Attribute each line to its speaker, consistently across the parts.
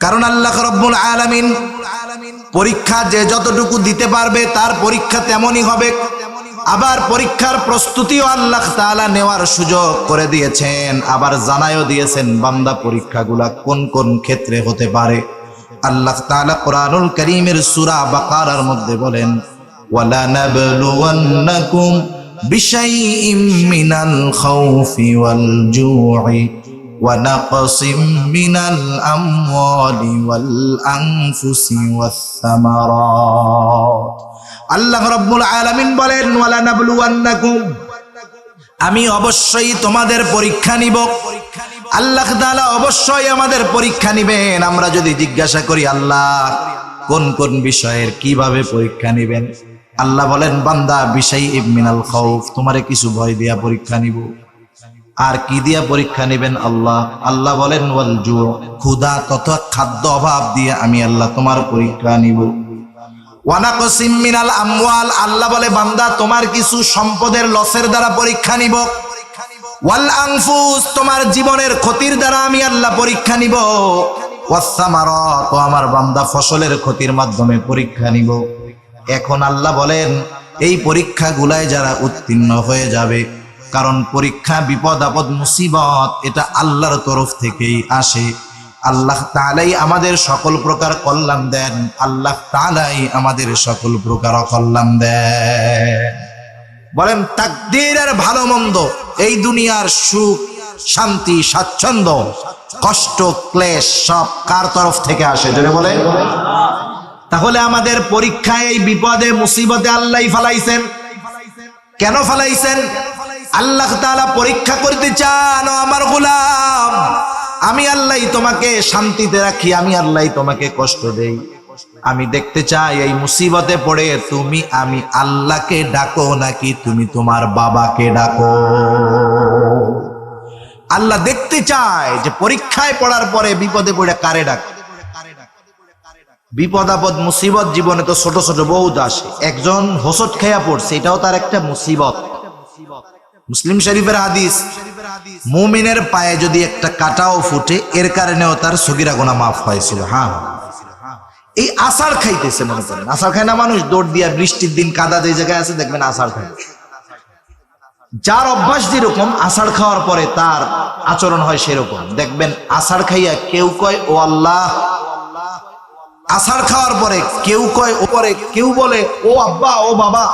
Speaker 1: কারণ আল্লাহ রাব্বুল আলামিন পরীক্ষা যে যতটুকু দিতে পারবে তার পরীক্ষা তেমনই হবে। আবার পরীক্ষার প্রস্তুতিও আল্লাহ তাআলা নেওয়ার সুযোগ করে দিয়েছেন, আবার জানায়ও দিয়েছেন বান্দা পরীক্ষাগুলা কোন কোন ক্ষেত্রে হতে পারে। আল্লাহ তাআলা কোরআনুল কারীমের সূরা বাকারার মধ্যে বলেন, ওয়ালা নাবলুওয়ান্নাকুম বিশাইইম মিনাল খাউফি ওয়াল জু'i ওয়া নাকসিম মিনাল আমওয়ালি ওয়াল আনফুসি ওয়াস সামারাত। আল্লাহ রাব্বুল আলামিন বলেন, ওয়ালা নাবলুওয়ান্নাকুম, আমি অবশ্যই তোমাদের পরীক্ষা নিব। আল্লাহ তাআলা অবশ্যই আমাদের পরীক্ষা নিবেন। আমরা যদি জিজ্ঞাসা করি আল্লাহ কোন কোন বিষয়ের কিভাবে পরীক্ষা নিবেন, আল্লাহ বলেন, বান্দা বিশাইইম মিনাল খাউফ, তোমারে কিছু ভয় দিয়া পরীক্ষা নিব। আর কি দিয়া পরীক্ষা নিবেন আল্লাহ বলেন, ওয়াল জু', ক্ষুধা তথা খাদ্য অভাব দিয়ে আমি আল্লাহ তোমার পরীক্ষা নিব। ওয়া নাকসিম মিনাল আমওয়াল, আল্লাহ বলে বান্দা তোমার কিছু সম্পদের লসের দ্বারা পরীক্ষা নিব। ওয়াল আনফুস, তোমার জীবনের ক্ষতির দ্বারা আমি আল্লাহ পরীক্ষা নিব। ওয়াস সামারাত, আমার বান্দা ফসলের ক্ষতির মাধ্যমে পরীক্ষা নিব। এখন আল্লাহ বলেন, এই পরীক্ষাগুলায় যারা উত্তীর্ণ হয়ে যাবে, কারণ পরীক্ষা বিপদ আপদ মুসিবত এটা আল্লাহর তরফ থেকেই আসে। আল্লাহ তাআলাই আমাদের সকল প্রকার কল্যাণ দেন, আল্লাহ তাআলাই আমাদের সকল প্রকার কল্যাণ দেন। বলেন তাকদীরের ভালো মন্দ, এই দুনিয়ার সুখ শান্তি স্বাচ্ছন্দ্য কষ্ট ক্লেশ সব কার তরফ থেকে আসে? জোরে বলেন। তাহলে আমাদের পরীক্ষায় এই বিপদে মুসিবতে আল্লাহই ফালাইছেন। কেন ফালাইছেন? আল্লাহ তাআলা পরীক্ষা করতে চান, ও আমার গোলাম, আমি আল্লাহই তোমাকে শান্তিতে রাখি, আমি আল্লাহই তোমাকে কষ্ট দেই। আমি দেখতে চাই এই মুসিবতে পড়ে তুমি আমি আল্লাহকে ডাকো নাকি তুমি তোমার বাবাকে ডাকো। আল্লাহ দেখতে চায় যে পরীক্ষায় পড়ার পরে বিপদে পড়ে কারে ডাক। বিপদ আপদ মুসিবত জীবনে তো ছোট ছোট বহুত আসে। একজন হোঁচট খেয়া পড়ছে, এটাও তার একটা মুসিবত। মুসলিম শরীফের হাদিস, মুমিনের পায়ে যদি একটা কাঁটাও ফুটে এর কারণেও তার সগীরা গুনাহ মাফ হয়েছিল। হ্যাঁ, এই আষাঢ় খাইতেছে, মনে করেন আষাঢ় খায় না মানুষ, দৌড় দিয়া বৃষ্টির দিন কাদা যে জায়গায় আছে দেখবেন আষাঢ় খায়। যার অভ্যাস যেরকম আষাঢ় খাওয়ার পরে তার আচরণ হয় সেরকম। দেখবেন আষাঢ় খাইয়া কেউ কয় ও আল্লাহ, আষাঢ় খাওয়ার পরে কেউ কয় ওপরে, কেউ বলে ও আব্বা ও বাবা।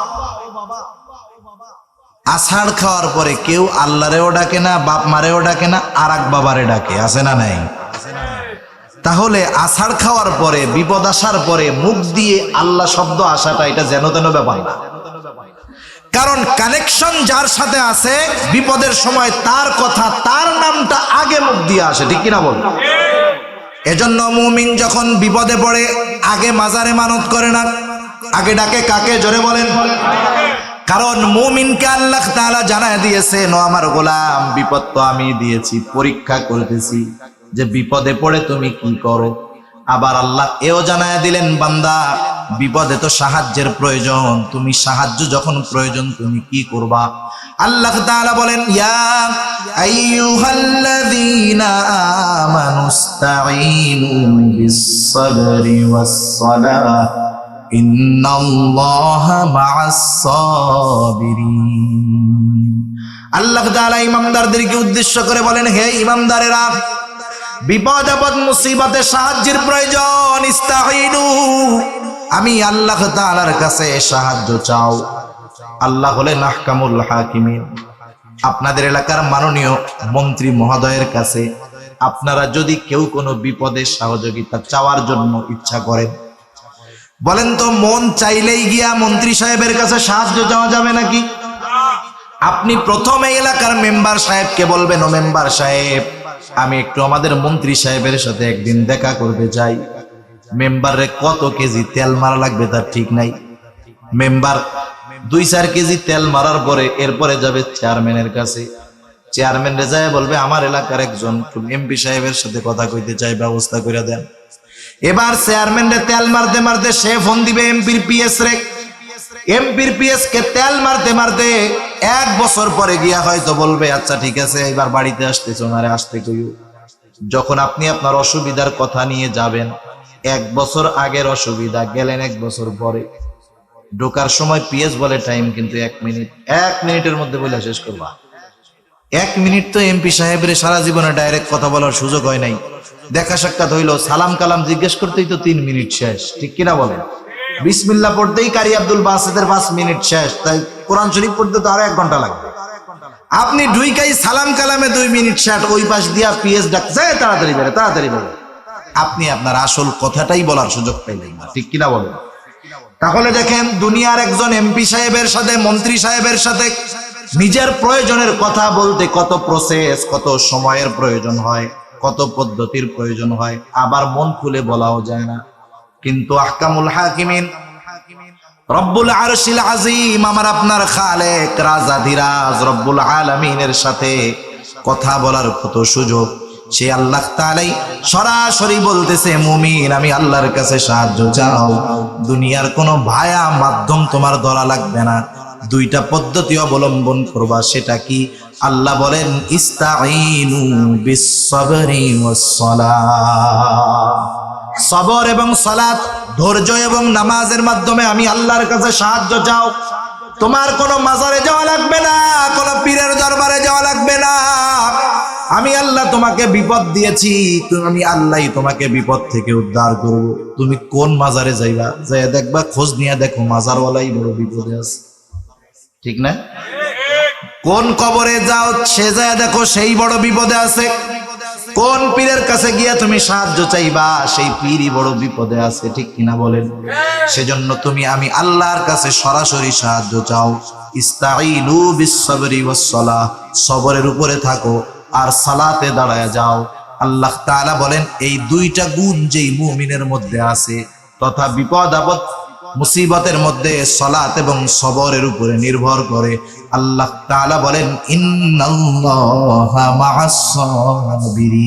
Speaker 1: আষাঢ় খাওয়ার পরে কেউ আল্লাহরেও ডাকে না, বাপ মারেও ডাকে না, আর এক বাবারে ডাকে, আছে না নাই? তাহলে আষাঢ় খাওয়ার পরে বিপদ আসার পরে মুখ দিয়ে আল্লাহ শব্দ আসাটা এটা যেন তেন ব্যাপার না। কারণ কানেকশন যার সাথে আছে বিপদের সময় তার কথা তার নামটা আগে মুখ দিয়ে আসে, ঠিক কিনা বল? এজন্য মুমিন যখন বিপদে পড়ে আগে মাজারে মানত করে না, আগে ডাকে কাকে? জোরে বলেন। কারণ মুমিনকে আল্লাহ তাআলা জানায় দিয়েছেন, ও আমার গোলাম, বিপদ তো আমি দিয়েছি, পরীক্ষা করতেছি যে বিপদে পড়ে তুমি কি করো। আবার আল্লাহ এও জানায় দিলেন, বান্দা বিপদে তো সাহায্যের প্রয়োজন, তুমি সাহায্য যখন প্রয়োজন তুমি কি করবা? আল্লাহ তাআলা বলেন, ইয়া আইয়ুহাল্লাযীনা আমানুস্তাঈনু বিস-সাবরি ওয়াস-সালাহ ইন্নাল্লাহা মা'আস-সাবিরিন। আল্লাহ তাআলা ইমানদারদেরকে উদ্দেশ্য করে বলেন, হে ইমানদারেরা, বিপদ আপদ মুসিবতে সাহায্যের প্রয়োজন, ইস্তাঈনু, আমি আল্লাহ তাআলার কাছে সাহায্য চাও। আল্লাহ হলেন আহকামুল হাকিমিন। আপনাদের এলাকার মাননীয় মন্ত্রী মহোদয়ের কাছে আপনারা যদি কেউ কোনো বিপদে সহযোগিতা চাওয়ার জন্য ইচ্ছা করেন, বলেন তো মন চাইলেই গিয়া মন্ত্রী সাহেবের কাছে সাহায্য চাওয়া যাবে নাকি? আপনি প্রথম এই এলাকার মেম্বার সাহেবকে বলবেন, ও মেম্বার সাহেব, আমি একটু আমাদের মন্ত্রী সাহেবের সাথে একদিন দেখা করতে চাই। মেম্বারে কত কেজি তেল মারা লাগবে তার ঠিক নাই। মেম্বার 2-4 কেজি তেল মারার পরে এরপরে যাবে চেয়ারম্যানের কাছে। চেয়ারম্যান রে যায় বলবে, আমার এলাকার একজন এমপি সাহেবের সাথে কথা কইতে চাই, ব্যবস্থা করে দেন। এবার চেয়ারম্যান রে তেল মারতে মারতে সে ফোন দিবে এমপির পিএস রে। এমপির পিএস কে তেল মারতে মারতে 1 বছর পরে গিয়া হয়তো বলবে, আচ্ছা ঠিক আছে, এবার বাড়িতে আসতেছ, ওনারে আসতে কইও। যখন আপনি আপনার অসুবিধার কথা নিয়ে যাবেন, 1 বছর আগের অসুবিধা গেলেন 1 বছর পরে, ঢোকার সময় পিএস বলে টাইম কিন্তু 1 মিনিট, 1 মিনিটের মধ্যে বলে শেষ করবা। 1 মিনিট তো এমপি সাহেবের সারা জীবনে ডাইরেক্ট কথা বলার সুযোগ হয় নাই। দেখা সাক্ষাৎ হইলো, সালাম কালাম জিজ্ঞেস করতেই তো 3 মিনিট শেষ, ঠিক কিনা বলেন? বিসমিল্লাহ পড়তেই কারি আব্দুল বাসিতের 5 মিনিট শেষ, তাই কোরআন শরীফ পড়তে তো আরো 1 ঘন্টা লাগবে। আপনি ঢুইকাই সালাম কালামে 2 মিনিট শেষ, ওই পাশ দিয়া পিএস ডাক যায় তাড়াতাড়ি বেরে তাড়াতাড়ি বেরে, আপনি আপনার আসল কথাটাই বলার সুযোগ পাইলেন না, ঠিক কিনা বলেন? তাহলে দেখেন, দুনিয়ার একজন এমপি সাহেবের সাথে, মন্ত্রী সাহেবের সাথে নিজের প্রয়োজনের কথা বলতে কত প্রসেস, কত সময়ের প্রয়োজন হয়, কত পদ্ধতির প্রয়োজন হয়, আবার মন খুলে বলাও যায় না। কিন্তু আহকামুল হাকিমিন রব্বুল আরশিল আজিম, আমার আপনার খালেক রাজাধিরাজ রব্বুল আলামিনের সাথে কথা বলার কত সুযোগ, সে আল্লাহ তাআলাই সরাসরি বলতেছে, মুমিন আমি আল্লাহর কাছে সাহায্য চাও, দুনিয়ার কোনো ভায়া মাধ্যম তোমার ধরা লাগবে না, 2টা পদ্ধতি অবলম্বন করবা। সেটা কি? আল্লাহ বলেন, ইস্তাঈনু বিস-সাবরি ওয়াস-সালাহ, সবর এবং সালাত, ধৈর্য এবং নামাজের মাধ্যমে আমি আল্লাহর কাছে সাহায্য চাও। তোমার কোনো মাজারে যাওয়া লাগবে না, কোনো পীরের দরবারে যাওয়া লাগবে না। আমি আল্লাহ তোমাকে বিপদ দিয়েছি, আমি আল্লাহ তোমাকে বিপদ থেকে উদ্ধার করব। তুমি কোন মাজারে যাইবা, যাই দেখবা, খোঁজ নিয়ে দেখো মাজারওয়ালাই বড় বিপদে আছে, ঠিক না? কোন কবরে যাও, সে যায় দেখো সেই বড় বিপদে আছে। কোন পীরের কাছে গিয়া তুমি সাহায্য চাইবা, সেই পীরই বড় বিপদে আছে, ঠিক কিনা বলেন? সেজন্য তুমি আমি আল্লাহর কাছে সরাসরি সাহায্য চাও। ইস্তাঈনু বিস-সাবরি ওয়াস-সালাহ, সবরের উপরে থাকো আর সালাতে দাঁড়ায় যাও। আল্লাহ তাআলা বলেন, এই 2টা গুণ যেই মুমিনের মধ্যে আছে, তথা বিপদ আপদ মুসিবতের মধ্যে সালাত এবং সবরের উপরে নির্ভর করে। আল্লাহ তাআলা বলেন, ইন্নাল্লাহা মা'আস-সাবিরিন।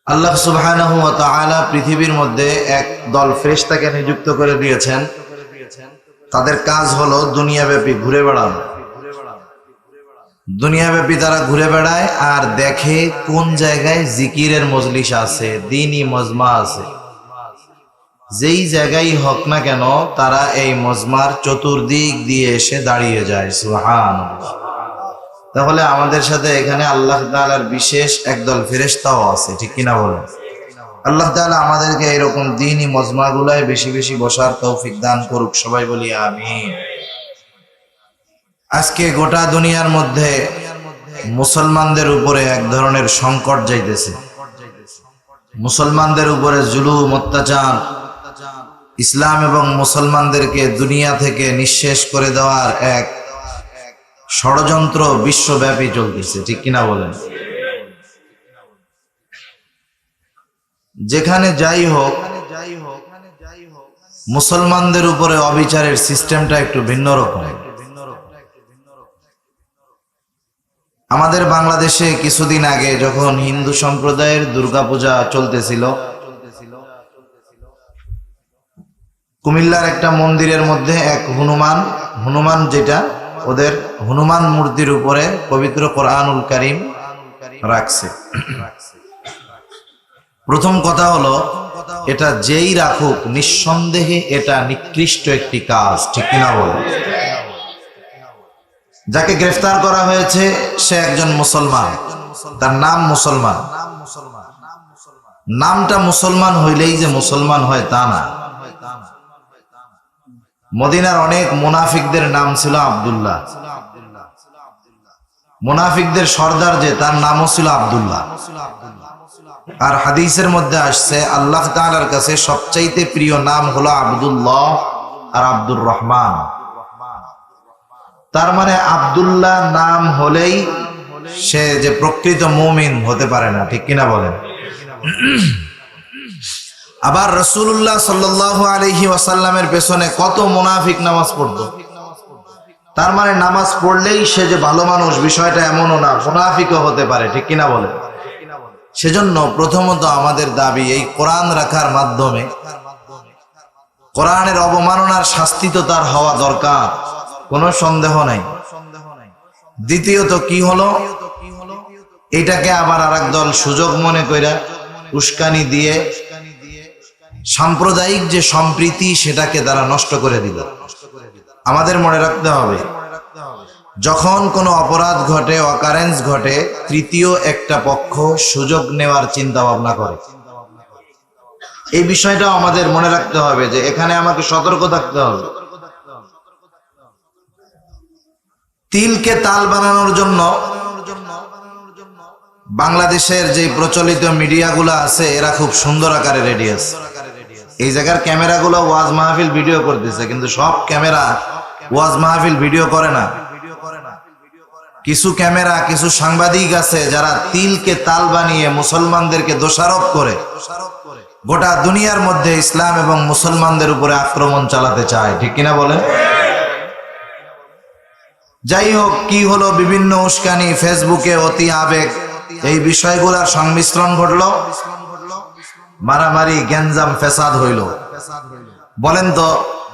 Speaker 1: আল্লাহ সুবহানাহু ওয়া তাআলা পৃথিবীর মধ্যে এক দল ফেরেশতাকে নিযুক্ত করে দিয়েছেন। তাদের কাজ হলো দুনিয়াব্যাপী ঘুরে বেড়ানো। দুনিয়াব্যাপী তারা ঘুরে বেড়ায় আর দেখে কোন জায়গায় জিকিরের মজলিস আছে, দ্বীনি মজমা আছে। যেই জায়গায় হোক না কেন, তারা এই মজমার চতুর্দিক দিয়ে এসে দাঁড়িয়ে যায়। সুবহানাল্লাহ। তাহলে আমাদের সাথে এখানে আল্লাহ তাআলার বিশেষ একদল ফেরেশতাও আছে, ঠিক কিনা বলেন? আল্লাহ তাআলা আমাদেরকে এরকম দ্বীনি মজমাগুলায় বেশি বেশি বসার তৌফিক দান করুক, সবাই বলি আমিন। আজকে গোটা দুনিয়ার মধ্যে মুসলমানদের উপরে এক ধরনের সংকট যাইতেছে। মুসলমানদের উপরে জুলুম, অত্যাচার, ইসলাম এবং মুসলমানদেরকে দুনিয়া থেকে নিঃশেষ করে দেওয়ার এক ষড়যন্ত্র বিশ্বব্যাপী চলতেছে, ঠিক কিনা বলেন? যেখানে যাই হোক, মুসলমানদের উপরে অবিচারের সিস্টেমটা একটু ভিন্ন রকম। আমাদের বাংলাদেশে কিছুদিন আগে যখন হিন্দু সম্প্রদায়ের দুর্গাপূজা চলতেছিল, কুমিল্লার একটা মন্দিরের মধ্যে এক হনুমান যেটা ওদের হনুমান মূর্তির উপরে পবিত্র কোরআনুল কারীম রাখছে। প্রথম কথা হলো, এটা যেই রাখুক নিঃসন্দেহে এটা নিকৃষ্ট একটি কাজ, ঠিক কিনা বলেন? যাকে গ্রেফতার করা হয়েছে সে একজন মুসলমান, তার নাম মুসলমান। নামটা মুসলমান হইলেই যে মুসলমান হয় তা না। মদিনার অনেক মুনাফিকদের নাম ছিল আব্দুল্লাহ। মুনাফিকদের সর্দার যে, তার নামও ছিল আব্দুল্লাহ। আর হাদিসের মধ্যে আসছে আল্লাহ তাআলার কাছে সবচাইতে প্রিয় নাম হলো আব্দুল্লাহ আর আব্দুর রহমান। তার মানে আব্দুল্লাহ নাম হলেই সে যে প্রকৃত মুমিন হতে পারে না, ঠিক কিনা বলেন? আবার রাসূলুল্লাহ সাল্লাল্লাহু আলাইহি ওয়াসাল্লামের পেছনে কত মুনাফিক নামাজ পড়তো। তার মানে নামাজ পড়লেই সে যে ভালো মানুষ বিষয়টা এমনও না, মুনাফিকও হতে পারে, ঠিক কিনা বলেন? সেজন্য প্রথমত আমাদের দাবি, এই কোরআন রাখার মাধ্যমে কোরআনের অবমাননার শাস্তি তো তার হওয়া দরকার, কোনো সন্দেহ নাই। দ্বিতীয়ত কি হলো, এটাকে আবার আরেক দল সুযোগ মনে কইরা উস্কানি দিয়ে সাম্প্রদায়িক যে সম্প্রীতি সেটাকে তারা নষ্ট করে দিল। আমাদের মনে রাখতে হবে, যখন কোনো অপরাধ ঘটে, অকারেন্স ঘটে, তৃতীয় একটা পক্ষ সুযোগ নেওয়ার চিন্তা ভাবনা করে। এই বিষয়টাও আমাদের মনে রাখতে হবে যে এখানে আমাকে সতর্ক থাকতে হবে। তিলকে তাল বানানোর জন্য বাংলাদেশের যে প্রচলিত মিডিয়াগুলো আছে এরা খুব সুন্দর আকারে রেডি আছে। এই জায়গার ক্যামেরাগুলো ওয়াজ মাহফিল ভিডিও করতেছে, কিন্তু সব ক্যামেরা ওয়াজ মাহফিল ভিডিও করে না। কিছু ক্যামেরা, কিছু সাংবাদিক আছে যারা তিলকে তাল বানিয়ে মুসলমানদেরকে দোষারোপ করে গোটা দুনিয়ার মধ্যে ইসলাম এবং মুসলমানদের উপরে আক্রমণ চালাতে চায়। ঠিক কিনা বলেন? যাই হোক, কি হলো, বিভিন্ন উস্কানি, ফেসবুকে অতি আবেগ, এই বিষয়গুলোর সংমিশ্রণ ঘটলো, মারামারি, গ্যাঞ্জাম, ফেসাদ হইল। বলেন তো,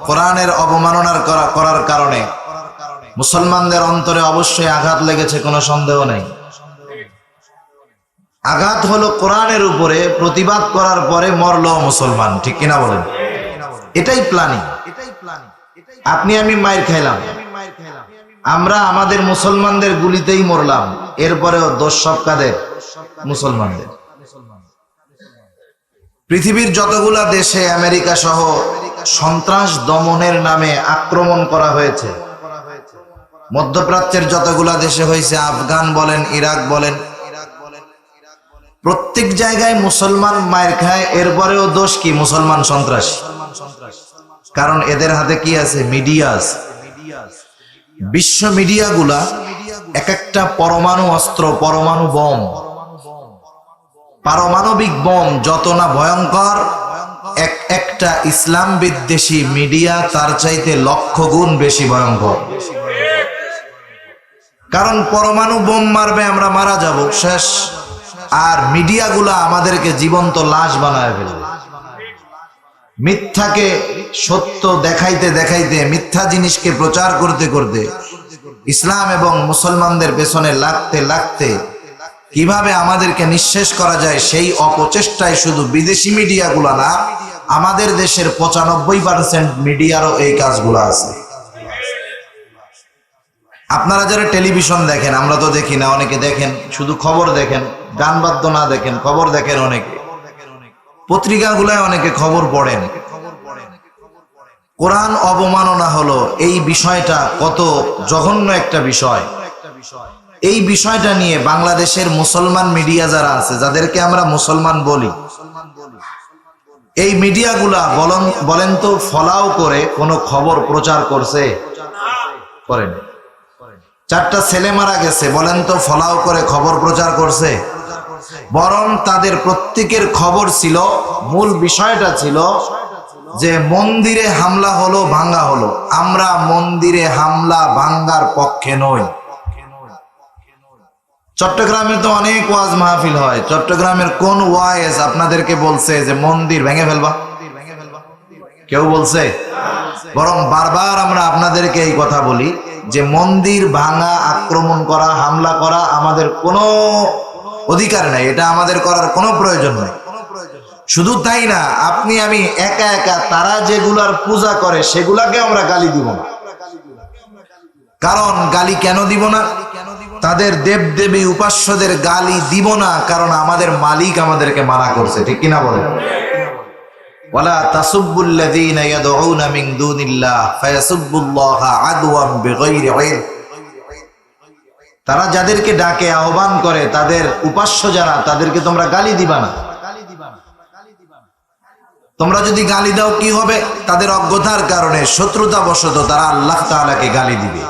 Speaker 1: কোরআনের অবমাননার করার কারণে মুসলমানদের অন্তরে অবশ্যই আঘাত লেগেছে, কোনো সন্দেহ নেই। আঘাত হলো কোরআনের উপরে, প্রতিবাদ করার পরে মরলো মুসলমান। ঠিক কিনা বলেন? এটাই প্ল্যানিং। আপনি আমি মাইর খাইলাম, আমরা আমাদের মুসলমানদের গুলিতেই মরলাম, এরপরেও দোষ সব কাদের? মুসলমানদের। পৃথিবীর যতগুলা দেশে আমেরিকা সহ সন্ত্রাস দমনের নামে আক্রমণ করা হয়েছে, মধ্যপ্রাচ্যের যতগুলা দেশে হয়েছে, আফগান বলেন, ইরাক বলেন, প্রত্যেক জায়গায় মুসলমান মায়ের খায়, এরপরেও দোষ কি? মুসলমান সন্ত্রাসী। কারণ এদের হাতে কি আছে? মিডিয়া আছে। বিশ্ব মিডিয়াগুলা এক একটা পরমাণু অস্ত্র, পরমাণু বোম, পারমাণবিক বোম যত না ভয়ঙ্কর, একটা ইসলাম বিদ্বেষী মিডিয়া তার চাইতে লক্ষ গুণ বেশি ভয়ঙ্কর। কারণ পরমাণু বোম মারবে, আমরা মারা যাব, শেষ। আর মিডিয়াগুলা আমাদেরকে জীবন্ত লাশ বানায় ফেলবে। মিথ্যাকে সত্য দেখাইতে দেখাইতে, মিথ্যা জিনিসকে প্রচার করতে করতে, ইসলাম এবং মুসলমানদের পেছনে লাগতে লাগতে কিভাবে আমাদেরকে নিঃশেষ করা যায় সেই অপচেষ্টায় শুধু বিদেশি মিডিয়াগুলো না, আমাদের দেশের 95% মিডিয়ারও এই কাজগুলো আছে। আপনারা যারা টেলিভিশন দেখেন, আমরা তো দেখি না, অনেকে দেখেন, শুধু খবর দেখেন, গান বাদ্য না দেখেন, খবর দেখেন অনেকে, পত্রিকাগুলায় অনেকে খবর পড়েন। কোরআন অবমাননা হলো এই বিষয়টা কত জঘন্য একটা বিষয়। এই বিষয়টা নিয়ে বাংলাদেশের মুসলমান মিডিয়া যারা আছে, যাদেরকে আমরা মুসলমান বলি, এই মিডিয়াগুলা বলেন তো ফলাও করে কোনো খবর প্রচার করছে? করেন। 4টা ছেলে মারা গেছে, বলেন তো ফলাও করে খবর প্রচার করছে? বরং তাদের প্রত্যেকের খবর ছিল, মূল বিষয়টা ছিল যে মন্দিরে হামলা হলো, ভাঙ্গা হলো। আমরা মন্দিরে হামলা ভাঙ্গার পক্ষে নই। চট্টগ্রামে তো অনেক ওয়াজ মাহফিল হয়, চট্টগ্রামের কোন ওয়াইজ আপনাদেরকে বলছে যে মন্দির ভেঙে ফেলবা? কেউ বলছে? বরং বারবার আমরা আপনাদেরকে এই কথা বলি যে মন্দির ভাঙা, আক্রমণ করা, হামলা করা আমাদের কোনো অধিকার নাই, এটা আমাদের করার কোনো প্রয়োজন নাই। শুধু তাই না, আপনি আমি একা একা তারা যেগুলার পূজা করে সেগুলাকে আমরা গালি দিব না। কারণ গালি কেন দিব না? তাদের দেবদেবী উপাস্যদের গালি দিব না, কারণ আমাদের মালিক আমাদেরকে মানা করছে। ঠিক কিনা বলেন? ওয়ালা তাসুব্বুল্লাযীনা ইয়াদউনা মিন দুনিল্লাহ ফায়াসুব্বুল্লাহা আদওয়ান বিগাইরি ইলম। তারা যাদেরকে ডাকে, আহ্বান করে, তাদের উপাস্য যারা, তাদেরকে তোমরা গালি দিবা না। তোমরা যদি গালি দাও কি হবে? তাদের অজ্ঞতার কারণে, শত্রুতা বশত তারা আল্লাহ তাআলাকে গালি দিবে।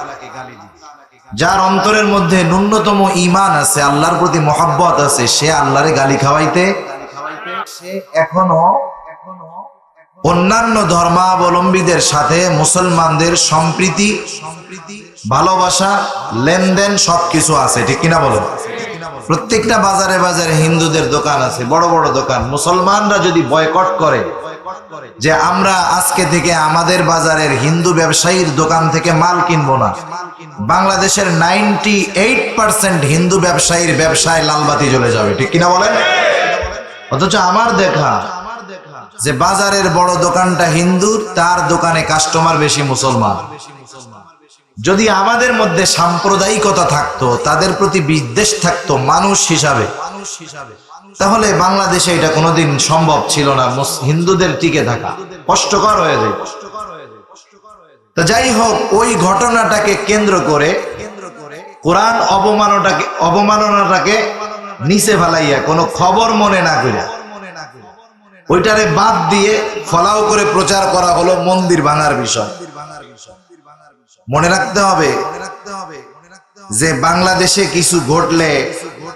Speaker 1: যার অন্তরের মধ্যে ন্যূনতম ঈমান আছে, আল্লাহর প্রতি মহব্বত আছে, সে আল্লাহরে গালি খাওয়াইতে, সে এখনো অন্যান্য ধর্মাবলম্বীদের সাথে মুসলমানদের সম্প্রীতি, ভালোবাসা, লেনদেন সবকিছু আছে। ঠিক কিনা বলো? প্রত্যেকটা বাজারে বাজারে হিন্দুদের দোকান আছে, বড় বড় দোকান। মুসলমানরা যদি বয়কট করে যে আমরা আজকে থেকে আমাদের বাজারের হিন্দু ব্যবসায়ীর দোকান থেকে মাল কিনবো না, বাংলাদেশের 98% হিন্দু ব্যবসায়ীর ব্যবসায় লালবাতি জ্বলে যাবে, ঠিক কিনা বলেন? অথচ আমার দেখা যে বাজারের বড় দোকানটা হিন্দুর, তার দোকানে কাস্টমার বেশি মুসলমান। যদি আমাদের মধ্যে সাম্প্রদায়িকতা থাকতো, তাদের প্রতি বিদ্বেষ থাকতো মানুষ হিসাবে, তাহলে বাংলাদেশে এটা কোনোদিন সম্ভব ছিল না হিন্দুদের টিকে থাকা, কষ্টকর হয়ে যায়। তো যাই হোক, ওই ঘটনাটাকে কেন্দ্র করে কোরআন অবমাননাটাকে নিচে ফেলাইয়া কোনো খবর মনে না করিয়া ওইটারে বাদ দিয়ে ফলাও করে প্রচার করা হলো মন্দির ভাঙার বিষয়। মনে রাখতে হবে যে বাংলাদেশে কিছু ঘটলে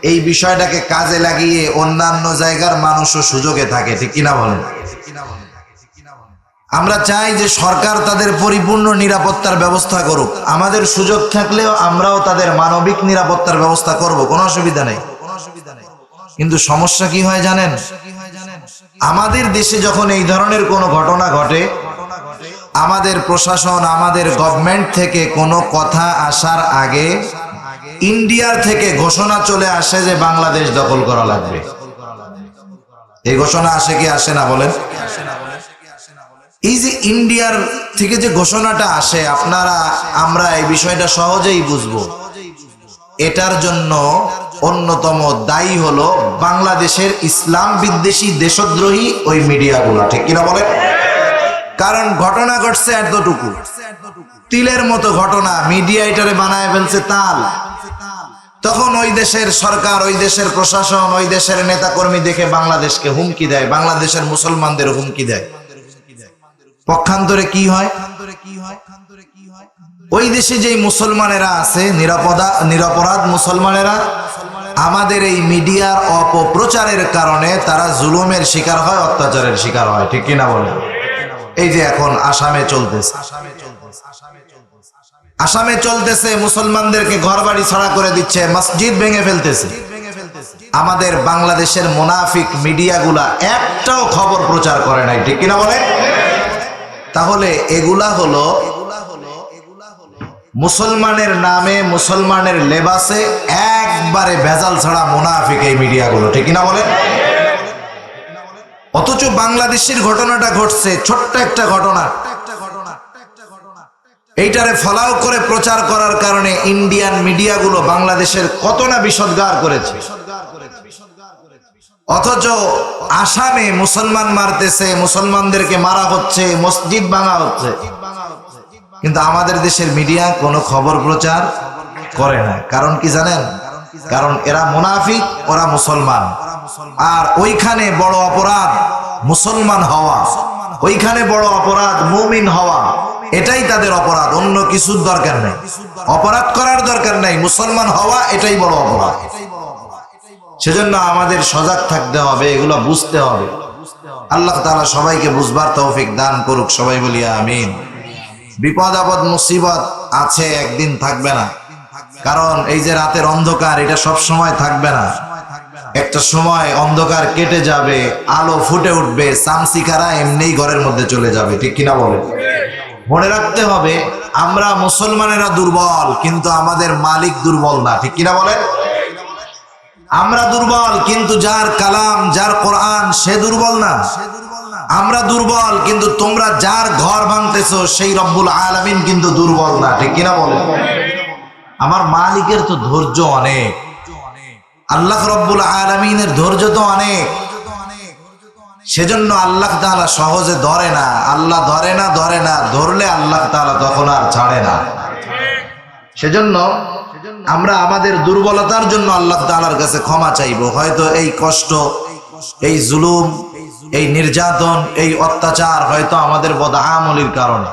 Speaker 1: এই বিষয়টাকে কাজে লাগিয়ে অন্যান্য জায়গার মানুষও সুযোগে থাকে, ঠিক কিনা বলেন? আমরা চাই যে সরকার তাদের পরিপূর্ণ নিরাপত্তার ব্যবস্থা করুক, আমাদের সুযোগ থাকলেও আমরাও তাদের মানবিক নিরাপত্তার ব্যবস্থা করব, কোনো অসুবিধা নেই। কিন্তু সমস্যা কি হয় জানেন? আমাদের দেশে যখন এই ধরনের কোনো ঘটনা ঘটে, আমাদের প্রশাসন, আমাদের গভর্নমেন্ট থেকে কোনো কথা আসার আগে ইন্ডিয়ার থেকে ঘোষণা চলে আসে যে বাংলাদেশ দখল করা লাগবে। এই ঘোষণা আসে কি আসে না বলেন? এই যে ইন্ডিয়ার থেকে যে ঘোষণাটা আসে, আমরা এই বিষয়টা সহজেই বুঝবো। এটার জন্য অন্যতম দায়ী হলো বাংলাদেশের ইসলাম বিদ্বেষী দেশদ্রোহী ওই মিডিয়াগুলো, ঠিক কিনা বলেন? কারণ ঘটনা ঘটছে এতটুকু, তিলের মতো ঘটনা, মিডিয়া এটারে বানায় ফেলছে তাল। তখন ওই দেশের সরকার, ওই দেশের প্রশাসন, ওই দেশের নেতাকর্মী দেখে বাংলাদেশকে হুমকি দেয়, বাংলাদেশের মুসলমানদের হুমকি দেয়। পক্ষান্তরে কি হয়? ওই দেশে যেই মুসলমানেরা আছে, নিরপরাধ মুসলমানেরা, আমাদের এই মিডিয়ার অপপ্রচারের কারণে তারা জুলুমের শিকার হয়, অত্যাচারের শিকার হয়, ঠিক কিনা বলেন? এই যে এখন আসামে চলতেছে মুসলমানদেরকে ঘর বাড়ি ছাড়া করে দিচ্ছে, মসজিদ ভেঙে ফেলতেছে। আমাদের বাংলাদেশের মুনাফিক মিডিয়াগুলা একটাও খবর প্রচার করে নাই, ঠিক কিনা বলেন? তাহলে এগুলা হলো মুসলমানের নামে, মুসলমানের লেবাসে একবারে ভেজাল ছাড়া মুনাফিক এই মিডিয়াগুলো, ঠিক কিনা বলেন? অথচ বাংলাদেশের ঘটনাটা ঘটছে, ছোট্ট একটা ঘটনা, এইটারে ফলাও করে প্রচার করার কারণে ইন্ডিয়ান মিডিয়াগুলো বাংলাদেশের কত না বিষোদ্গার করেছে। অথচ আসামে মুসলমান মারতেছে, মুসলমানদেরকে মারা হচ্ছে, মসজিদ ভাঙা হচ্ছে, কিন্তু আমাদের দেশের মিডিয়া কোনো খবর প্রচার করে না। কারণ কি জানেন? কারণ এরা মুনাফিক, ওরা মুসলমান। আর ওইখানে বড় অপরাধ মুসলমান হওয়া, ওইখানে বড় অপরাধ মুমিন হওয়া, এটাই তাদের অপরাধ, অন্য কিছুর দরকার নেই, অপরাধ করার দরকার নেই, মুসলমান হওয়া এটাই বড় অপরাধ। সেজন্য আমাদের সজাগ থাকতে হবে, এগুলো বুঝতে হবে। আল্লাহ তাআলা সবাইকে বুঝবার তৌফিক দান করুক, সবাই বলি আমিন। বিপদ আপদ মুসিবত আছে, একদিন থাকবে না। কারণ এই যে রাতের অন্ধকার, এটা সব সময় থাকবে না। একটা সময় অন্ধকার কেটে যাবে, আলো ফুটে উঠবে, চামচিকারা এমনিই ঘরের মধ্যে চলে যাবে, ঠিক কিনা বলে? মনে রাখতে হবে, আমরা মুসলমানেরা দুর্বল, কিন্তু আমাদের মালিক দুর্বল না, ঠিক কিনা বলেন? আমরা দুর্বল, কিন্তু যার কালাম, যার কোরআন, সে দুর্বল না। আমরা দুর্বল, কিন্তু তোমরা যার ঘর ভাঙতেছো সেই রব্বুল আলামিন কিন্তু দুর্বল না, ঠিক কিনা বলেন? আমার মালিকের তো ধৈর্য অনেক, আল্লাহ রব্বুল আলামিনের ধৈর্য তো অনেক। সেজন্য আল্লাহ তাআলা সহজে ধরে না, আল্লাহ ধরে না, ধরলে আল্লাহ তাআলা তখন আর ছাড়ে না। সেজন্য আমরা আমাদের দুর্বলতার জন্য আল্লাহ তাআলার কাছে ক্ষমা চাইবো। হয়তো এই কষ্ট, এই জুলুম, এই নির্যাতন, এই অত্যাচার হয়তো আমাদের বদআমলির কারণে,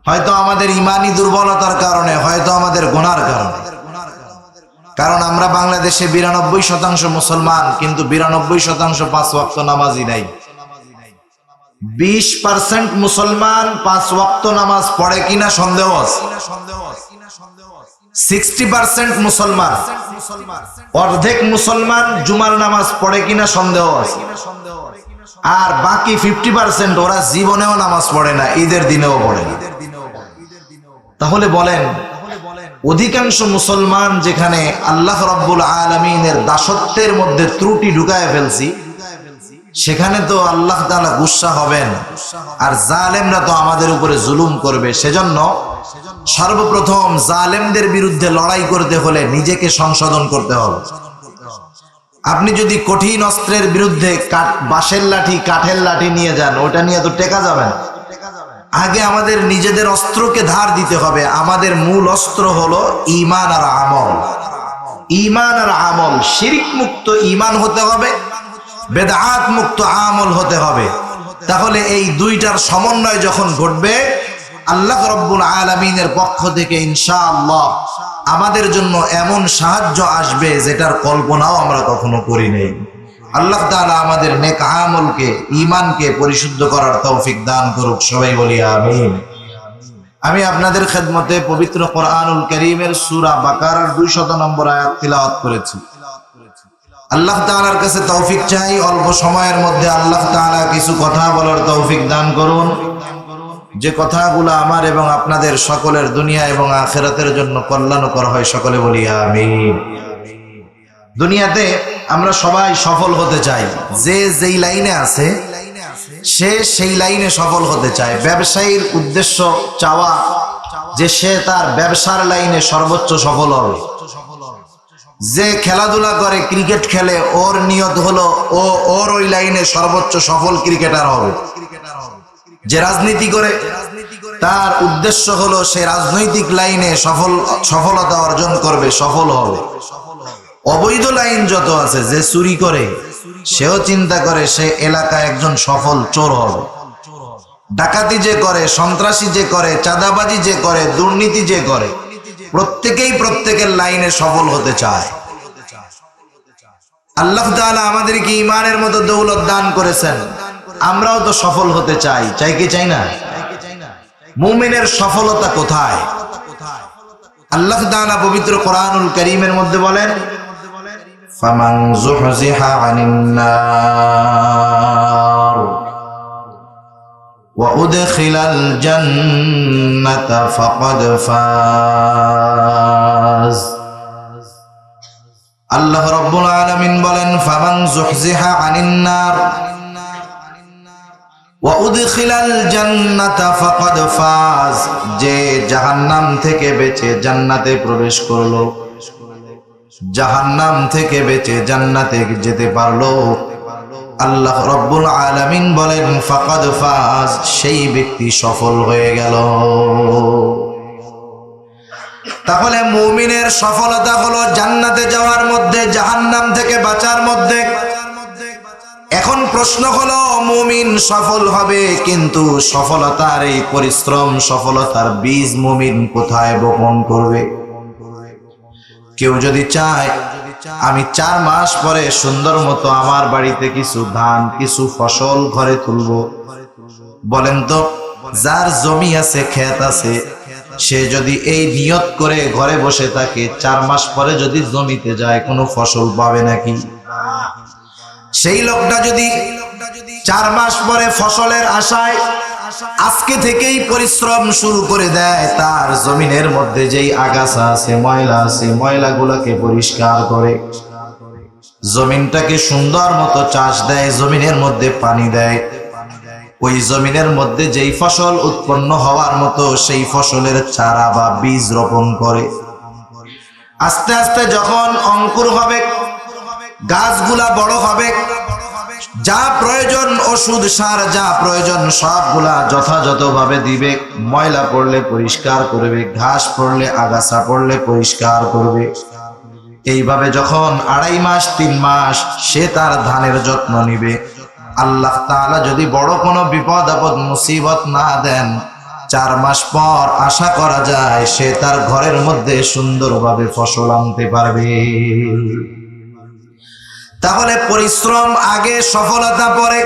Speaker 1: হয়তো আমাদের ইমানি দুর্বলতার কারণে, হয়তো আমাদের গুনার কারণে। কারণ আমরা বাংলাদেশে 92% মুসলমান, কিন্তু 92% 5 ওয়াক্ত নামাজি নাই। 20% মুসলমান 5 ওয়াক্ত নামাজ পড়ে কিনা সন্দেহ আছে। 60% মুসলমান, অর্ধেক মুসলমান জুমার নামাজ পড়ে কিনা সন্দেহ আছে, আর বাকি 50% ওরা জীবনেও নামাজ পড়ে না, ঈদের দিনেও পড়ে না। তাহলে বলেন, অধিকাংশ মুসলমান যেখানে আল্লাহ রাব্বুল আলামিনের দাসত্বের মধ্যে ত্রুটি ঢুকায় ফেলছি, সেখানে তো আল্লাহ তাআলা গুসা হবেন, আর জালেমরা তো আমাদের উপরে জুলুম করবে। সেজন্য সর্বপ্রথম জালেমদের বিরুদ্ধে লড়াই করতে হলে নিজেকে সংশোধন করতে হবে। আপনি যদি কঠিন অস্ত্রের বিরুদ্ধে বাঁশের লাঠি, কাঠের লাঠি নিয়ে যান, ওটা নিয়ে তো টেকা যাবে না। আগে আমাদের নিজেদের অস্ত্রকে ধার দিতে হবে। আমাদের মূল অস্ত্র হলো ঈমান আর আমল। ঈমান আর আমল, শিরক মুক্ত ঈমান হতে হবে, বেদআত মুক্ত আমল হতে হবে। তাহলে এই দুইটার সমন্বয় যখন ঘটবে, আল্লাহ রাব্বুল আলামিনের পক্ষ থেকে ইনশাআল্লাহ আমাদের জন্য এমন সাহায্য আসবে যেটার কল্পনাও আমরা কখনো করি নাই। আল্লাহ তাআলা আমাদের নেক আমলকে, ঈমানকে পরিশুদ্ধ করার তৌফিক দান করুক। সবাই বলি আমিন। আমি আপনাদের খেদমতে পবিত্র কোরআনুল কারীমের সূরা বাকারার 200 নম্বর আয়াত তিলাওয়াত করেছি। আল্লাহ তাআলার কাছে তৌফিক চাই, অল্প সময়ের মধ্যে আল্লাহ তাআলা কিছু কথা বলার তৌফিক দান করুন, যে কথাগুলো আমার এবং আপনাদের সকলের দুনিয়া এবং আখিরাতের জন্য কল্যাণকর হয়। সকলে বলি আমিন। দুনিয়াতে আমরা সবাই সফল হতে চাই। যে যেই লাইনে আছে সে সেই লাইনে সফল হতে চায়। ব্যবসায়ীর উদ্দেশ্য চাওয়া যে সে তার ব্যবসার লাইনে সর্বোচ্চ সফল হবে। যে খেলাধুলা করে, ক্রিকেট খেলে, ওর নিয়ত হলো ওর ওই লাইনে সর্বোচ্চ সফল ক্রিকেটার হবে। যে রাজনীতি করে, তার উদ্দেশ্য হলো সে রাজনৈতিক লাইনে সফলতা অর্জন করবে, সফল হবে। অবৈধ লাইন যত আছে, যে চুরি করে সেও চিন্তা করে সে এলাকায় একজন সফল চোর হবে। ডাকাতি যে করে, সন্ত্রাসী যে করে, চাঁদাবাজি যে করে, দুর্নীতি যে করে, প্রত্যেকেই প্রত্যেকের লাইনে সফল হতে চায়। আল্লাহ তাআলা আমাদেরকে ঈমানের মতো দৌলত দান করেছেন, আমরাও তো সফল হতে চাই। চাই কি চাই না? মুমিনের সফলতা কোথায়? আল্লাহ তাআলা পবিত্র কোরআনুল কারীমের মধ্যে বলেন, ফামান যুহজিহা আনিন নার ওয়া উদখিলাল জান্নাতা ফাকাদ ফাজ। আল্লাহ রাব্বুল আলামিন বলেন, ফামান যুহজিহা আনিন নার ওয়া উদখিলাল জান্নাতা ফাকাদ ফাজ। যে জাহান্নাম থেকে বেঁচে জান্নাতে প্রবেশ করলো, জাহান্নাম থেকে বেঁচে জান্নাতে যেতে পারলো, আল্লাহ রাব্বুল আলামিন বলেন ফাকাদ ফাজ, সেই ব্যক্তি সফল হয়ে গেল। তাহলে মুমিনের সফলতা হলো জান্নাতে যাওয়ার মধ্যে, জাহান্নাম থেকে বাঁচার মধ্যে। এখন প্রশ্ন হলো, মুমিন সফল হবে, কিন্তু সফলতার এই পরিশ্রম, সফলতার বীজ মুমিন কোথায় বপন করবে? কেউ যদি চায় আমি 4 মাস পরে সুন্দর মতো আমার বাড়িতে কিছু ধান, কিছু ফসল ঘরে তুলব, বলেন তো, যার জমি আছে, ক্ষেত আছে, সে যদি এই নিয়ত করে ঘরে বসে থাকে, 4 মাস পরে যদি জমিতে যায় কোনো ফসল পাবে নাকি? সেই লোকটা যদি 4 মাস পরে ফসলের আশায় আজকে থেকেই পরিশ্রম শুরু করে দেয়, তার জমিনের মধ্যে যেই আগাছা আছে, ময়লা আছে, ময়লাগুলোকে পরিষ্কার করে জমিনটাকে সুন্দর মতো চাষ দেয়, জমিনের মধ্যে পানি দেয়, ওই জমিনের মধ্যে যেই ফসল উৎপন্ন হওয়ার মতো সেই ফসলের চারা বা বীজ রোপণ করে, আস্তে আস্তে যখন অঙ্কুর হবে, গাছগুলা বড় হবে, যা প্রয়োজন ওষুধ সার যা প্রয়োজন সবগুলা যথাযথভাবে দিবে, ময়লা পড়লে পরিষ্কার করবে, ঘাস পড়লে, আগাছা পড়লে পরিষ্কার করবে। এইভাবে যখন 2.5 মাস 3 মাস সে তার ধানের যত্ন নিবে, আল্লাহ তাআলা যদি বড় কোনো বিপদ আপদ মুসিবত না দেন, 4 মাস পর আশা করা যায় সে তার ঘরের মধ্যে সুন্দরভাবে ফসল আনতে পারবে। তাহলে পরিশ্রম আগে, সফলতা পরে।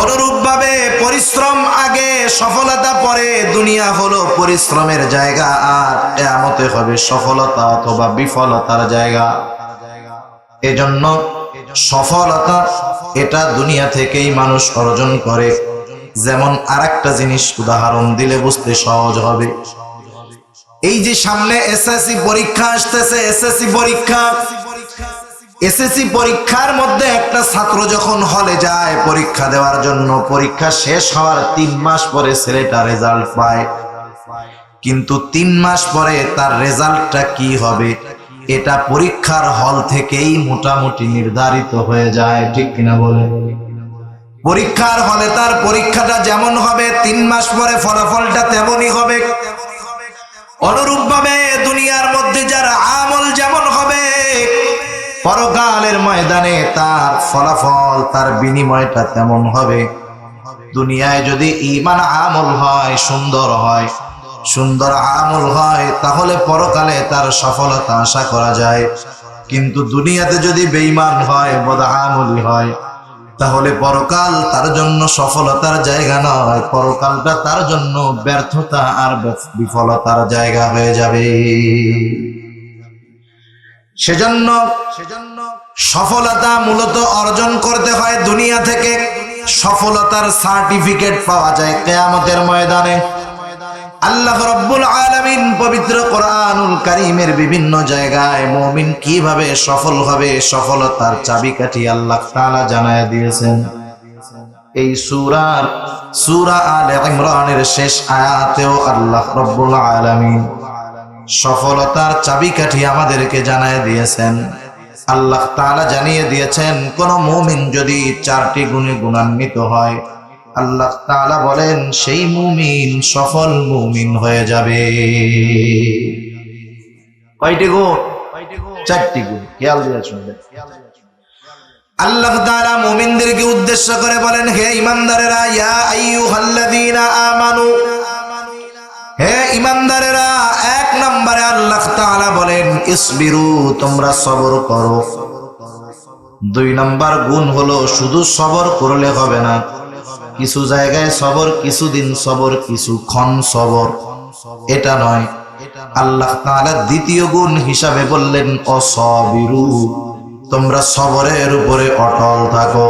Speaker 1: অনুরূপভাবে পরিশ্রম আগে, সফলতা পরে, দুনিয়া হলো পরিশ্রমের জায়গা, আর কিয়ামতে হবে সফলতা অথবা বিফলতার জায়গা। এজন্য সফলতা এটা দুনিয়া থেকেই মানুষ অর্জন করে। যেমন আরেকটা জিনিস উদাহরণ দিলে বুঝতে সহজ হবে। এই যে সামনে এসএসসি পরীক্ষা আসতেছে, এসএসসি পরীক্ষার মধ্যে একটা ছাত্র যখন হলে যায় পরীক্ষা দেওয়ার জন্য, পরীক্ষা শেষ হওয়ার 3 মাস পরে ছেলেটা রেজাল্ট পায়। কিন্তু 3 মাস পরে তার রেজাল্টটা কি হবে এটা পরীক্ষার হল থেকেই মোটামুটি নির্ধারিত হয়ে যায়, ঠিক কিনা বলে? পরীক্ষার হলে তার পরীক্ষাটা যেমন হবে 3 মাস পরে ফলাফলটা তেমনই হবে। অনুরূপভাবে দুনিয়ার মধ্যে যার আমল যেমন হবে, পরকালের ময়দানে তার ফলাফল, তার বিনিময়টা তেমন হবে। দুনিয়ায় যদি ঈমান আমল হয়, সুন্দর আমল হয়, তাহলে পরকালে তার সফলতা আশা করা যায়। কিন্তু দুনিয়াতে যদি বেঈমান হয়, বদআমলি হয়, তাহলে পরকাল তার জন্য সফলতার জায়গা নয়, পরকালটা তার জন্য ব্যর্থতা আর বিফলতার জায়গা হয়ে যাবে। সেজন্য সফলতা মূলত অর্জন করতে হয় দুনিয়া থেকে। সফলতার সার্টিফিকেট পাওয়া যায় কিয়ামতের ময়দানে। আল্লাহ রাব্বুল আলামিন পবিত্র কোরআনুল কারীমের বিভিন্ন জায়গায় মুমিন কিভাবে সফল হবে, সফলতার চাবিকাঠি আল্লাহ তাআলা জানায় দিয়েছেন। এই সূরা আলে ইমরানের শেষ আয়াতেও আল্লাহ রাব্বুল আলামিন সফলতার চাবিকাঠি আমাদেরকে জানায় দিয়েছেন। আল্লাহ তাআলা জানিয়ে দিয়েছেন, কোন মুমিন যদি 4টি গুণে গুণান্বিত হয়, আল্লাহ তাআলা বলেন সেই মুমিন সফল মুমিন হয়ে যাবে। কয়টি গুণ? 4টি গুণ। খেয়াল দিয়ে শুনবেন। আল্লাহ তাআলা মুমিনদেরকে উদ্দেশ্য করে বলেন, হে ঈমানদারেরা, ইয়া আইয়ুহাল্লাযীনা আমানু, হে ঈমানদারেরা, 1 নম্বরে আল্লাহ তাআলা বলেন ইসবিরু, তোমরা সবর করো। 2 নম্বর গুণ হলো শুধু সবর করলে হবে না, কিছু জায়গায় সবর, কিছুদিন সবর, কিছুক্ষণ সবর, এটা নয়। আল্লাহ তাআলা দ্বিতীয় গুণ হিসাবে বললেন অসবিরু, তোমরা সবরের উপরে অটল থাকো।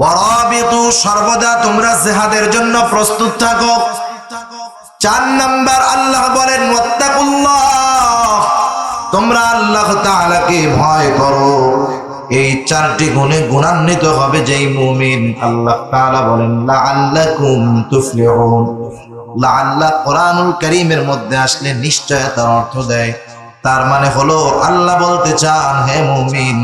Speaker 1: ওয়ারাবিতু, সর্বদা তোমরা জিহাদের জন্য প্রস্তুত থাকো। 4 নাম্বার আল্লাহ বলেন ওয়াত্তাকুল্লাহ, তোমরা আল্লাহ তাআলাকে ভয় করো। এই 4টি গুণে গুণান্বিত হবে যেই মুমিন, আল্লাহ তাআলা বলেন লাআল্লাকুম তুফলিহুন। লাআল্লা কোরআনুল কারীমের মধ্যে আসলে নিশ্চয়তার অর্থ দেয়। তার মানে হলো আল্লাহ বলতে চান, হে মুমিন,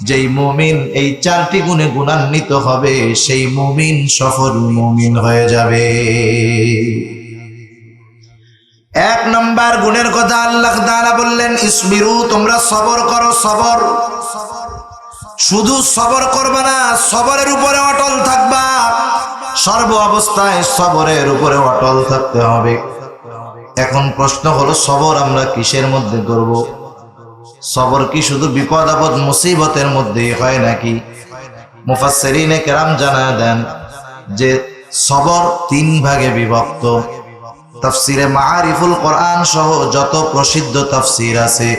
Speaker 1: যেই মুমিন এই 4টি গুণে গুণান্বিত হবে সেই মুমিন সফল মুমিন হয়ে যাবে। 1 নম্বর গুণের কথা আল্লাহ তাআলা বললেন ইসবিরু, তোমরা সবর করো। সবর, শুধু সবর করবে না, সবরের উপরে অটল থাকবা। সর্ব অবস্থায় সবরের উপরে অটল থাকতে হবে। এখন প্রশ্ন হলো, সবর আমরা কিসের মধ্যে করব? সবর কি শুধু বিপদ আপদ মুসিবতের মধ্যেই হয় নাকি? মুফাসসিরিনে কেরাম জানায় দেন যে সবর 3 ভাগে বিভক্ত। তাফসিরে মাআরিফুল কোরআন সহ যত প্রসিদ্ধ তাফসির আছে,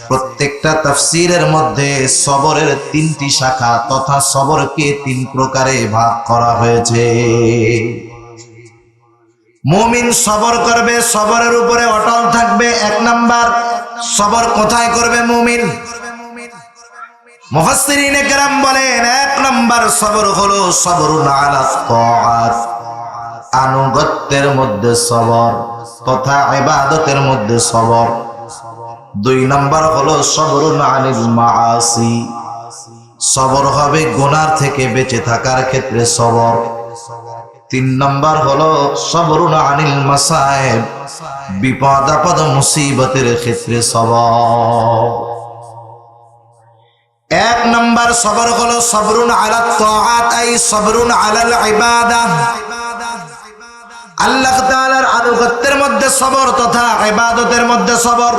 Speaker 1: প্রত্যেকটা তাফসিরের মধ্যে সবরের 3টি শাখা তথা সবরকে 3 প্রকারে ভাগ করা হয়েছে। মুমিন সবর করবে, সবরের উপরে অটল থাকবে। 1 নাম্বার, সবর কোথায় করবে মুমিন? মুফাসসিরিনে কেরাম বলেন 1 নাম্বার সবর হলো সবরুন আলা তাআত, আনুগত্যের মধ্যে সবর তথা ইবাদতের মধ্যে সবর। 2 নাম্বার হলো সবরুন আনিল মাআসি, সবর হবে গুনাহ থেকে বেঁচে থাকার ক্ষেত্রে সবর। 3 নাম্বার হলো সবরুন আনিল মাসায়েব, বিপদ আপদ মুসিবতের ক্ষেত্রে সবর। 1 নাম্বার সবর হলো সবরুন আলা তাআত, আই সবরুন আলাল ইবাদাহ, আল্লাহ তাআলার আনুগত্যের মধ্যে সবর তথা ইবাদতের মধ্যে সবর।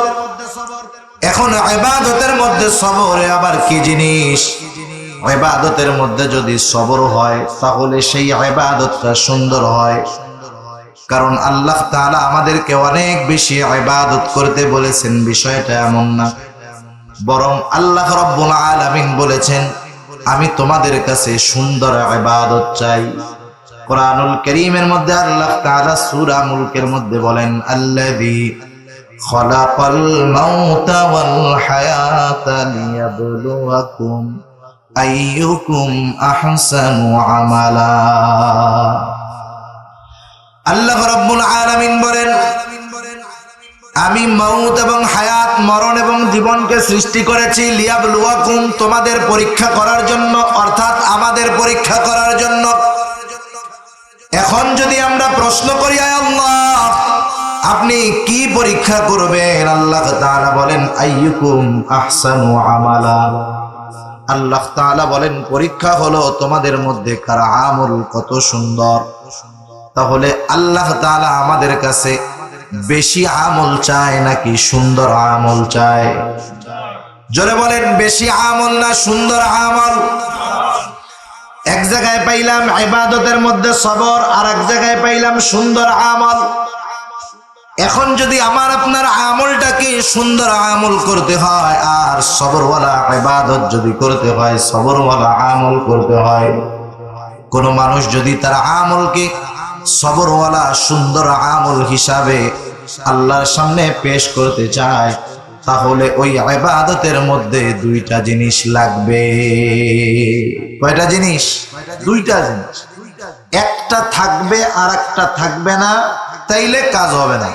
Speaker 1: এখন ইবাদতের মধ্যে সবর আবার কি জিনিস? ইবাদতের মধ্যে যদি সবর হয় তাহলে সেই ইবাদতটা সুন্দর হয়। কারণ আল্লাহ তাআলা আমাদেরকে অনেক বেশি ইবাদত করতে বলেছেন, বিষয়টা এমন না। বরং আল্লাহ রাব্বুল আলামিন বলেছেন, আমি তোমাদের কাছে সুন্দর ইবাদত চাই। কোরআনুল কারীমের মধ্যে আল্লাহ তাআলা সূরা মুলকের মধ্যে বলেন, আল্লাযী খালাকাল মাউতা ওয়াল হায়াতা লিয়াবলুয়াকুম আইয়ুকুম আহসানু আমালা। আল্লাহ রাব্বুল আলামিন বলেন, আমি মউত এবং হায়াত, মরণ এবং জীবনকে সৃষ্টি করেছি লিয়াবলুয়াকুম, তোমাদের পরীক্ষা করার জন্য, অর্থাৎ আমাদের পরীক্ষা করার জন্য। এখন যদি আমরা প্রশ্ন করি, আয় আল্লাহ, আপনি কি পরীক্ষা করবেন? আল্লাহ তাআলা বলেন, আইয়ুকুম আহসানু আমালা। আল্লাহ তাআলা বলেন, পরীক্ষা হলো তোমাদের মধ্যে কার আমল কত সুন্দর। তাহলে আল্লাহ তাআলা আমাদের কাছে বেশি আমল চায় নাকি সুন্দর আমল চায়? জোরে বলেন, বেশি আমল না সুন্দর আমল? এক জায়গায় পাইলাম ইবাদতের মধ্যে সবর, আর এক জায়গায় পাইলাম সুন্দর আমল। এখন যদি আমার আপনার আমলটাকে সুন্দর আমল করতে হয়, আর সবরওয়ালা ইবাদত যদি করতে হয়, সবরওয়ালা আমল করতে হয়, কোন মানুষ যদি তার আমলকে সবরওয়ালা সুন্দর আমল হিসাবে আল্লাহর সামনে পেশ করতে চায়, তাহলে ওই ইবাদতের মধ্যে দুইটা জিনিস লাগবে। কয়টা জিনিস? দুইটা জিনিস। একটা থাকবে আর একটা থাকবে না, তাইলে কাজ হবে না।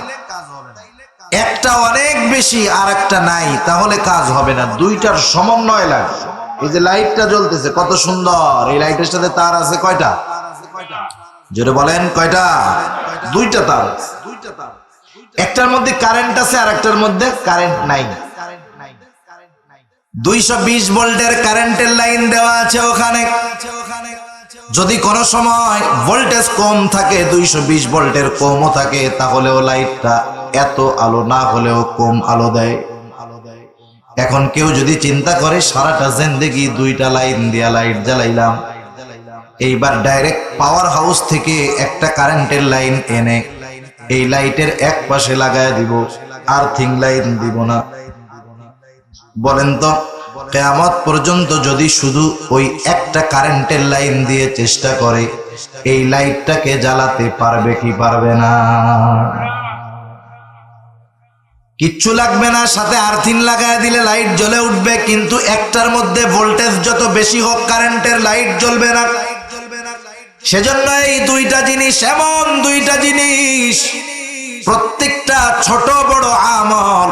Speaker 1: একটা অনেক বেশি আর একটা নাই, তাহলে কাজ হবে না। দুইটার সমন্বয় লাগে। এই যে লাইটটা জ্বলতেছে কত সুন্দর, এই লাইটের সাথে তার আছে কয়টা? জোরে বলেন, কয়টা? দুইটা তার। একটার মধ্যে কারেন্ট আছে আর একটার মধ্যে কারেন্ট নাই। 220 ভোল্টের কারেন্টের লাইন দেওয়া আছে ওখানে। যদি কোনো সময় ভোল্টেজ কম থাকে, 220 ভোল্টের কমও থাকে, তাহলেও লাইটটা এত আলো না হলেও কম আলো দেয়। এখন কেউ যদি চিন্তা করে, সারাটা জিন্দেগি দুইটা লাইন দিয়া লাইট জ্বালাইলাম, এইবার ডাইরেক্ট পাওয়ার হাউস থেকে একটা কারেন্টের লাইন এনে এই লাইটের এক পাশে লাগায় দিব, আর্থিং লাইন দিব না। বলেন তো, কিয়ামত পর্যন্ত যদি শুধু ওই একটা কারেন্টের লাইন দিয়ে চেষ্টা করে, এই লাইটটাকে জ্বালাতে পারবে কি পারবে না? কিচ্ছু লাগবে না, সাথে আর্থিং লাগায় দিলে লাইট জ্বলে উঠবে, কিন্তু একটার মধ্যে ভোল্টেজ যত বেশি হোক, কারেন্টের লাইট জ্বলবে না। সেজন্য এই দুইটা জিনিস, এমন দুইটা জিনিস, প্রত্যেকটা ছোট বড় আমল,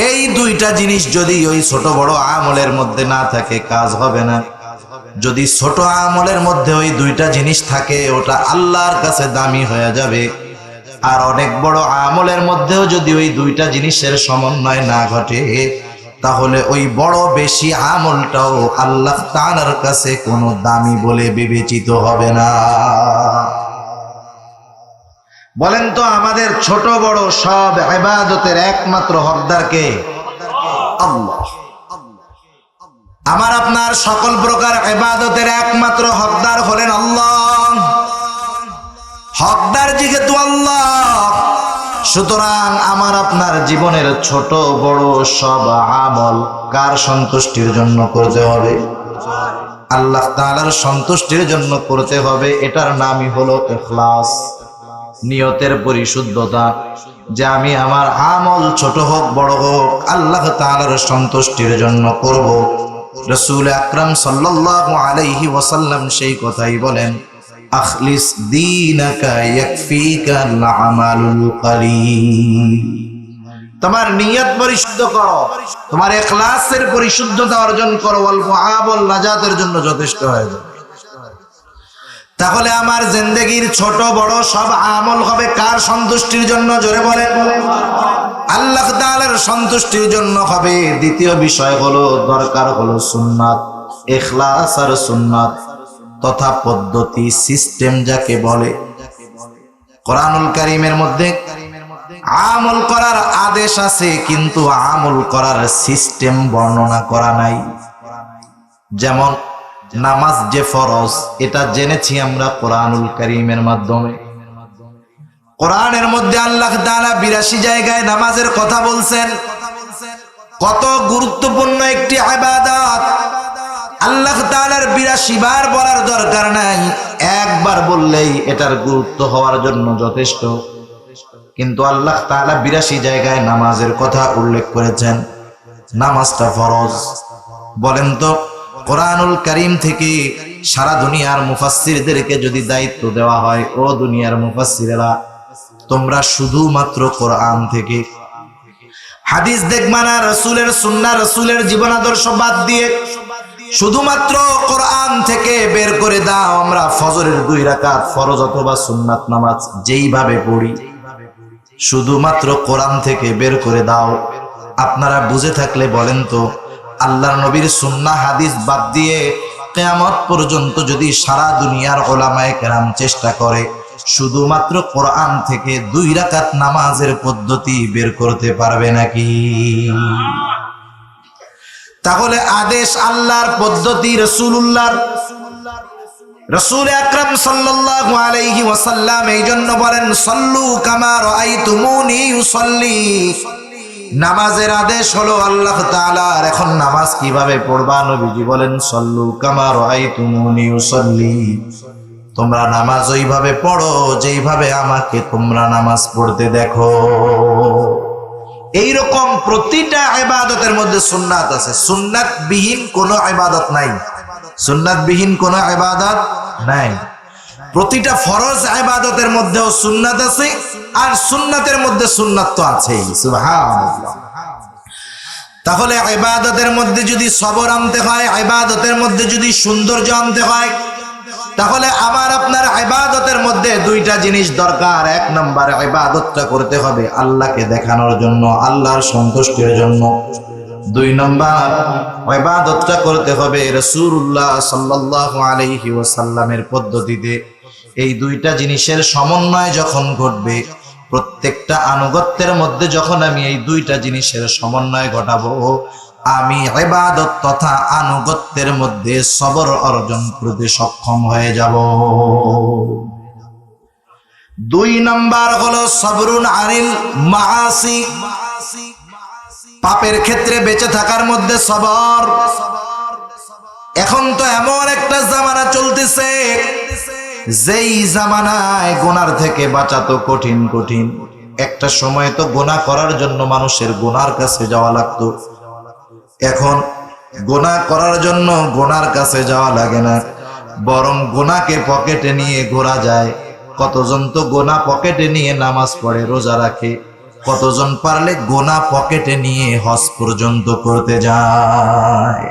Speaker 1: এই দুইটা জিনিস যদি ওই ছোট বড় আমলের মধ্যে না থাকে, কাজ হবে না। যদি ছোট আমলের মধ্যে ওই দুইটা জিনিস থাকে, ওটা আল্লাহর কাছে দামি হয়ে যাবে। আর অনেক বড় আমলের মধ্যেও যদি ওই দুইটা জিনিসের সমন্বয় না ঘটে, তাহলে ওই বড় বেশি আমলটাও আল্লাহ তাআলার কাছে কোনো দামি বলে বিবেচিত হবে না। বলেন তো, আমাদের ছোট বড় সব ইবাদতের একমাত্র হকদার কে? আল্লাহ। আমার আপনার সকল প্রকার ইবাদতের একমাত্র হকদার হলেন আল্লাহ। হকদার যেহেতু আল্লাহ, সুতরাং আমার আপনার জীবনের ছোট বড় সব আমল কার সন্তুষ্টির জন্য করতে হবে? আল্লাহ তাআলার সন্তুষ্টির জন্য করতে হবে। এটার নামই হলো ইখলাস, নিয়তের পরিশুদ্ধতা, যে আমি আমার আমল ছোট হোক বড় হোক আল্লাহ তাআলার সন্তুষ্টির জন্য করব। রাসূল আকরাম সাল্লাল্লাহু আলাইহি ওয়াসাল্লাম সেই কথাই বলেন, আখলিস দীনাকা ইয়াকফিকাল আমালুল কলিল। তোমার নিয়ত পরিশুদ্ধ করো, তোমার ইখলাসের পরিশুদ্ধতা অর্জন করো, অল্প আমল নাজাতের জন্য যথেষ্ট হয়ে যাবে। তাহলে আমার জিন্দেগির ছোট বড় সব আমল হবে কার সন্তুষ্টির জন্য? জোরে বলেন, আল্লাহ তাআলার সন্তুষ্টির জন্য হবে। দ্বিতীয় বিষয় হলো, দরকার হলো সুন্নাত, ইখলাস আর সুন্নাত তথা পদ্ধতি, সিস্টেম যাকে বলে। কোরআনুল কারীমের মধ্যে আমল করার আদেশ আছে, কিন্তু আমল করার সিস্টেম বর্ণনা করা নাই। যেমন নামাজ যে ফরজ, এটা জেনেছি আমরা কোরআনুল কারীমের মাধ্যমে। কোরআনের মধ্যে আল্লাহ তাআলা 82 জায়গায় নামাজের কথা বলছেন। কত গুরুত্বপূর্ণ একটি ইবাদত। আল্লাহ তাআলার 82 বার বলার দরকার নাই, একবার বললেই এটার গুরুত্ব হওয়ার জন্য যথেষ্ট। কিন্তু আল্লাহ তাআলা 82 জায়গায় নামাজের কথা উল্লেখ করেছেন। নামাজটা ফরজ। বলেন তো, কোরআনুল কারীম থেকে সারা দুনিয়ার মুফাসসিরদেরকে যদি দায়িত্ব দেওয়া হয়, ও দুনিয়ার মুফাসসিরেরা, তোমরা শুধুমাত্র কোরআন থেকে হাদিস দেখবা না, রাসূলের সুন্নাহ, রাসূলের জীবন আদর্শ বাদ দিয়ে শুধুমাত্র কোরআন থেকে বের করে দাও। আমরা ফজরের 2 রাকাত ফরজ অথবা সুন্নাত নামাজ যেইভাবে পড়ি, শুধুমাত্র কোরআন থেকে বের করে দাও। আপনারা বুঝে থাকলে বলেন তো, আল্লাহর নবীর সুন্নাহ হাদিস বাদ দিয়ে কিয়ামত পর্যন্ত যদি সারা দুনিয়ার উলামায়ে কেরাম চেষ্টা করে, শুধুমাত্র কোরআন থেকে 2 রাকাত নামাজের পদ্ধতি বের করতে পারবে নাকি? তাহলে আদেশ আল্লাহর, পদ্ধতি রাসূলুল্লাহর। রাসূল আকরাম সাল্লাল্লাহু আলাইহি ওয়াসাল্লাম এই জন্য বলেন, সাল্লু কামা রাআইতুমুনি ইউসাল্লি। নামাজের আদেশ হলো আল্লাহ তাআলার। এখন নামাজ কিভাবে পড়বা? নবীজি বলেন, সাল্লু কামা রাআইতুমুনি ইউসাল্লি। তোমরা নামাজ ওইভাবে পড়ো যেইভাবে আমাকে তোমরা নামাজ পড়তে দেখো। এইরকম প্রতিটা ইবাদতের মধ্যে সুন্নাত আছে। সুন্নাতবিহীন কোনো ইবাদত নাই। সুন্নাতবিহীন কোনো ইবাদত নাই। প্রতিটা ফরজ ইবাদতের মধ্যেও সুন্নাত আছে, আর সুন্নাতের মধ্যে সুন্নাত তো আছেই। সুবহানাল্লাহ। তাহলে ইবাদতের মধ্যে যদি সবর আনতে হয়, ইবাদতের মধ্যে যদি সৌন্দর্য আনতে হয়, তাহলে আমার আপনার ইবাদতের মধ্যে 2টা জিনিস দরকার। 1 নম্বর, ইবাদতটা করতে হবে আল্লাহকে দেখানোর জন্য, আল্লাহর সন্তুষ্টির জন্য। 2 নম্বর, ইবাদতটা করতে হবে রাসূলুল্লাহ সাল্লাল্লাহু আলাইহি ওয়াসাল্লামের পদ্ধতিতে। এই 2টা জিনিসের সমন্বয় যখন ঘটবে, প্রত্যেকটা আনুগত্যের মধ্যে যখন আমি এই 2টা জিনিসের সমন্বয় ঘটাবো, আমি ইবাদত তথা আনুগত্যের মধ্যে সবর অর্জন করতে সক্ষম হয়ে যাব। 2 নাম্বার হলো সবরুন আনিল মাআসি। পাপের ক্ষেত্রে বেঁচে থাকার মধ্যে সবর। এখন তো এমন একটা জামানা চলতেছে, যেই জামানায় গুনার থেকে বাঁচা তো কঠিন কঠিন। একটা সময় তো গুনাহ করার জন্য মানুষের গুনার কাছে যাওয়া লাগতো। এখন গুনাহ করার জন্য গুনার কাছে যাওয়া লাগে না, বরং গুনাহকে পকেটে নিয়ে ঘোরা যায়। কতজন তো গুনাহ পকেটে নিয়ে নামাজ পড়ে, রোজা রাখে। কতজন পারলে গুনাহ পকেটে নিয়ে হজ পর্যন্ত করতে যায়।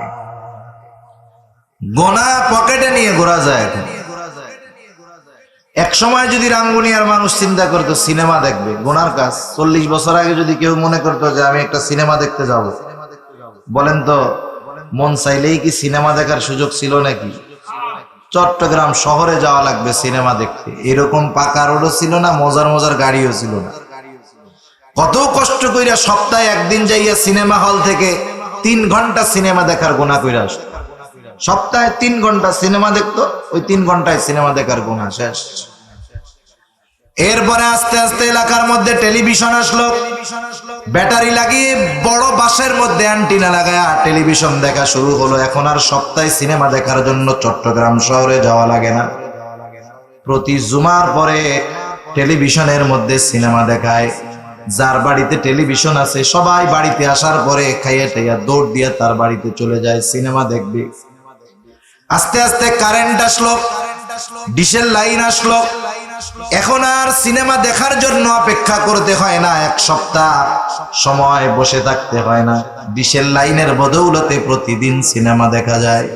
Speaker 1: গুনাহ পকেটে নিয়ে ঘোরা যায়। এখন এক সময় যদি রাঙ্গুনিয়ার মানুষ চিন্তা করতো সিনেমা দেখবে, গুনার কাজ। 40 বছর আগে যদি কেউ মনে করতো যে আমি একটা সিনেমা দেখতে যাব, বলেন তো মন চাইলেই কি সিনেমা দেখার সুযোগ ছিল নাকি? চট্টগ্রাম শহরে যাওয়া লাগবে সিনেমা দেখতে, এরকম পাকা রোডও ছিল না, মজার মজার গাড়িও ছিল না। কত কষ্ট কইরা সপ্তাহে একদিন যাইয়া সিনেমা হল থেকে 3 ঘন্টা সিনেমা দেখার গুনাহ কইরা আসতো। সপ্তাহে 3 ঘন্টা সিনেমা দেখতো, ওই 3 ঘন্টায় সিনেমা দেখার গুনাহ শেষ। এরপরে আস্তে আস্তে এলাকার মধ্যে টেলিভিশন আসলো। ব্যাটারি লাগিয়ে বড় বাসের মধ্যে অ্যান্টিনা লাগায়া টেলিভিশন দেখা শুরু হলো। এখন আর সপ্তাহে সিনেমা দেখার জন্য চট্টগ্রাম শহরে যাওয়া লাগে না। প্রতি জুমার পরে টেলিভিশনের মধ্যে সিনেমা দেখায়। যার বাড়িতে টেলিভিশন আছে সবাই বাড়িতে আসার পরে খাইয়া টাইয়া দৌড় দিয়ে তার বাড়িতে চলে যায় সিনেমা দেখবে। আস্তে আস্তে কারেন্ট আসলো, ডিশের লাইন আসলো। এখন আর সিনেমা দেখার জন্য অপেক্ষা করতে হয় না, 1 সপ্তাহ সময় বসে থাকতে হয় না। ডিশের লাইনের বদৌলতে প্রতিদিন সিনেমা দেখা যায়।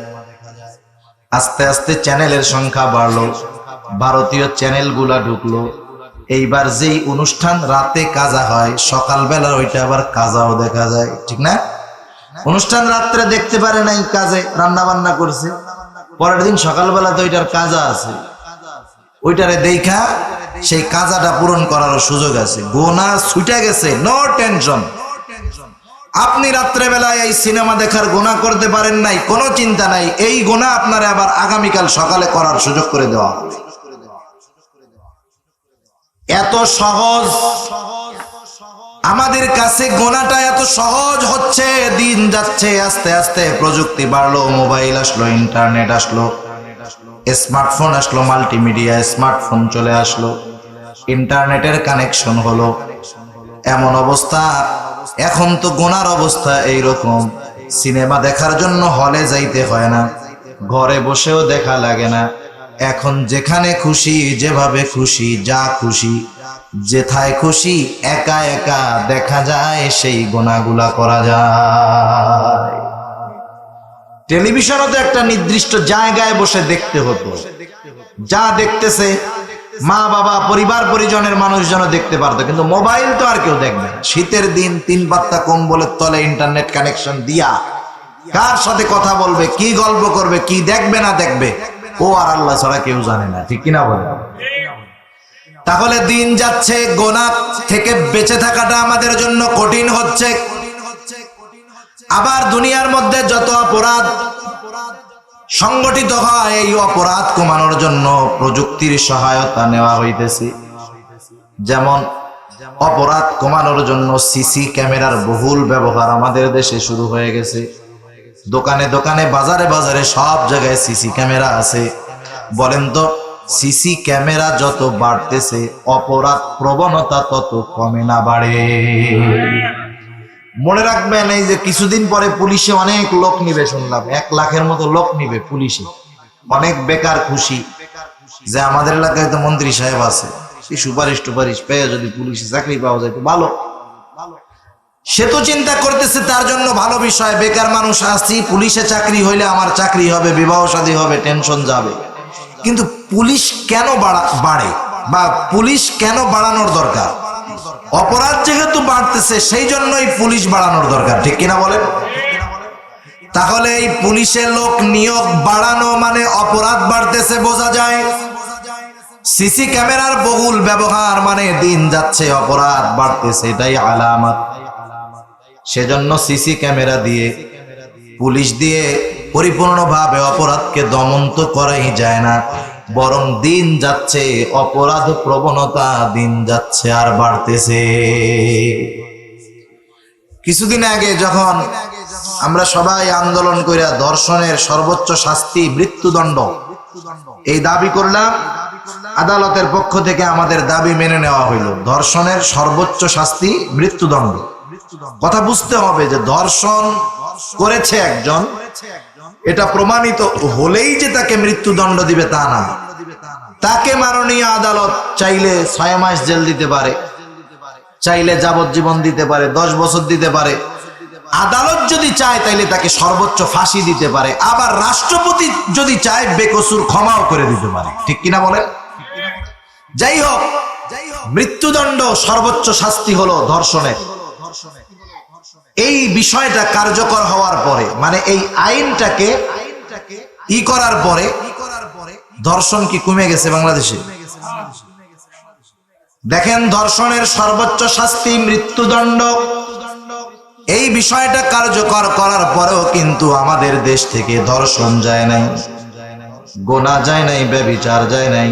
Speaker 1: আস্তে আস্তে চ্যানেলের সংখ্যা বাড়লো, ভারতীয় চ্যানেলগুলা ঢুকলো। এইবার যেই অনুষ্ঠান রাতে কাজা হয়, সকালবেলা ওইটা আবার কাজাও দেখা যায়, ঠিক না? অনুষ্ঠান রাত্রে দেখতে পারে নাই, কাজে রান্না বান্না করছে, পরের দিন সকালবেলা তো ওইটার কাজা আছে, ওইটারে দেখা সেই কাজাটা পূরণ করার সুযোগ আছে। গুনাহ ছুটে গেছে, নো টেনশন। আপনি রাত্রে বেলায় এই সিনেমা দেখার গুনাহ করতে পারেন নাই, কোনো চিন্তা নাই। এই গুনাহ আপনারা আবার আগামীকাল সকালে করার সুযোগ করে দেওয়া হবে। এত সহজ আমাদের কাছে গোনাটা এত সহজ হচ্ছে, দিন যাচ্ছে আস্তে আস্তে, প্রযুক্তি বাড়লো, মোবাইল আসলো, ইন্টারনেট আসলো, স্মার্টফোন আসলো, মাল্টিমিডিয়া স্মার্টফোন চলে আসলো, ইন্টারনেটের কানেকশন হলো, এমন অবস্থা এখন তো গোনার অবস্থা এইরকম, সিনেমা দেখার জন্য হলে যাইতে হয় না, ঘরে বসেও দেখা লাগে না, এখন যেখানে খুশি, যেভাবে খুশি, যা খুশি, যেথায় খুশি, একা একা দেখা যায়, সেই গোনাগুলা করা যায়। টেলিভিশনও তো একটা নির্দিষ্ট জায়গায় বসে দেখতে হতো, যা দেখতেছে মা বাবা পরিবার পরিজনের মানুষজন দেখতে পারতো, কিন্তু মোবাইল তো আর কেউ দেখবে না। শীতের দিন 3 পাত্তা কম্বলের তলে ইন্টারনেট কানেকশন দিয়া কার সাথে কথা বলবে, কি গল্প করবে, কি দেখবে না দেখবে, ও আর আল্লাহ ছাড়া কেউ জানে না, ঠিক কিনা বলে? তাহলে দিন যাচ্ছে, গোনা থেকে বেঁচে থাকাটা আমাদের জন্য কঠিন হচ্ছে। আবার দুনিয়ার মধ্যে যত অপরাধ সংগঠিত হয়, এই অপরাধ কমানোর জন্য প্রযুক্তির সহায়তা নেওয়া হইতেছে। যেমন অপরাধ কমানোর জন্য সিসি ক্যামেরার বহুল ব্যবহার আমাদের দেশে শুরু হয়ে গেছে। দোকানে দোকানে, বাজারে বাজারে, সব জায়গায় সিসি ক্যামেরা আছে। বলেন তো, সিসি ক্যামেরা যত বাড়তেছে অপরাধ প্রবণতা তত কমে না বাড়ে? মনে রাখবেন, এই যে কিছুদিন পরে পুলিশে অনেক লোক নিবে শুনলাম, 1 লাখের মতো লোক নিবে পুলিশে। অনেক বেকার খুশি যে আমাদের এলাকায় তো মন্ত্রী সাহেব আছে, সুপারিশ টুপারিশ পেয়ে যদি পুলিশে চাকরি পাওয়া যায় তো ভালো। সে তো চিন্তা করতেছে তার জন্য ভালো বিষয়, বেকার মানুষ আসছি, পুলিশে চাকরি হইলে আমার চাকরি হবে, বিবাহ শাদী হবে, টেনশন যাবে। কিন্তু পুলিশ কেন বাড়ে, বা পুলিশ কেন বাড়ানোর দরকার? অপরাধ যেহেতু বাড়তেছে সেই জন্যই পুলিশ বাড়ানোর দরকার, ঠিক কিনা বলেন? তাহলে এই পুলিশের লোক নিয়োগ বাড়ানো মানে অপরাধ বাড়তেছে বোঝা যায়। সিসি ক্যামেরার বহুল ব্যবহার মানে দিন যাচ্ছে অপরাধ বাড়তেছে, এটাই আলামত। সেজন্য সিসি ক্যামেরা দিয়ে, পুলিশ দিয়ে পরিপূর্ণভাবে অপরাধকে দমন তো করাই যায় না, বরং দিন যাচ্ছে অপরাধ প্রবণতা দিন যাচ্ছে আর বাড়তেছে। কিছুদিন আগে যখন আমরা সবাই আন্দোলন কইরা ধর্ষণের সর্বোচ্চ শাস্তি মৃত্যুদণ্ড এই দাবি করলাম, আদালতের পক্ষ থেকে আমাদের দাবি মেনে নেওয়া হইল, ধর্ষণের সর্বোচ্চ শাস্তি মৃত্যুদণ্ড। কথা বুঝতে হবে যে ধর্ষণ করেছে একজন, এটা প্রমাণিত হলেই যে তাকে মৃত্যুদণ্ড দিবে তা না। তাকে মাননীয় আদালত চাইলে 6 মাস জেল দিতে পারে, চাইলে যাবজ্জীবন দিতে পারে, 10 বছর দিতে পারে। আদালত যদি চায় তাইলে তাকে সর্বোচ্চ ফাঁসি দিতে পারে, আবার রাষ্ট্রপতি যদি চায় বেকসুর ক্ষমাও করে দিতে পারে, ঠিক কিনা বলেন? যাই হোক, মৃত্যুদণ্ড সর্বোচ্চ শাস্তি হলো ধর্ষণের। এই বিষয়টা কার্যকর হওয়ার পরে, মানে এই আইনটাকে করার পরে ধর্ষণ কি কমে গেছে বাংলাদেশে? দেখেন, ধর্ষণের সর্বোচ্চ শাস্তি মৃত্যুদণ্ড, এই বিষয়টা কার্যকর করার পরেও কিন্তু আমাদের দেশ থেকে ধর্ষণ যায় নাই, গোনা যায় নাই, ব্যভিচার যায় নাই,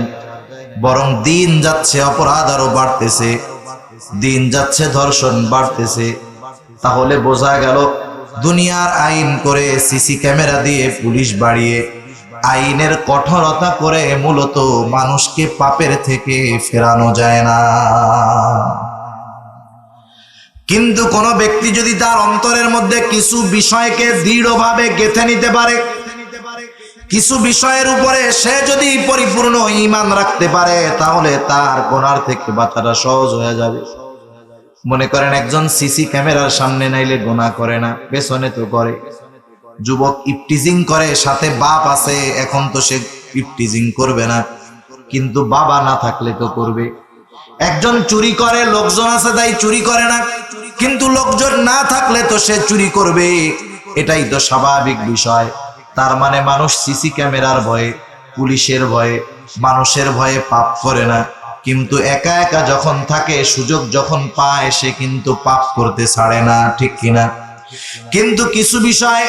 Speaker 1: বরং দিন যাচ্ছে অপরাধ আরো বাড়তেছে, দিন যাচ্ছে ধর্ষণ বাড়তেছে। তাহলে বোঝা গেল, দুনিয়ার আইন করে, সিসি ক্যামেরা দিয়ে, পুলিশ বাড়িয়ে, আইনের কঠোরতা করে মূলত মানুষকে পাপের থেকে ফেরানো যায় না। কিন্তু কোন ব্যক্তি যদি তার অন্তরের মধ্যে কিছু বিষয়কে দৃঢ়ভাবে গেঁথে নিতে পারে, কিছু বিষয়ের উপরে সে যদি পরিপূর্ণ ঈমান রাখতে পারে, তাহলে তার গুনাহ থেকে বাঁচাটা সহজ হয়ে যাবে। মনে করেন একজন সিসি ক্যামেরার সামনে নাইলে গুনাহ করে না, পেছনে তো করে। যুবক ইফটিজিং করে, সাথে বাপ আছে, এখন তো সে ইফটিজিং করবে না, কিন্তু বাবা না থাকলে তো করবে। একজন চুরি করে, লোকজন আছে তাই চুরি করে না, কিন্তু লোকজন না থাকলে তো সে চুরি করবে, এটাই তো স্বাভাবিক বিষয়। তার মানে মানুষ সিসি ক্যামেরার ভয়ে, পুলিশের ভয়ে, মানুষের ভয়ে পাপ করে না, কিন্তু একা একা যখন থাকে, সুযোগ যখন পায়, সে কিন্তু পাপ করতে ছাড়ে না, ঠিক কিনা? কিন্তু কিছু বিষয়,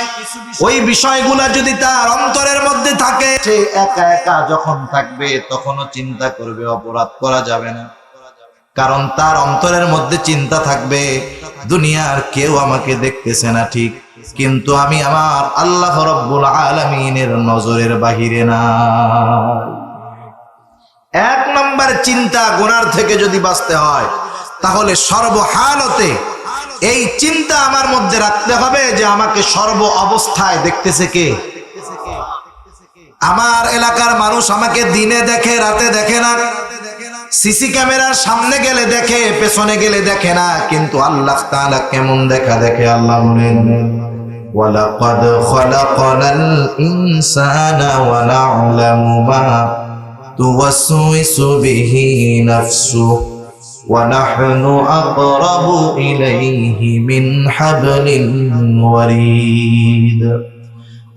Speaker 1: ওই বিষয়গুলা যদি তার অন্তরের মধ্যে থাকে, সে একা একা যখন থাকবে তখনও চিন্তা করবে অপরাধ করা যাবে না, কারণ তার অন্তরের মধ্যে চিন্তা থাকবে দুনিয়ার কেউ আমাকে দেখতেছে না ঠিক, কিন্তু আমি আমার আল্লাহ রাব্বুল আলামিনের নজরের বাহিরে না। এক নম্বর চিন্তা, গুনার থেকে যদি বাঁচতে হয় তাহলে সর্বহালতে এই চিন্তা আমার মধ্যে রাখতে হবে যে আমাকে সর্ব অবস্থায় দেখতেছে কে। আমার এলাকার মানুষ আমাকে দিনে দেখে রাতে দেখে না, সিসি ক্যামেরার সামনে গেলে দেখে পেছনে গেলে দেখে না, কিন্তু আল্লাহ তাআলা কেমন দেখা দেখে। আল্লাহ বলেন ওয়ালাকাদ খলাকনাল ইনসানা ওয়া না'লামু মা তুওয়াসওয়িসু বিহি নাফসুহু ওয়া নাহনু আকরাবু ইলাইহি মিন হাবলিল ওয়ারিদ।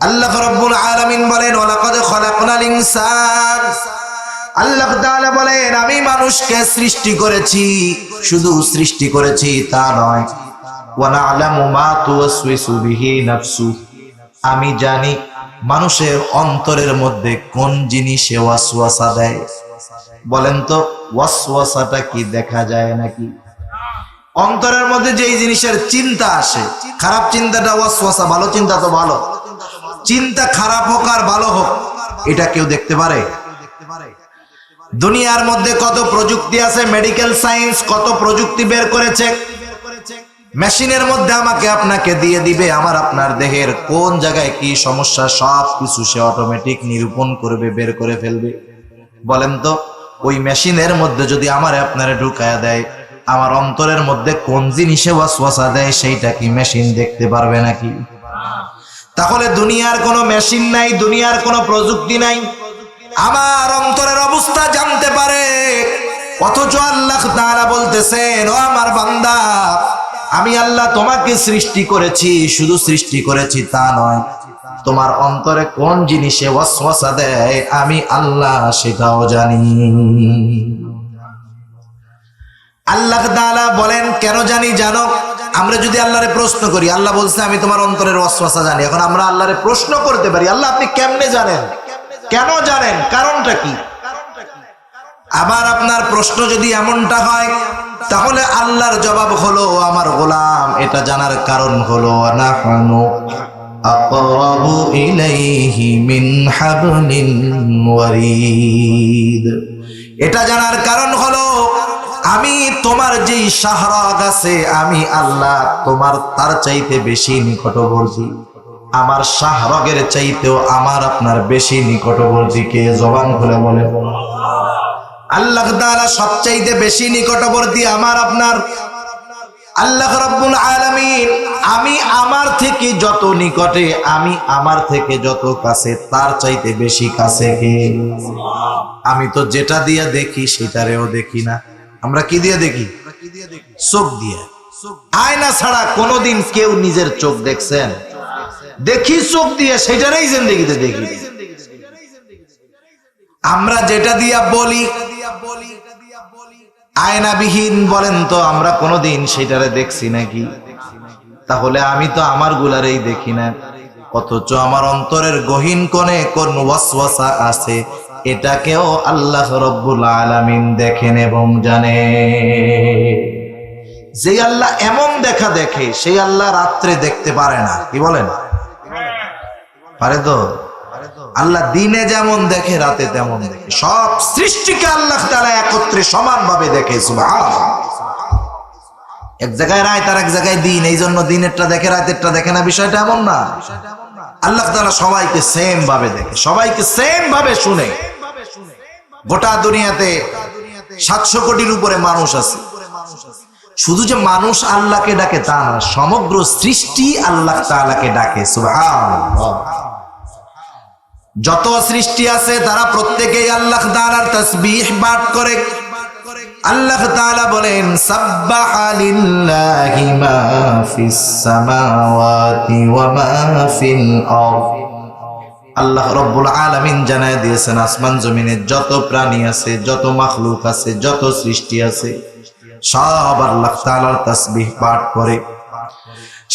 Speaker 1: আল্লাহ রাব্বুল আলামিন বলেন ওয়ালাকাদ খলাকনাল ইনসান, আল্লাহ তাআলা বলেন আমি মানুষকে সৃষ্টি করেছি, শুধু সৃষ্টি করেছি তা নয়, ওয়া না'লামু মা তুওয়াসওয়িসু বিহি নাফসু, আমি জানি মানুষের অন্তরের মধ্যে কোন জিনিসে ওয়াসওয়াসা দেয়। বলেন তো ওয়াসওয়াসাটা কি দেখা যায় নাকি? অন্তরের মধ্যে যেই জিনিসের চিন্তা আসে, খারাপ চিন্তাটা ওয়াসওয়াসা, ভালো চিন্তা তো ভালো, চিন্তা খারাপ হোক আর ভালো হোক এটা কেউ দেখতে পারে? দুনিয়ার মধ্যে কত প্রযুক্তি আছে, মেডিকেল সায়েন্স কত প্রযুক্তি বের করেছে, মেশিনের মধ্যে আমাকে আপনাকে দিয়ে দিবে আমার আপনার দেহের কোন জায়গায় কি সমস্যা সব কিছু সে অটোমেটিক নিরূপণ করবে, বের করে ফেলবে। বলেন তো ওই মেশিনের মধ্যে যদি আমারে আপনারে ঢুকায়া দেয়, আমার অন্তরের মধ্যে কোন জিনিসে ওয়াসওয়াসা দেয় সেইটা কি মেশিন দেখতে পারবে নাকি? তাহলে দুনিয়ার কোনো মেশিন নাই, দুনিয়ার কোনো প্রযুক্তি নাই আমার অন্তরের অবস্থা জানতে পারে। অথচ আল্লাহ তাআলা বলতেছেন ও আমার বান্দা, আমি আল্লাহ তোমাকে সৃষ্টি করেছি, শুধু সৃষ্টি করেছি তা নয়, তোমার অন্তরে কোন জিনিসে ওয়াসওয়াসা দেয় আমি আল্লাহ সেটাও জানি। আল্লাহ তাআলা বলেন কেন জানি জানো? আমরা যদি আল্লাহরে প্রশ্ন করি, আল্লাহ বলছে আমি তোমার অন্তরের ওয়াসওয়াসা জানি, এখন আমরা আল্লাহরে প্রশ্ন করতে পারি আল্লাহ আপনি কেমনে জানেন, কেন জানেন, কারণটা কি? আবার আপনার প্রশ্ন যদি এমনটা হয় তাহলে আল্লাহর জবাব হলো আমার গোলাম এটা জানার কারণ হলো নাহনু আকরাবু ইলাইহি মিন হাবলিল ওয়ারিদ, এটা জানার কারণ হলো আমি তোমার যেই শাহরাগ আছে আমি আল্লাহ তোমার তার চাইতে বেশি নিকটবর্তী, আমার শাহরাগের চাইতেও আমার আপনার বেশি নিকটবর্তী কে? জবান খুলে বলে আল্লাহ তাআলা সবচাইতে বেশি নিকটবর্তী আমার আপনার আল্লাহ রাব্বুল আলামিন। আমি আমার থেকে যত নিকটে, আমি আমার থেকে যত কাছে, তার চাইতে বেশি কাছে কে? আমি তো যেটা দিয়ে দেখি সেটারেও দেখি না। আমরা কি দিয়ে দেখি? চোখ দিয়ে। আয়না ছাড়া কোনোদিন কেউ নিজের চোখ দেখছেন? দেখি চোখ দিয়ে, সেটারই জিন্দেগিতে দেখি। আমরা যেটা দিয়া বলি আয়নাবিহীন, বলেন তো আমরা কোনোদিন সেটারে দেখছি নাকি? তাহলে আমি তো আমার গুলারেই দেখি না, অথচ আমার অন্তরের গহীন কোণে কোন ওয়াসওয়াসা আছে এটাকেও আল্লাহ রাব্বুল আলামিন দেখেন এবং জানে। যে আল্লাহ এমন দেখা দেখে সেই আল্লাহ রাত্রে দেখতে পারে না, কি বলেন? পারে তো? আল্লাহ দিনে যেমন দেখে রাতে তেমন দেখে, সব সৃষ্টিকে আল্লাহ তাআলা একত্রে সমানভাবে দেখে। সুবহানাল্লাহ। এক জায়গায় রাত আর এক জায়গায় দিন, এই জন্য দিনেরটা দেখে রাতেরটা দেখে না, বিষয়টা এমন না। আল্লাহ তাআলা সবাইকে সেম ভাবে দেখে, সবাইকে সেম ভাবে শুনে। গোটা দুনিয়াতে 700 কোটির উপরে মানুষ আছে, শুধু যে মানুষ আল্লাহকে ডাকে তা না, সমগ্র সৃষ্টি আল্লাহ তাআলাকে ডাকে। সুবহানাল্লাহ। যত সৃষ্টি আছে তারা প্রত্যেকেই আল্লাহ তাআলার তাসবিহ পাঠ করে। আল্লাহ তাআলা বলেন সাব্বাহা লিল্লাহি মা ফিস সামাওয়াতি ওয়া মা ফিল আরদ। আল্লাহ রাব্বুল আলামিন জানায় দিয়েছেন আসমান জমিনে যত প্রাণী আছে, যত মাখলুক আছে, যত সৃষ্টি আছে সব আল্লাহ তাআলার তাসবিহ পাঠ করে।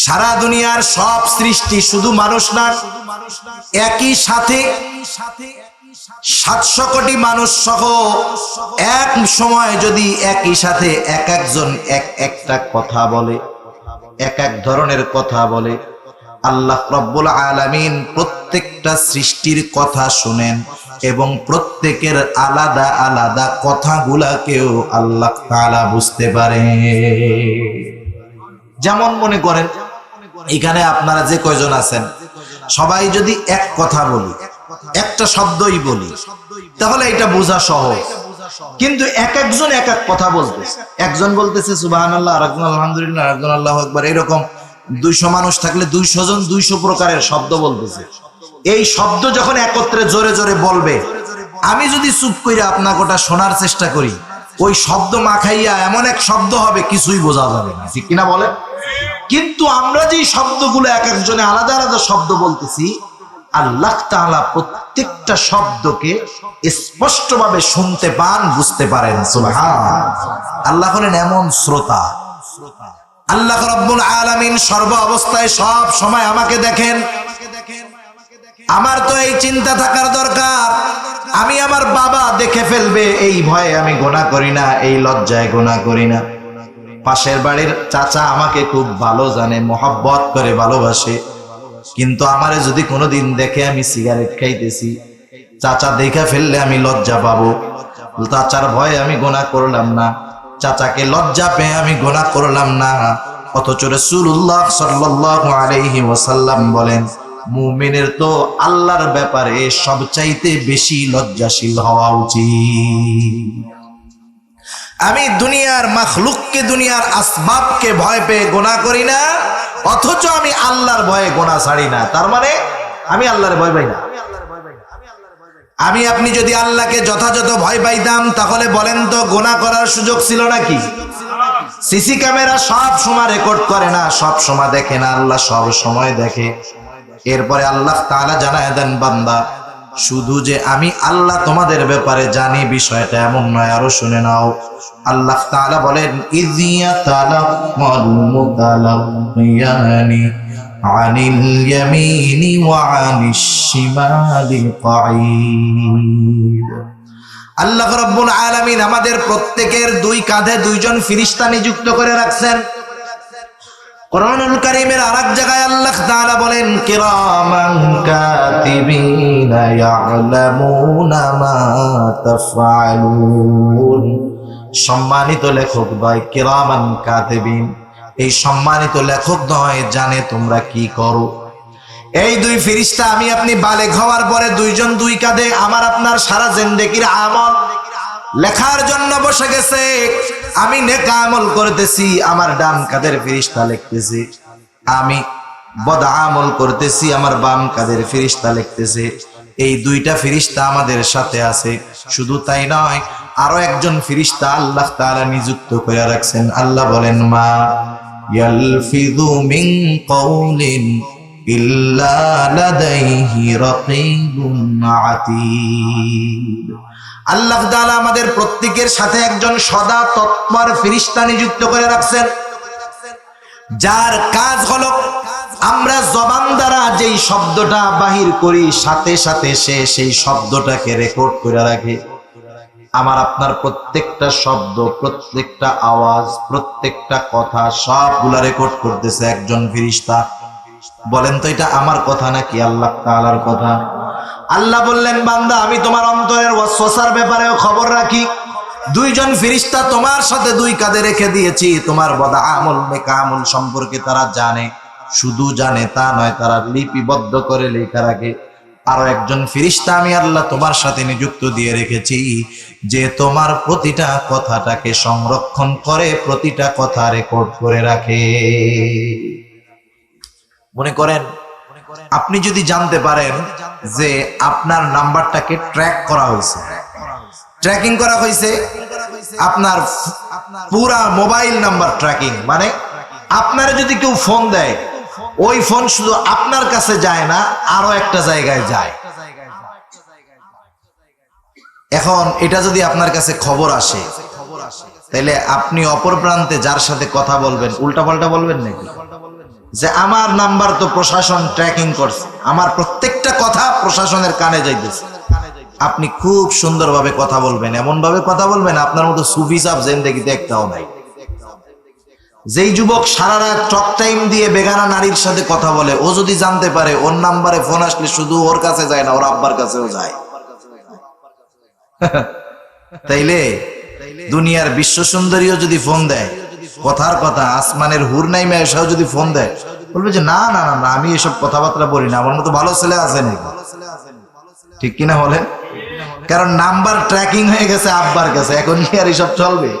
Speaker 1: সারা দুনিয়ার সব সৃষ্টি, শুধু মানুষ না, একই সাথে 700 কোটি মানুষ সহ এক সময় যদি একই সাথে এক একজন একটা কথা বলে, এক এক ধরনের কথা বলে, আল্লাহ রব্বুল আলামিন প্রত্যেকটা সৃষ্টির কথা শুনেন এবং প্রত্যেকের আলাদা আলাদা কথাগুলাকেও আল্লাহ তাআলা বুঝতে পারে। যেমন মনে করেন এখানে আপনারা যে কয়জন আছেন সবাই যদি এক কথা বলি, একটা শব্দই বলি, তাহলে এটা বোঝা সহজ। কিন্তু এক একজন এক এক কথা বলতেছে, একজন বলতেছে সুবহানাল্লাহ, আরেকজন আলহামদুলিল্লাহ, আরেকজন আল্লাহু আকবার, এরকম 200 মানুষ থাকলে 200 জন 200 প্রকারের শব্দ বলতেছে। এই শব্দ যখন একত্রে জোরে জোরে বলবে, আমি যদি চুপ করে আপনাকে ওটা শোনার চেষ্টা করি, ওই শব্দ মাখাইয়া এমন এক শব্দ হবে কিছুই বোঝা যাবে না, ঠিক কিনা বলে? কিন্তু আমরা যে শব্দগুলো এক একজনে আলাদা আলাদা শব্দ বলতেছি, আল্লাহ তাআলা প্রত্যেকটা শব্দকে স্পষ্টভাবে শুনতে পান, বুঝতে পারেন। সুবহানাল্লাহ। আল্লাহ হলেন এমন শ্রোতা। আল্লাহ রাব্বুল আলামিন সর্ব অবস্থায় সব সময় আমাকে দেখেন। আমার তো এই চিন্তা থাকার দরকার, আমি আমার বাবা দেখে ফেলবে এই ভয়ে আমি গুনাহ করি না, এই লজ্জায় গুনাহ করি না। পাশের বাড়ির চাচা আমাকে খুব ভালো জানে, মহব্বত করে ভালোবাসে, কিন্তু আমারে যদি কোনোদিন দেখে আমি সিগারেট খাইতেছি, চাচা দেখে ফেললে আমি লজ্জা পাবো। চাচার ভয়ে আমি গুনাহ করলাম না, চাচাকে লজ্জা পেয়ে আমি গুনাহ করলাম না। অথচ রাসূলুল্লাহ সাল্লাল্লাহু আলাইহি ওয়াসাল্লাম বলেন, মুমিনের তো আল্লাহর ব্যাপারে সবচাইতে বেশি লজ্জাশীল হওয়া উচিত। আমি দুনিয়ার মাখলুককে, দুনিয়ার আসবাবকে ভয় পেয়ে গুনাহ করি না, অথচ আমি আল্লাহর ভয়ে গুনাহ ছাড়ি না। তার মানে আমি আল্লাহর ভয় পাই না। আমি আপনি যদি আল্লাহকে যথাযথ ভয় পাইতাম, তাহলে বলেন তো গুনাহ করার সুযোগ ছিল নাকি? সিসি ক্যামেরা সব সময় রেকর্ড করে না, সব সময় দেখে না, আল্লাহ সব সময় দেখে। এরপরে আল্লাহ তাআলা জানায় দেন, বান্দা শুধু যে আমি আল্লাহ তোমাদের ব্যাপারে জানি বিষয়টা এমন নয়, আরো শুনে নাও। আল্লাহ তাআলা বলেন, ইযিয়া তালাক্কাল মুতালাক্কিয়ানি আনিল ইয়ামিনি ওয়া আনিশ শিমালি কাঈদ। আল্লাহ রাব্বুল আলামিন আমাদের প্রত্যেকের দুই কাঁধে দুইজন ফেরেশতা নিযুক্ত করে রাখছেন। কুরআনুল কারীমের আরেক জায়গায় আল্লাহ তাআলা বলেন, কিরামান কাতিবিনা ইয়ালামুনা মা তাফআলুন। সম্মানিত লেখক ভাই, কিরামান কাতিবিন, এই সম্মানিত লেখক নয়, জানে তোমরা কি করো। এই দুই ফেরেশতা আমি আপনি বালেগ হওয়ার পরে দুইজন দুই কাঁধে আমার আপনার সারা জিন্দেগির আমল লেখার জন্য বসে গেছে। আমি নেক আমল করতেছি, আমার ডান কাঁধের ফেরেশতা লিখতেছে। আমি বদ আমল করতেছি, আমার বাম কাঁধের ফেরেশতা লিখতেছে। এই দুইটা ফেরেশতা আমাদের সাথে আছে। শুধু তাই নয়, আরো একজন ফেরেশতা আল্লাহ তাআলা নিযুক্ত করে রাখছেন। আল্লাহ বলেন, মা ইয়ালফিযু মিন কাউলিন ইল্লা লাদাইহি রাকীবুন আতীদ। আল্লাহ তাআলা আমাদের প্রত্যেকের সাথে একজন সদা তৎপর ফেরেশতা নিযুক্ত করে রাখছেন, যার কাজ হলো আমরা জবান দ্বারা যেই শব্দটা বাহির করি, সাথে সাথে সে সেই শব্দটাকে রেকর্ড করে রাখে। আমার আপনার প্রত্যেকটা শব্দ, প্রত্যেকটা আওয়াজ, প্রত্যেকটা কথা সবগুলা রেকর্ড করতেছে একজন ফেরেশতা। বলেন তো এটা আমার কথা নাকি আল্লাহ তাআলার কথা? আল্লাহ বললেন, বান্দা আমি তোমার অন্তরের ওয়াসওয়াসার ব্যাপারেও খবর রাখি। দুইজন ফেরেশতা তোমার সাথে দুই কাঁধে রেখে দিয়েছি। তোমার বদ আমল নেক আমল সম্পর্কে তারা জানে, শুধু জানে তা নয়, তারা লিপিবদ্ধ করে লেখা রাখে। আরো একজন ফেরেশতা আমি আল্লাহ তোমার সাথে নিযুক্ত দিয়ে রেখেছি, যে তোমার প্রতিটা কথাটাকে সংরক্ষণ করে, প্রতিটা কথা রেকর্ড করে রাখে। মনে করেন আপনি যদি জানতে পারেন যে আপনার নাম্বারটাকে ট্র্যাক করা হয়েছে, ট্র্যাকিং করা হয়েছে, আপনার পুরা মোবাইল নাম্বার ট্র্যাকিং, মানে আপনারা যদি কেউ ফোন দেয়, ওই ফোন শুধু আপনার কাছে যায় না, আরো একটা জায়গায় যায়। এখন এটা যদি আপনার কাছে খবর আসে, তাহলে আপনি অপর প্রান্তে যার সাথে কথা বলবেন উল্টা পাল্টা বলবেন নাকি? যে আমার নাম্বার তো প্রশাসন ট্র্যাকিং করছে, আমার প্রত্যেকটা কথা প্রশাসনের কানে যাইতেছে। আপনি খুব সুন্দরভাবে কথা বলবেন, এমন ভাবে কথা বলবেন আপনার মতো সুফি সাহেব জিন্দেগিতে একটাও নাই। যেই যুবক সারা রাত টক টাইম দিয়ে বেগানা নারীর সাথে কথা বলে, ও যদি জানতে পারে ওর নাম্বারে ফোন আসলে শুধু ওর কাছে যায় না, ওর আব্বার কাছেও যায়। তাইলে দুনিয়ার বিশ্ব সুন্দরীও যদি ফোন দেয়, কথার কথা আসমানের হুর নাইমা এসেও যদি ফোন দেয়, বলবে যে না না না না, আমি এসব কথাবার্তা বলি না, আমার মতো ভালো ছেলে আছে নাকি? ঠিক কিনা বলে? কারণ নাম্বার ট্র্যাকিং হয়ে গেছে আব্বার কাছে, এখন কি আর এসব চলবে?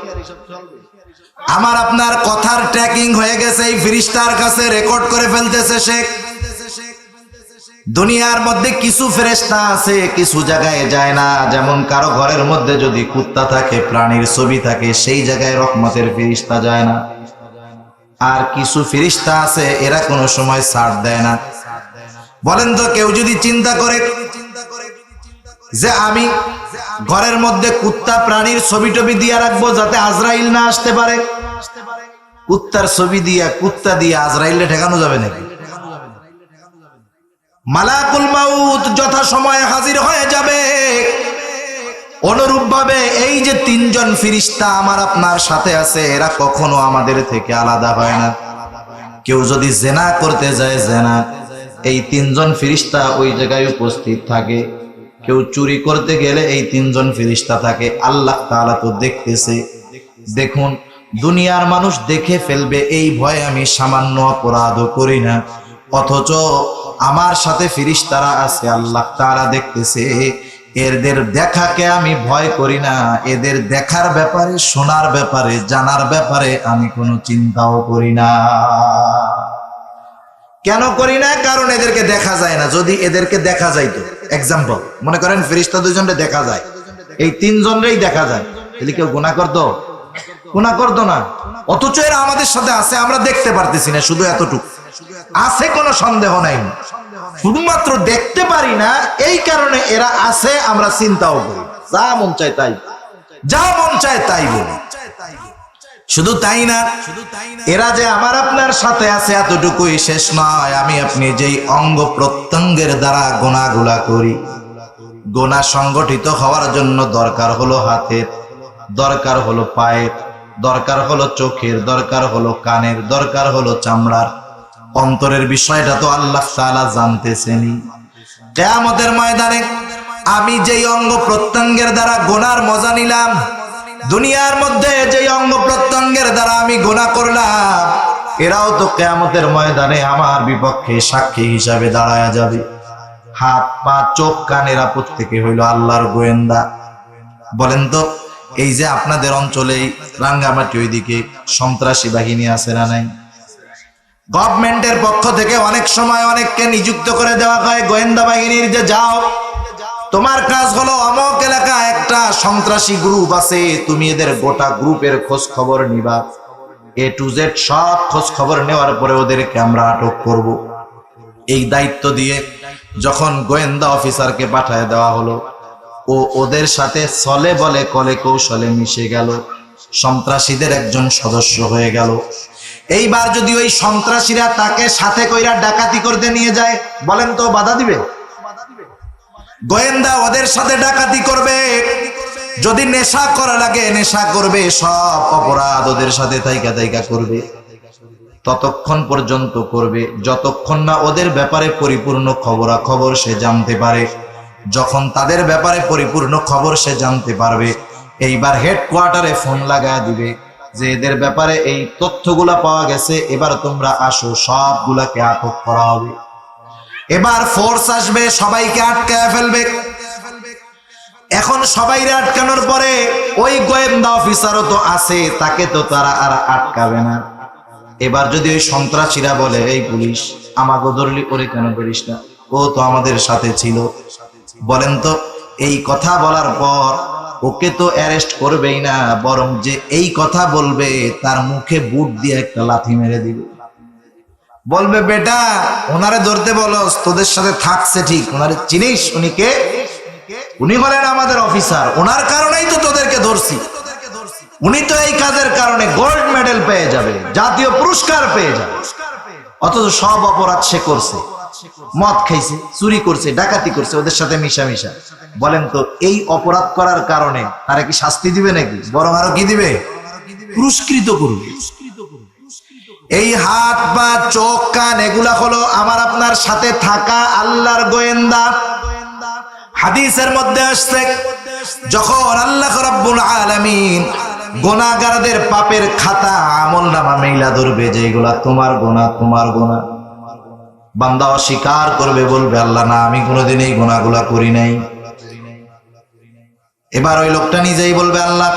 Speaker 1: আমার আপনার কথার ট্র্যাকিং হয়ে গেছে এই ফেরেশতার কাছে, রেকর্ড করে ফেলতেছে সে। দুনিয়ার মধ্যে কিছু ফেরেশতা আছে কিছু জায়গায় যায় না, যেমন কারো ঘরের মধ্যে যদি কুত্তা থাকে, প্রাণীর ছবি থাকে, সেই জায়গায় রহমতের ফেরেশতা যায় না। আর কিছু ফেরেশতা আছে এরা কোনো সময় ছাড় দেয় না। বলেন তো, কেউ যদি চিন্তা করে যে আমি ঘরের মধ্যে কুত্তা প্রাণীর ছবি টবি দিয়ে রাখবো যাতে আজরাইল না আসতে পারে, কুত্তার ছবি দিয়া কুত্তা দিয়ে আজরাইলে ঠেকানো যাবে নাকি? মালাকুল মাউত যথা সময়ে হাজির হয়ে যাবে। অনুরূপ ভাবে এই যে তিনজন ফেরেশতা আমার আপনার সাথে আছে, এরা কখনো আমাদের থেকে আলাদা হয় না। কেউ যদি জেনা করতে যায়, জেনা, এই তিনজন ফেরেশতা ওই জায়গায় উপস্থিত থাকে। কেউ চুরি করতে গেলে এই তিনজন ফেরেশতা থাকে। আল্লাহ তাআলা তো দেখতেছে। দেখুন, দুনিয়ার মানুষ দেখে ফেলবে এই ভয়ে আমি সামান্য অপরাধও করি না, অথচ আমার সাথে ফেরেশতারা আছে, আল্লাহ তাআলা দেখতেছে। এদের দেখাকে আমি ভয় করি না, এদের দেখার ব্যাপারে, শোনার ব্যাপারে, জানার ব্যাপারে আমি কোনো চিন্তাও করি না। কেন করি না? কারণ এদেরকে দেখা যায় না। যদি এদেরকে দেখা যাইতো, এক্সাম্পল মনে করেন ফেরেশতা দুইজনকে দেখা যায়, এই তিনজনেরই দেখা যায়, তাহলে কেউ গুনাহ করতো? গুনাহ করতো না। অথচ এরা আমাদের সাথে আছে, আমরা দেখতে পারতেছি না, শুধু এতটুকু আছে, কোনো সন্দেহ নাই। শুধুমাত্র দেখতে পারি না, এই কারণে এরা আছে, আমরা চিন্তাও করি, যা মন চায় তাই, যা মন চায় তাই বলি। শুধু তাই না, এরা যে আমার আপনার সাথে আছে এতটুকুই শেষ নয়। আমি আপনি যেই অঙ্গ প্রত্যঙ্গের দ্বারা গোনাগুলা করি, গোনা সংগঠিত হওয়ার জন্য দরকার হলো হাতের, দরকার হলো পায়ের, দরকার হলো চোখের, দরকার হলো কানের, দরকার হলো চামড়ার। অন্তরের বিষয়টা তো আল্লাহ তাআলা জানতেছেনই। কিয়ামতের ময়দানে আমি যেই অঙ্গ প্রত্যঙ্গের দ্বারা গোনার মজা নিলাম, দুনিয়ার মধ্যে যেই অঙ্গ প্রত্যঙ্গের দ্বারা আমি গুনাহ করলাম, এরাও তো কিয়ামতের ময়দানে আমার বিপক্ষে সাক্ষী হিসাবে দাঁড়ায়া যাবে। হাত পা চোখ কান এরা প্রত্যেকে হইল আল্লাহর গোয়েন্দা। বলেন তো, এই যে আপনাদের অঞ্চলে রাঙ্গামাটি ওইদিকে সন্ত্রাসী বাহিনী আছে না নাই? গভর্নমেন্টের পক্ষ থেকে অনেক সময় অনেককে নিযুক্ত করে দেওয়া হয় গোয়েন্দা বাহিনীর, যে যাও, তোমার কাজ হলো অমুক এলাকায় একটা সন্ত্রাসী গ্রুপ আছে, তুমি এদের গোটা গ্রুপের খোঁজ খবর নিবা, A to Z সব খোঁজ খবর নেওয়ার পরে ওদেরকে আমরা আটক করব। এই দায়িত্ব দিয়ে যখন গোয়েন্দা অফিসারকে পাঠায় দেওয়া হলো, ও ওদের সাথে চলে বলে কলে কৌশলে মিশে গেল, সন্ত্রাসীদের একজন সদস্য হয়ে গেল। এইবার যদি ওই সন্ত্রাসীরা তাকে সাথে কইরা ডাকাতি করতে নিয়ে যায়, বলেন তো বাধা দিবে? গোয়েন্দা ওদের সাথে ডাকাতি করবে, যদি নেশা করা লাগে নেশা করবে, সব অপরাধ ওদের সাথে তাইকা করবে। ততক্ষণ পর্যন্ত করবে যতক্ষণ না ওদের ব্যাপারে পরিপূর্ণ খবরাখবর সে জানতে পারে। যখন তাদের ব্যাপারে পরিপূর্ণ খবর সে জানতে পারবে, এইবার হেডকোয়ার্টারে ফোন লাগায় দিবে যে এদের ব্যাপারে এই তথ্যগুলা পাওয়া গেছে, এবার তোমরা আসো, সবগুলাকে আটক করা হবে। এবার ফোর্স আসবে, সবাইকে আটকায় ফেলবে। এখন সবাইরে আটকানোর পরে ওই গোয়েন্দা অফিসারও তো আছে, তাকে তো তারা আর আটকাবে না। এবার যদি ওই সন্ত্রাসীরা বলে, এই পুলিশ আমাকে ধরলি, ওরে কেন করিস না, ও তো আমাদের সাথে ছিল, বলেন তো এই কথা বলার পর ওকে তো অ্যারেস্ট করবেই না, বরং যে এই কথা বলবে তার মুখে বুট দিয়ে একটা লাথি মেরে দিবে। বলবে, বেটা ওনারে ধরতে বলস, তোদের সাথে থাকছে ঠিক, ওনারে চিনিস? উনি কে? উনি হলেন আমাদের অফিসার, ওনার কারণেই তো তোদেরকে ধরছি। উনি তো এই কাজের কারণে গোল্ড মেডেল পেয়ে যাবে, জাতীয় পুরস্কার পেয়ে যাবে, অথচ সব অপরাধ সে করছে। মদ খাইছে, চুরি করছে, ডাকাতি করছে, ওদের সাথে মিশামিশা। বলেন তো এই অপরাধ করার কারণে তারা কি শাস্তি দিবে নাকি? বরং আরো কি দিবে? পুরস্কৃত করবে। এই হাত পা চোখ কান এগুলা হলো আমার আপনার সাথে থাকা আল্লাহর গোয়েন্দা। হাদিসের মধ্যে আসছে যখন আল্লাহ রাব্বুল আলামিন গুনাহগারদের পাপের খাতা আমলনামা মেইলা ধরবে যে এগুলা তোমার গুনাহ, তোমার গুনাহ, বান্দা অস্বীকার করবে, বলবে আল্লাহ না, আমি কোনোদিন এই গুনাহগুলা করি নাই। এবার ওই লোকটা নিজেই বলবে আল্লাহ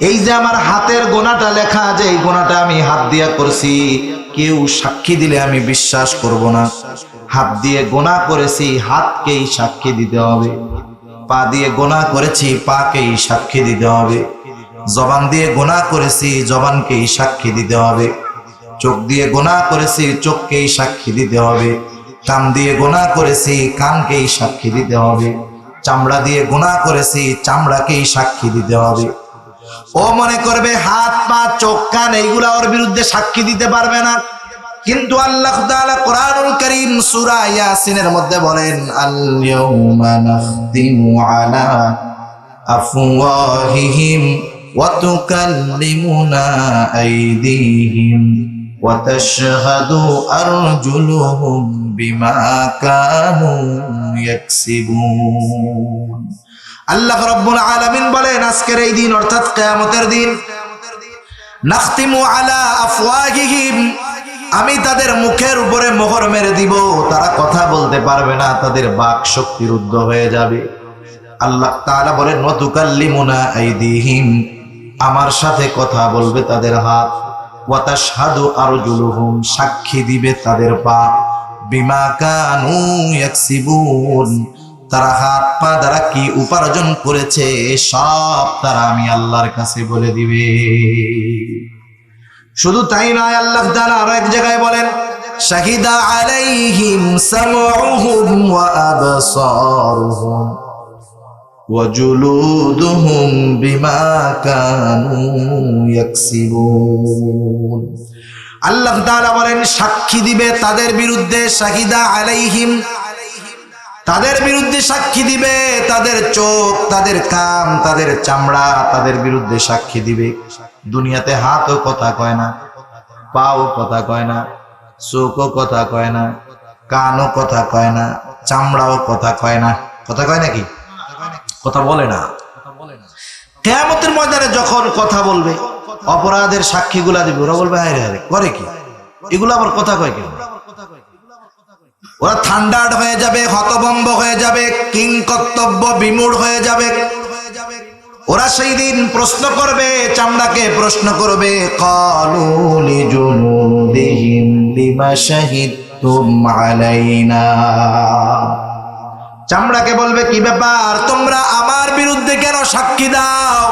Speaker 1: এই যে আমার হাতের গোনাটা লেখা, যে এই গোনাটা আমি হাত দিয়া করছি, কেউ সাক্ষী দিলে আমি বিশ্বাস করব না। হাত দিয়ে গোনা করেছি, হাতকেই সাক্ষী দিতে হবে। পা দিয়ে গোনা করেছি, পাকেই সাক্ষী দিতে হবে। জবান দিয়ে গোনা করেছি, জবানকেই সাক্ষী দিতে হবে। চোখ দিয়ে গোনা করেছি, চোখকেই সাক্ষী দিতে হবে। কান দিয়ে গোনা করেছি, কানকেই সাক্ষী দিতে হবে। চামড়া দিয়ে গোনা করেছি, চামড়াকেই সাক্ষী দিতে হবে। ও মনে করবে হাত পা চোখ কান এইগুলা ওর বিরুদ্ধে সাক্ষী দিতে পারবে না, কিন্তু আল্লাহ তাআলা কোরআনুল কারীম সূরা ইয়াসিনের মধ্যে বলেন আল ইয়াউমা নাখতিমু আলা আফওয়াহিহিম ওয়া তুকাল্লিমুনা আইদিহিম ওয়া তাশহাদু আরজুলুহুম বিমা কানু ইয়াকসিবুন। আল্লাহ রাব্বুল আলামিন বলেন আজকের এই দিন অর্থাৎ কিয়ামতের দিন, নাখতিমু আলা আফওয়াহিহিম, আমি তাদের মুখের উপরে মোহর মেরে দিব, তারা কথা বলতে পারবে না, তাদের বাক শক্তি রুদ্ধ হয়ে যাবে। আল্লাহ তাআলা বলেন ওয়া তুকাল্লিমুনা আইদিহিম, আমার সাথে কথা বলবে তাদের হাত, ওয়া তাশহাদু আরজুলুহুম, সাক্ষী দিবে তাদের পা, বিমা কানু ইয়াকসিবুন, তারা হাত পা দ্বারা কি উপার্জন করেছে সব তারা আমি আল্লাহর কাছে বলে দিবে। শুধু তাই নয়, আল্লাহ তাআলা আরো এক জায়গায় বলেন শাহিদা আলাইহিম সামউহুম ওয়া আবসারুহুম ওয়া জুলুদুহুম বিমা কানু ইয়াকসিবুন। আল্লাহ তাআলা বলেন সাক্ষী দিবে তাদের বিরুদ্ধে, শাহিদা আলাইহিম, তাদের বিরুদ্ধে সাক্ষী দিবে তাদের চোখ, তাদের কান, তাদের চামড়া তাদের বিরুদ্ধে সাক্ষী দিবে। দুনিয়াতে হাতও কথা কয় না, পাও কথা কয় না, চোখও কথা কয় না, কানও কথা কয় না, চামড়াও কথা কয় না। কথা কয় নাকি? কথা বলে না। কিয়ামতের ময়দানে যখন কথা বলবে, অপরাধের সাক্ষীগুলা দিবে, ওরা বলবে হায় রে করে কি, এগুলো আবার কথা কয় কেন? ওরা থান্ডার্ড হয়ে যাবে, হতভম্ব হয়ে যাবে, কিংকর্তব্য বিমূঢ় হয়ে যাবে। ওরা সেই দিন প্রশ্ন করবে, চামড়াকে প্রশ্ন করবে, ক্বালু লিজুলুদিহিম লিমা শাহিদতুম আলাইনা, চামড়াকে বলবে কি ব্যাপার, তোমরা আমার বিরুদ্ধে কেন সাক্ষী দাও?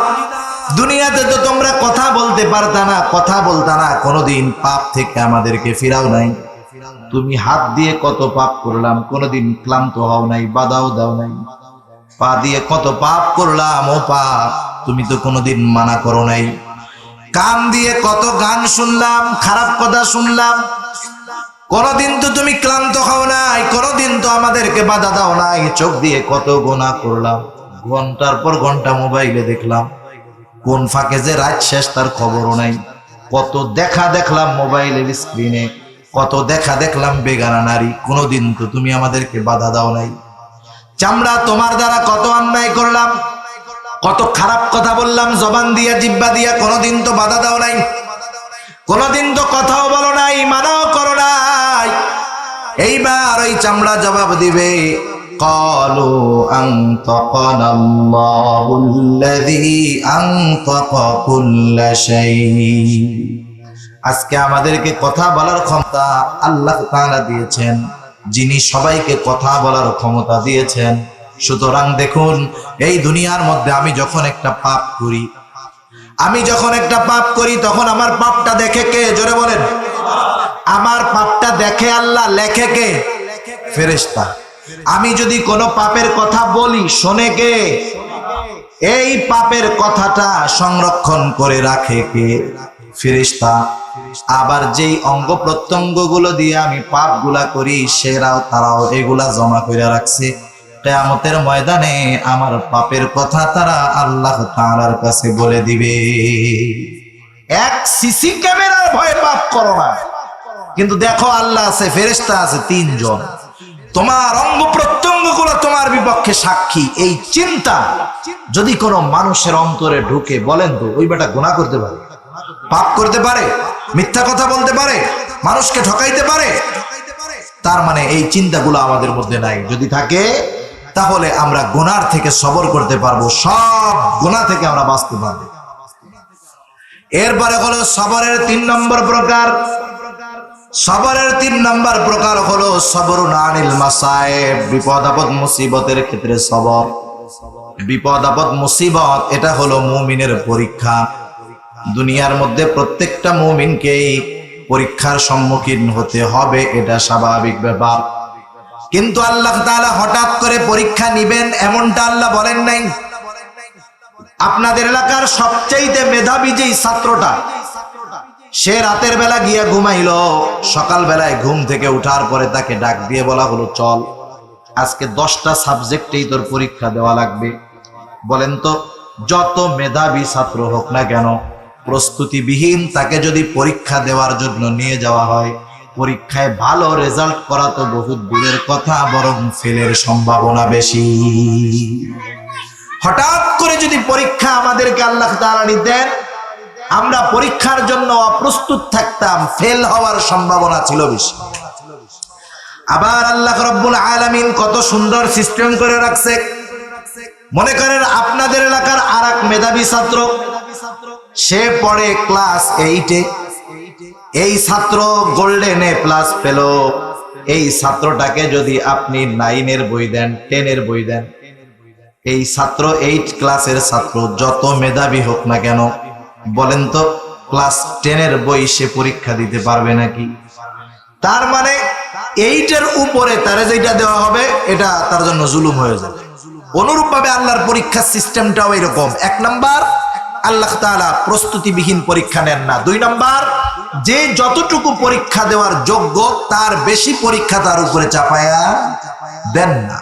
Speaker 1: দুনিয়াতে তো তোমরা কথা বলতে পারতা না, কথা বলতা না, কোনোদিন পাপ থেকে আমাদেরকে ফিরাও নাই। তুমি হাত দিয়ে কত পাপ করলাম, কোনোদিন ক্লান্ত হও নাই, বাধাও দাও নাই। পা দিয়ে কত পাপ করলাম, ও পাপ তুমি তো কোনোদিন মানা করো নাই। কান দিয়ে কত গান শুনলাম, খারাপ কথা শুনলাম, কোনোদিন তো তুমি ক্লান্ত হও নাই, কোনোদিন তো আমাদেরকে বাধা দাও নাই। চোখ দিয়ে কত গুনাহ করলাম, ঘন্টার পর ঘন্টা মোবাইলে দেখলাম, কোন ফাঁকে যে রাত শেষ তার খবরও নাই। কত দেখা দেখলাম মোবাইলের স্ক্রিনে, কত দেখা দেখলাম বেগানা নারী, কোনোদিন তো তুমি আমাদেরকে বাধা দাও নাই। চামড়া তোমার দ্বারা কত অন্যায় করলাম, কত খারাপ কথা বললাম জবান দিয়া, জিহ্বা দিয়া, কোনোদিন তো বাধা দাও নাই, কোনোদিন তো কথাও বলো নাই, মানাও করো নাই। এইবার ওই চামড়া জবাব দিবে, ক্বালু আনতাকানাল্লাহুল্লাযী আনতাকা কুল্লা শাই, আজকে আমাদেরকে কথা বলার ক্ষমতা আল্লাহ তাআলা দিয়েছেন, যিনি সবাইকে কথা বলার ক্ষমতা দিয়েছেন। সুতরাং দেখুন, এই দুনিয়ার মধ্যে আমি যখন একটা পাপ করি, তখন আমার পাপটা দেখে কে? জোরে বলেন। আমার পাপটা দেখে আল্লাহ, লেখে কে? ফেরেশতা। আমি যদি কোনো পাপের কথা বলি, শোনে কে? এই পাপের কথাটা সংরক্ষণ করে রাখে কে? ফেরেশতা। আবার যেই অঙ্গ প্রত্যঙ্গ গুলো দিয়ে আমি পাপ গুলা করি তারাও এগুলা জমা করে রাখছে। কিয়ামতের ময়দানে আমার পাপের কথা তারা আল্লাহ তাআলার কাছে বলে দিবে। এক সিসি ক্যামেরার ভয়ে পাপ করো না, কিন্তু দেখো আল্লাহ আছে, ফেরেশতা আছে 3 জন, তোমার অঙ্গ প্রত্যঙ্গ গুলো তোমার বিপক্ষে সাক্ষী। এই চিন্তা যদি কোনো মানুষের অন্তরে ঢুকে, বলেন তো ওই বেটা গুনাহ করতে পারে, পাপ করতে পারে, মিথ্যা কথা বলতে পারে, মানুষকে ঠকাইতে পারে? তার মানে এই চিন্তাগুলো আমাদের মধ্যে নাই। যদি থাকে তাহলে আমরা গুনার থেকে সবর করতে পারবো, সব গুনাহ থেকে আমরা বাঁচতে পারবো। এরপরে হলো সবরের 3 নম্বর প্রকার। সবরের 3 নম্বর প্রকার হলো সবরুন আনিল মাসায়েব, বিপদ আপদ মুসিবতের ক্ষেত্রে সবর। বিপদ আপদ মুসিবত এটা হলো মুমিনের পরীক্ষা। দুনিয়ার মধ্যে প্রত্যেকটা মুমিনকেই পরীক্ষার সম্মুখীন হতে হবে, এটা স্বাভাবিক ব্যাপার। কিন্তু আল্লাহ তাআলা হঠাৎ করে পরীক্ষা নিবেন এমনটা আল্লাহ বলেন নাই। আপনাদের এলাকার সবচেয়ে মেধাবী যেই ছাত্রটা, সে রাতের বেলা গিয়া ঘুমাইলো, সকাল বেলায় ঘুম থেকে উঠার পরে তাকে ডাক দিয়ে বলা হলো, চল আজকে 10টা সাবজেক্টেই তোর পরীক্ষা দেওয়া লাগবে। বলেন তো, যত মেধাবী ছাত্র হোক না কেন, প্রস্তুতিবিহীন তাকে যদি পরীক্ষা দেওয়ার জন্য নিয়ে যাওয়া হয়, পরীক্ষায় ভালো রেজাল্ট করা তো বহুত দূরের কথা, বরং ফেলের সম্ভাবনা বেশি। হঠাৎ করে যদি পরীক্ষা আমাদেরকে আল্লাহ তাআলা নিতেন, আমরা পরীক্ষার জন্য অপ্রস্তুত থাকতাম, ফেল হওয়ার সম্ভাবনা ছিল বেশি। আবার আল্লাহ রাব্বুল আলামিন কত সুন্দর সিস্টেম করে রাখছে। মনে করেন আপনাদের এলাকার আরেক মেধাবী ছাত্র, সে পড়ে ক্লাস 8-এ, এই ছাত্র গোল্ডেন এ প্লাস পেল। এই ছাত্রটাকে যদি আপনি 9-এর বই দেন, 10-এর বই দেন, এই ছাত্র 8 ক্লাসের ছাত্র যত মেধাবী হোক না কেন, বলেন তো ক্লাস 10-এর বই সে পরীক্ষা দিতে পারবে নাকি? তার মানে 8-এর উপরে তারে যেটা দেওয়া হবে এটা তার জন্য জুলুম হয়ে যাবে। অনুরূপভাবে আল্লাহর পরীক্ষার সিস্টেমটাও এরকম। 1 নাম্বার, আল্লাহ তাআলা প্রস্তুতিবিহীন পরীক্ষা নেন না। 2 নাম্বার, যে যতটুকু পরীক্ষা দেওয়ার যোগ্য তার বেশি পরীক্ষা তার উপরে চাপায়া দেন না।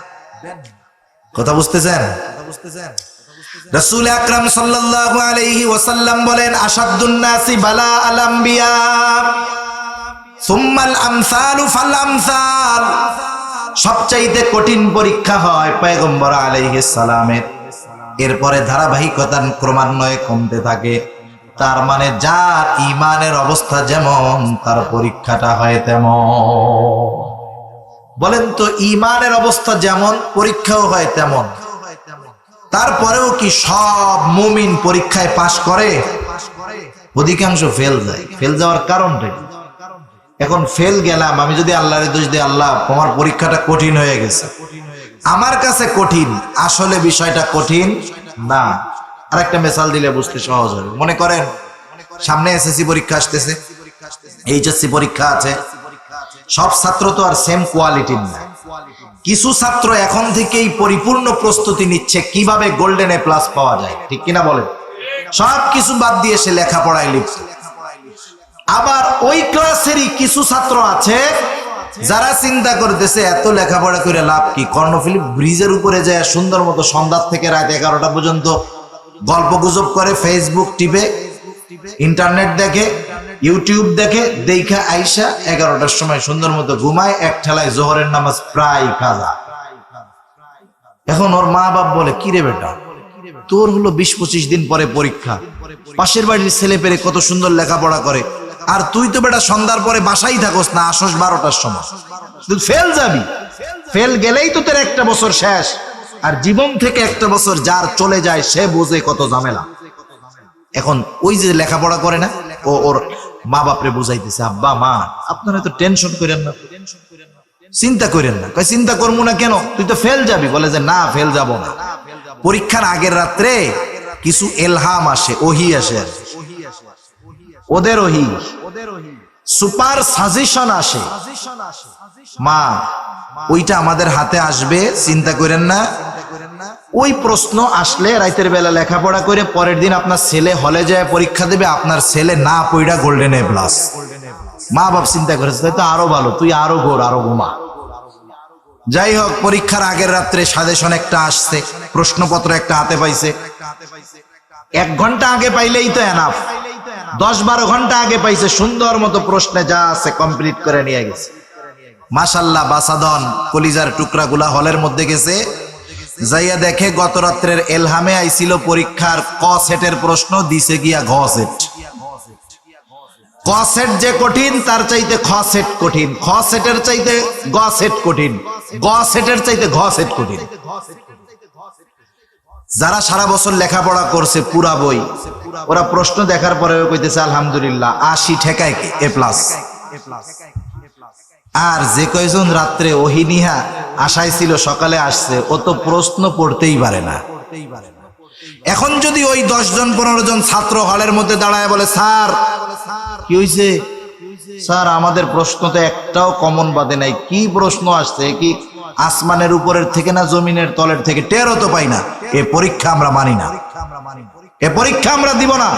Speaker 1: কথা বুঝতেছেন? রাসূল আকরাম সাল্লাল্লাহু আলাইহি ওয়াসাল্লাম বলেন, আশাদ্দুন নাসি বালা আল আম্বিয়া সুম্মাল আমসালু ফাল আমসাল। সবচাইতে কঠিন পরীক্ষা হয় পয়গম্বর আলাইহিস সালামের, এরপরে ধারাবাহিকতা ক্রমান্বয়ে কমতে থাকে। তার মানে যার ঈমানের অবস্থা যেমন, তার পরীক্ষাটা হয় তেমন। বলেন তো, ঈমানের অবস্থা যেমন পরীক্ষাও হয় তেমন। তারপরেও কি সব মুমিন পরীক্ষায় পাশ করে? অধিকাংশ ফেল যায়। ফেল যাওয়ার কারণটা কি? এখন ফেল গেলাম, আমি যদি আল্লাহর দোষ দিই, আল্লাহ তোমার পরীক্ষাটা কঠিন হয়ে গেছে, আমার কাছে কঠিন, আসলে বিষয়টা কঠিন না। আরেকটা মিসাল দিলে বুঝতে সহজ হবে। মনে করেন সামনে এসএসসি পরীক্ষা আসতেছে, এইচএসসি পরীক্ষা আছে। সব ছাত্র তো আর সেম কোয়ালিটির না। কিছু ছাত্র এখন থেকেই পরিপূর্ণ প্রস্তুতি নিচ্ছে কিভাবে গোল্ডেন এ প্লাস পাওয়া যায়, ঠিক কিনা বলেন? সব কিছু বাদ দিয়ে সে লেখাপড়ায় লিপ্ত। আবার ওই ক্লাসেরই কিছু ছাত্র আছে যারা চিন্তা করতেছে এত লেখাপড়া করে লাভ কি, কর্ণফুলী ব্রিজের উপরে যায় সুন্দর মতো সন্ধ্যা থেকে রাত 11টা পর্যন্ত গল্প গুজব করে, ফেসবুক টিপে, ইন্টারনেট দেখে, ইউটিউব দেখে, দেখা আইসা 11টার সময় সুন্দর মতো ঘুমায়, এক ঠেলায় জোহরের নামাজ প্রায় কাজা। এখন ওর মা বাপ বলে, কিরে বেটা, তোর হলো 20-25 দিন পরে পরীক্ষা, পাশের বাড়ির ছেলে পেলে কত সুন্দর লেখাপড়া করে, আর তুই তো বেটা সন্ধ্যার পরে বাসাই থাকস না, আসস 12টার সময়, তুই ফেল যাবি। ফেল গেলেই তো তোর একটা বছর শেষ। আর জীবন থেকে একটা বছর যার চলে যায় সে বোঝে কত ঝামেলা। এখন ওই যে লেখাপড়া করে না, ও ওর মা বাপরে বুঝাইতেছে, আব্বা মা আপনারা তো টেনশন করেন না, চিন্তা করেন না। কয় চিন্তা করবো না কেন, তুই তো ফেল যাবি। বলে যে না, ফেল যাব না। পরীক্ষার আগের রাত্রে কিছু এলহাম আসে, ওহি আসে, ওদের ওহি, সুপার সাজেশন আসে। মা ওইটা আমাদের হাতে আসবে, চিন্তা করেন না, ওই প্রশ্ন আসলে রাতের বেলা লেখাপড়া করে পরের দিন আপনার ছেলে হলে যায় পরীক্ষা দেবে, আপনার ছেলে না পড়া গোল্ডেন এ প্লাস। মা বাপ চিন্তা করেছে তাই তো আরো ভালো, তুই আরো ঘোর, আরো ঘুমা। যাই হোক, পরীক্ষার আগের রাত্রে সাজেশন একটা আসছে, প্রশ্নপত্র একটা হাতে পাইছে। 1 ঘন্টা আগে পাইলেই তো এনাফ, 10-12 ঘন্টা আগে পাইছে, সুন্দর মতো প্রশ্নে যা আছে কমপ্লিট করে নিয়ে গেছে। মাশাআল্লাহ, বাসাদন কলিজার টুকরাগুলা হলের মধ্যে গেছে, যাইয়া দেখে গত রাত্রের এলহামে আইছিল পরীক্ষার ক সেটের প্রশ্ন, দিছে গিয়া ঘ সেট। ক সেট যে কঠিন তার চাইতে খ সেট কঠিন, খ সেটের চাইতে গ সেট কঠিন, গ সেটের চাইতে ঘ সেট কঠিন। যারা সারা বছর লেখাপড়া করছে পুরা বই, ওরা প্রশ্ন দেখার পরে কইতেছে আলহামদুলিল্লাহ 80 ঠেকায় কে এ প্লাস। আর যে কয়জন রাত্রে ওহিনিহা আশায় ছিল সকালে আসছে, ও তো প্রশ্ন পড়তেই পারে না। এখন যদি ওই 10 জন 15 জন ছাত্র হলের মধ্যে দাঁড়ায় বলে, স্যার কি হইছে স্যার, আমাদের প্রশ্ন তো একটাও কমন বাদে নাই, কি প্রশ্ন আসছে, কি আসমানের উপরের থেকে না জমিনের তলের থেকে, টেরও তো পাই না, এ পরীক্ষা আমরা মানি না, এ পরীক্ষা আমরা দিব না,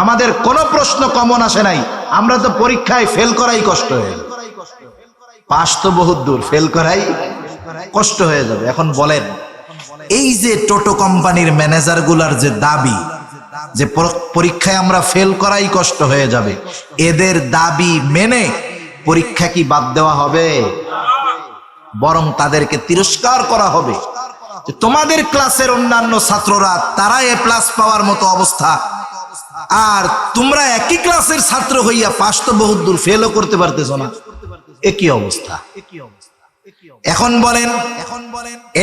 Speaker 1: আমাদের কোনো প্রশ্ন কমন আসে নাই, আমরা তো পরীক্ষায় ফেল করাই কষ্ট হয়ে যাবে, পাস তো বহুত দূর, ফেল করাই কষ্ট হয়ে যাবে। এখন বলেন, এই যে টোটো কোম্পানির ম্যানেজার গুলার যে দাবি যে পরীক্ষায় আমরা ফেল করাই কষ্ট হয়ে যাবে, এদের দাবি মেনে পরীক্ষা কি বাদ দেওয়া হবে? বরং তাদেরকে তিরস্কার করা হবে। তোমাদের ক্লাসের অন্যান্য ছাত্ররা তারা এ প্লাস পাওয়ার মতো অবস্থা, আর তোমরা একই ক্লাসের ছাত্র হইয়া পাস তো বহুত দূর, ফেলও করতে পারতেছো না, একই অবস্থা। এখন বলেন,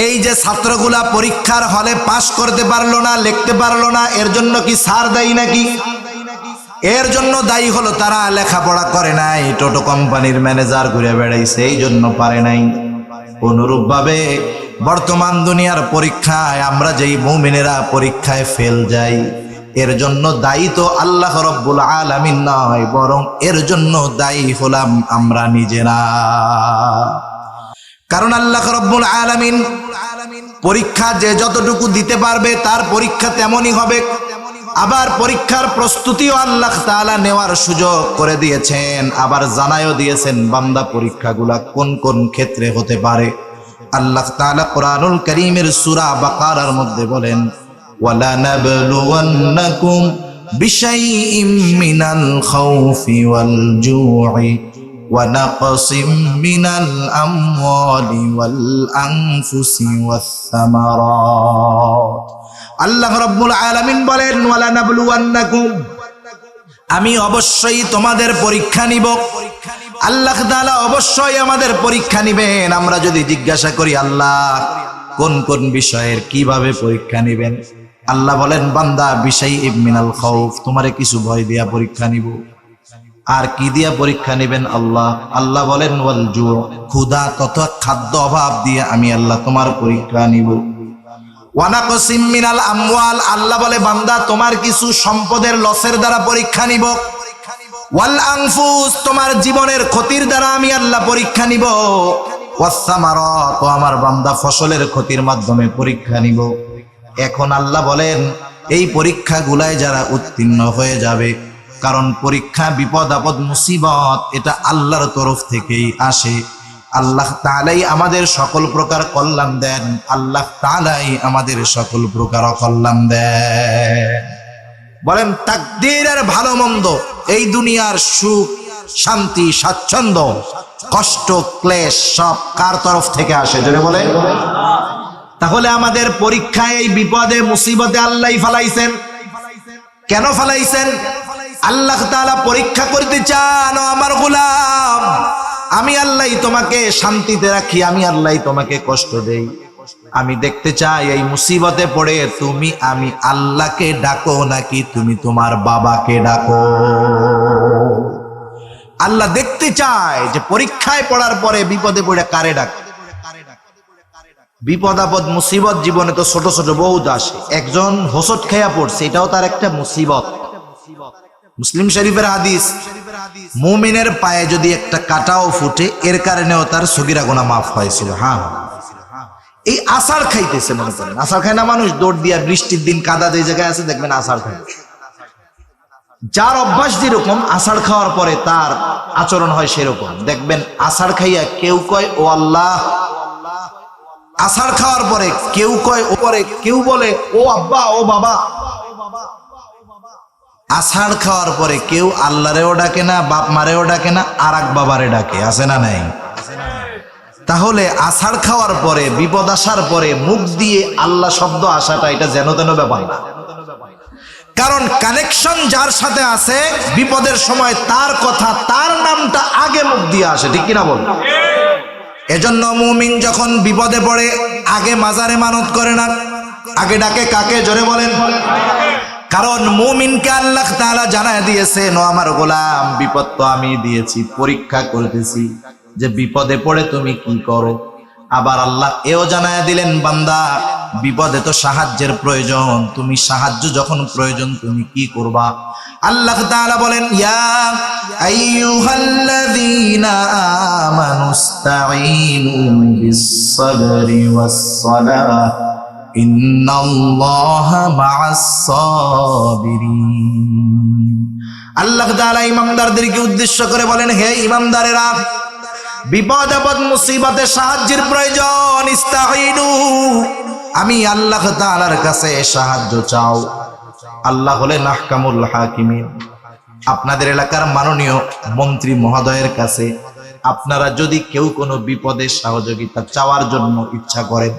Speaker 1: এই যে ছাত্রগুলা পরীক্ষার হলে পাস করতে পারলো না, লিখতে পারলো না, এর জন্য কি স্যার দায়ী নাকি? এর জন্য দায়ী হলো তারা লেখাপড়া করে নাই, টোটো কোম্পানির ম্যানেজার ঘুরে বেড়াইছে, এই জন্য পারে নাই। অনুরূপ ভাবে বর্তমান দুনিয়ার পরীক্ষায় আমরা যেই মুমিনেরা পরীক্ষায় ফেল যাই, এর জন্য দায়ী তো আল্লাহ রব্বুল আলামিন নয়, বরং এর জন্য দায়ী হলাম আমরা নিজেরা। কারণ আল্লাহ রব্বুল আলামিন পরীক্ষা যে যতটুকু দিতে পারবে তার পরীক্ষা তেমনই হবে। আবার পরীক্ষার প্রস্তুতিও আল্লাহ তাআলা নেওয়ার সুযোগ করে দিয়েছেন, আবার জানায়ও দিয়েছেন বান্দা পরীক্ষাগুলা কোন কোন ক্ষেত্রে হতে পারে। আল্লাহ তাআলা কোরআনুল কারীমের সূরা বাকারার মধ্যে বলেন, ওয়ালা নাবলুওয়ান্নাকুম বিশাইইম মিনাল খাউফি ওয়াল জু'i ওয়া নাকসিম মিনাল আমওয়ালি ওয়াল আনফুসি ওয়াস সামারাত। আল্লাহ রাব্বুল আলামিন বলেন, ওয়ালা নাবলুওয়ান্নাকুম, আমি অবশ্যই তোমাদের পরীক্ষা নিব। আল্লাহ তাআলা অবশ্যই আমাদের পরীক্ষা নিবেন। আমরা যদি জিজ্ঞাসা করি আল্লাহ কোন কোন বিষয়ের কিভাবে পরীক্ষা নিবেন, আল্লাহ বলেন, বান্দা বিশাইইম মিনাল খাউফ, তোমারে কিছু ভয় দিয়া পরীক্ষা নিব। আর কি দিয়া পরীক্ষা নিবেন আল্লাহ বলেন, ওয়াল জু', ক্ষুধা তথা খাদ্য অভাব দিয়ে আমি আল্লাহ তোমার পরীক্ষা নিব। ওয়া নাকসিম মিনাল আমওয়াল, আল্লাহ বলে বান্দা তোমার কিছু সম্পদের লসের দ্বারা পরীক্ষা নিব। ওয়াল আনফুস, তোমার জীবনের ক্ষতির দ্বারা আমি আল্লাহ পরীক্ষা নিব। ওয়াস সামারাত, আমার বান্দা ফসলের ক্ষতির মাধ্যমে পরীক্ষা নিব। এখন আল্লাহ বলেন, এই পরীক্ষাগুলায় যারা উত্তীর্ণ হয়ে যাবে, কারণ পরীক্ষা বিপদ আপদ মুসিবত এটা আল্লাহর তরফ থেকেই আসে। আল্লাহ তাআলাই আমাদের সকল প্রকার কল্যাণ দেন, আল্লাহ তাআলাই আমাদের সকল প্রকার কল্যাণ দেন। বলেন, তাকদীরের ভালো মন্দ, এই দুনিয়ার সুখ শান্তি স্বাচ্ছন্দ্য কষ্ট ক্লেশ সব কার তরফ থেকে আসে? জোরে বলেন। তাহলে আমাদের পরীক্ষায় এই বিপদে মুসিবতে আল্লাহই ফালাইছেন। কেন ফালাইছেন? আল্লাহ তাআলা পরীক্ষা করতে চান, আমার গোলাম আমি আল্লাহই তোমাকে শান্তিতে রাখি, আমি আল্লাহই তোমাকে কষ্ট দেই। আমি দেখতে চাই এই মুসিবতে পড়ে তুমি আমি আল্লাহকে ডাকো নাকি তুমি তোমার বাবাকে ডাকো। আল্লাহ দেখতে চায় যে পরীক্ষায় পড়ার পরে বিপদে পড়ে কারে ডাক। বিপদ আপদ মুসিবত জীবনে তো ছোট ছোট বহুত আসে। একজন হোঁচট খেয়া পড়ছে, এটাও তার একটা মুসিবত। মুসলিম শরীফের হাদিস, মুমিনের পায়ে যদি একটা কাঁটাও ফুটে এর কারণেও তার সগীরা গুনাহ মাফ হয়েছিল। হ্যাঁ, এই আষাঢ় খাইতেছে, মনে করেন আষাঢ় খায় না মানুষ, দৌড় দিয়া বৃষ্টির দিন কাদা যে জায়গায় আছে দেখবেন আষাঢ় খায়। যার অভ্যাস যেরকম আষাঢ় খাওয়ার পরে তার আচরণ হয় সেরকম। দেখবেন আষাঢ় খাইয়া কেউ কয় ও আল্লাহ, আষাঢ় খাওয়ার পরে কেউ কয় ও পরে, কেউ বলে ও আব্বা ও বাবা। আষাঢ় খাওয়ার পরে কেউ আল্লাহরেও ডাকে না, বাপ মারেও ডাকে না, আর এক বাবারে ডাকে, আছে না নাই? তাহলে আষাঢ় খাওয়ার পরে, বিপদ আসার পরে মুখ দিয়ে আল্লাহ শব্দ আসাটা এটা যেন তেন ব্যাপার না। কারণ কানেকশন যার সাথে আছে বিপদের সময় তার কথা, তার নামটা আগে মুখ দিয়ে আসে, ঠিক কিনা বল? এজন্য মুমিন যখন বিপদে পড়ে আগে মাজারে মানত করে না, আগে ডাকে কাকে? জোরে বলেন। কারণ মুমিনকে আল্লাহ তাআলা জানায় দিয়েছেন, ও আমার গোলাম, বিপদ তো আমি দিয়েছি, পরীক্ষা করতেছি যে বিপদে পড়ে তুমি কি করো। আবার আল্লাহ এও জানায় দিলেন, বান্দা বিপদে তো সাহায্যের প্রয়োজন, তুমি সাহায্য যখন প্রয়োজন তুমি কি করবা? আল্লাহ তাআলা বলেন, ইয়া আইয়ুহাল্লাযীনা আমানুস্তাঈনু বিস-সাবরি ওয়াস-সালাহ ইন্নাল্লাহা মা'আস-সাবিরিন। আল্লাহ তাআলা ইমানদারদেরকে উদ্দেশ্য করে বলেন, হে ইমানদারেরা, বিপদ আপদ মুসিবতে সাহায্যের প্রয়োজন, ইস্তাঈনু, আমি আল্লাহ তাআলার কাছে সাহায্য চাও। আল্লাহ হলেন আহকামুল হাকিমিন। আপনাদের এলাকার মাননীয় মন্ত্রী মহোদয়ের কাছে আপনারা যদি কেউ কোনো বিপদে সহযোগিতা চাওয়ার জন্য ইচ্ছা করেন,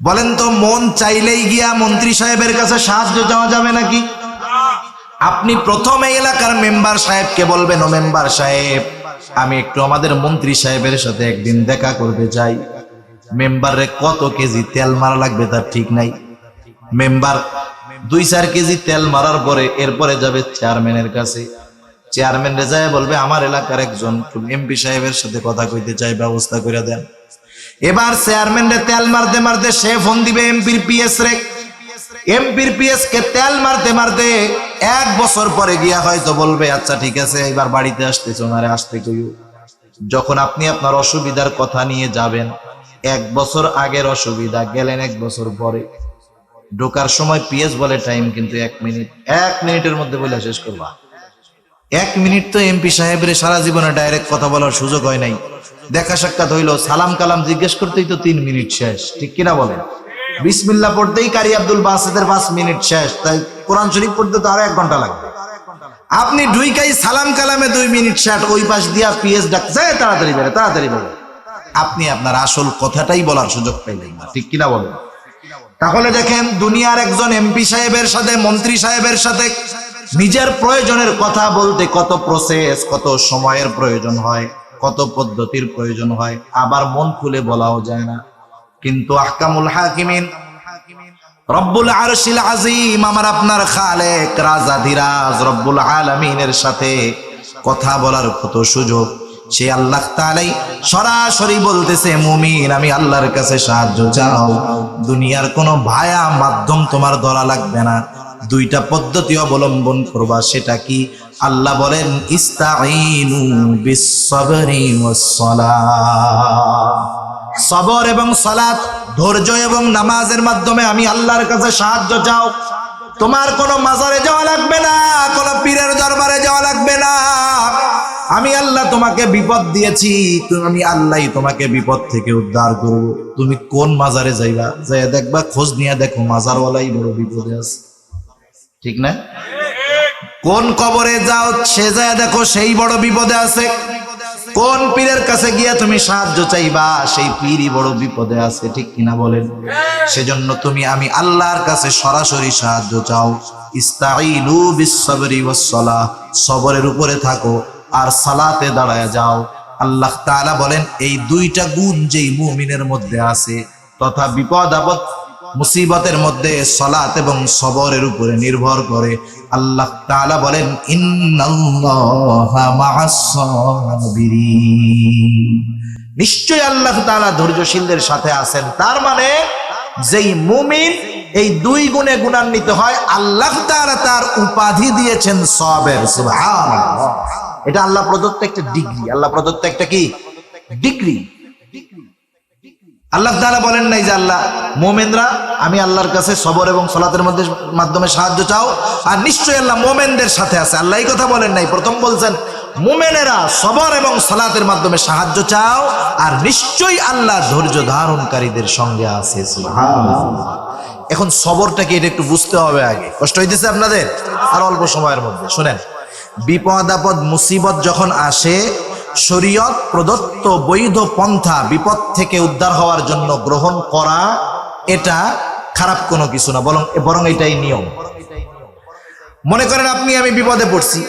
Speaker 1: বলেন তো মন চাইলেই গিয়া মন্ত্রী সাহেবের কাছে সাহায্য চাওয়া যাবে নাকি? আপনি প্রথমে এলাকার মেম্বার সাহেবকে বলবেন, ও মেম্বার সাহেব, আমি একটু আমাদের মন্ত্রী সাহেবের সাথে একদিন দেখা করতে চাই। মেম্বারে কত কেজি তেল মারা লাগবে তার ঠিক নাই। মেম্বার 2-4 কেজি তেল মারার পরে এরপরে যাবে চেয়ারম্যানের কাছে। চেয়ারম্যান রে যায় বলবে, আমার এলাকার একজন এমপি সাহেবের সাথে কথা কইতে চাই, ব্যবস্থা করে দেন। এবার চেয়ারম্যান রে তেল মারতে মারতে সে ফোন দিবে এমপির পিএস রে। এমপির পিএস কে তেল মারতে মারতে 1 বছর পরে গিয়া হয়তো বলবে, আচ্ছা ঠিক আছে, এবার বাড়িতে আসতেছ, ওনারে আসতে কইও। যখন আপনি আপনার অসুবিধার কথা নিয়ে যাবেন, 1 বছর আগের অসুবিধা, গেলেন 1 বছর পরে, ঢোকার সময় পিএস বলে টাইম কিন্তু 1 মিনিট, 1 মিনিটের মধ্যে বলে শেষ করবা। 1 মিনিট তো এমপি সাহেবের সারা জীবনে ডাইরেক্ট কথা বলার সুযোগ হয় নাই। দেখা সাক্ষাৎ হইলো, সালাম কালাম জিজ্ঞেস করতেই তো 3 মিনিট শেষ, ঠিক কিনা বলেন? বিসমিল্লাহ পড়তেই কারি আব্দুল বাসিতের 5 মিনিট শেষ, তাই কোরআন শরীফ পড়তে তো আরো 1 ঘন্টা লাগবে। আপনি ঢুইকাই সালাম কালামে 2 মিনিট শেষ, ওই পাশ দিয়া পিএস ডাক যায়, তাড়াতাড়ি বেরে তাড়াতাড়ি বেরে। আপনি আপনার আসল কথাটাই বলার সুযোগ পাইলেন না, ঠিক কিনা বলেন? তাহলে দেখেন, দুনিয়ার একজন এমপি সাহেবের সাথে, মন্ত্রী সাহেবের সাথে নিজের প্রয়োজনের কথা বলতে কত প্রসেস, কত সময়ের প্রয়োজন হয়, কত পদ্ধতির প্রয়োজন হয়, আবার মন খুলে বলাও যায় না। কিন্তু আহকামুল হাকিমিন রব্বুল আরশিল আজিম, আমার আপনার খালেক, রাজাধিরাজ রব্বুল আলামিনের সাথে কথা বলার কত সুযোগ, সে আল্লাহ তাআলাই সরাসরি বলতেছে, মুমিন আমি আল্লাহর কাছে সাহায্য চাও, দুনিয়ার কোনো ভায়া মাধ্যম তোমার ধরা লাগবে না, 2টা পদ্ধতি অবলম্বন করবা। সেটা কি? আল্লাহ বলেন, ইস্তাঈনু বিস-সাবরি ওয়াস-সালাহ, সবর এবং সালাত, ধৈর্য এবং নামাজের মাধ্যমে আমি আল্লাহর কাছে সাহায্য চাও। তোমার কোনো মাজারে যাওয়া লাগবে না, কোনো পীরের দরবারে যাওয়া লাগবে না। আমি আল্লাহ তোমাকে বিপদ দিয়েছি, আমি আল্লাহই তোমাকে বিপদ থেকে উদ্ধার করব। তুমি কোন মাজারে যাইবা, যাই দেখবা, খোঁজ নিয়ে দেখো মাজারওয়ালাই বড় বিপদে আছে, ঠিক না? কোন কবরে যাও, সে যায় দেখো সেই বড় বিপদে আছে। কোন পীরের কাছে গিয়া তুমি সাহায্য চাইবা, সেই পীরই বড় বিপদে আছে, ঠিক কিনা বলেন? সেজন্য তুমি আমি আল্লাহর কাছে সরাসরি সাহায্য চাও। ইস্তাঈনু বিস-সাবরি ওয়াস-সালাহ, সবরের উপরে থাকো আর সালাতে দাঁড়ায় যাও। আল্লাহ তাআলা বলেন, এই 2টা গুণ যেই মুমিনের মধ্যে আছে, তথা বিপদ আপদ মুসিবতের মধ্যে সালাত এবং সবরের উপরে নির্ভর করে, আল্লাহ তাআলা বলেন, ইন্নাল্লাহা মা'আস-সাবিরিন, নিশ্চয় আল্লাহ তাআলা ধৈর্যশীলদের সাথে আছেন। তার মানে যেই মুমিন এই 2 গুণে গুণান্বিত হয়, আল্লাহ তাআলা তার উপাধি দিয়েছেন সাবের। সুবহানাল্লাহ, এটা আল্লাহ প্রদত্ত একটা ডিগ্রি। আল্লাহ প্রদত্ত একটা কি ডিগ্রি? আল্লাহ তাআলা বলেন নাই যে আল্লাহ মুমিনরা আমি আল্লাহর কাছে সবর এবং সালাতের মাধ্যমে সাহায্য চাও, আর নিশ্চয়ই আল্লাহ মুমিনদের সাথে আছে। আল্লাহ এই কথা বলেন নাই। প্রথম বলছেন মুমিনেরা সবর এবং সালাতের মাধ্যমে সাহায্য চাও, আর নিশ্চয়ই আল্লাহ ধৈর্য ধারণকারীদের সঙ্গে আছে। সুবহানাল্লাহ। এখন সবরটাকে এটা একটু বুঝতে হবে আগে। কষ্ট হইতেছে আপনাদের? আর অল্প সময়ের মধ্যে শুনেন, বিপদ আপদ মুসিবত যখন আসে, শরীয়ত প্রদত্ত বৈধ পন্থা বিপদ থেকে উদ্ধার হওয়ার জন্য গ্রহণ করা এটা খারাপ কোনো কিছু না, বরং এটাই নিয়ম। মনে করেন আমি বিপদে পড়ছি,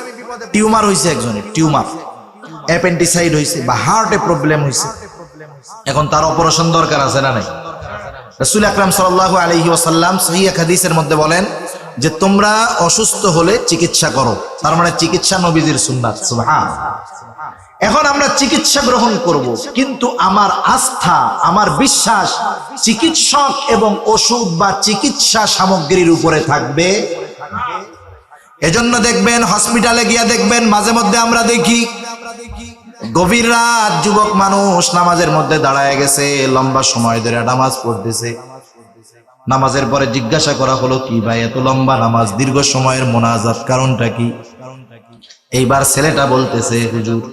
Speaker 1: টিউমার হয়েছে, একজনের টিউমার, অ্যাপেন্ডিসাইড হয়েছে বা হার্টে প্রবলেম হয়েছে, এখন তার অপারেশন দরকার আছে না নাই? রাসূল আকরাম সাল্লাল্লাহু আলাইহি ওয়াসাল্লাম সহিহ হাদিসের মধ্যে বলেন যে তোমরা অসুস্থ হলে চিকিৎসা করো, তার মানে চিকিৎসা নবীজির সুন্নাত। সুবহানাল্লাহ। এখন আমরা চিকিৎসা গ্রহণ করব, কিন্তু আমার আস্থা, আমার বিশ্বাস চিকিৎসক এবং ওষুধ বা চিকিৎসা সামগ্রীর উপরে থাকবে। এজন্য দেখবেন হসপিটালে গিয়া দেখবেন মাঝে মধ্যে আমরা দেখি গভীর রাত যুবক মানুষ নামাজের মধ্যে দাঁড়ায় গেছে, লম্বা সময় ধরে নামাজ পড়তেছে। নামাজের পরে জিজ্ঞাসা করা হলো, কি ভাই এত লম্বা নামাজ, দীর্ঘ সময়ের মোনাজাত, কারণটা কি? এইবার ছেলেটা বলতেছে, হুজুর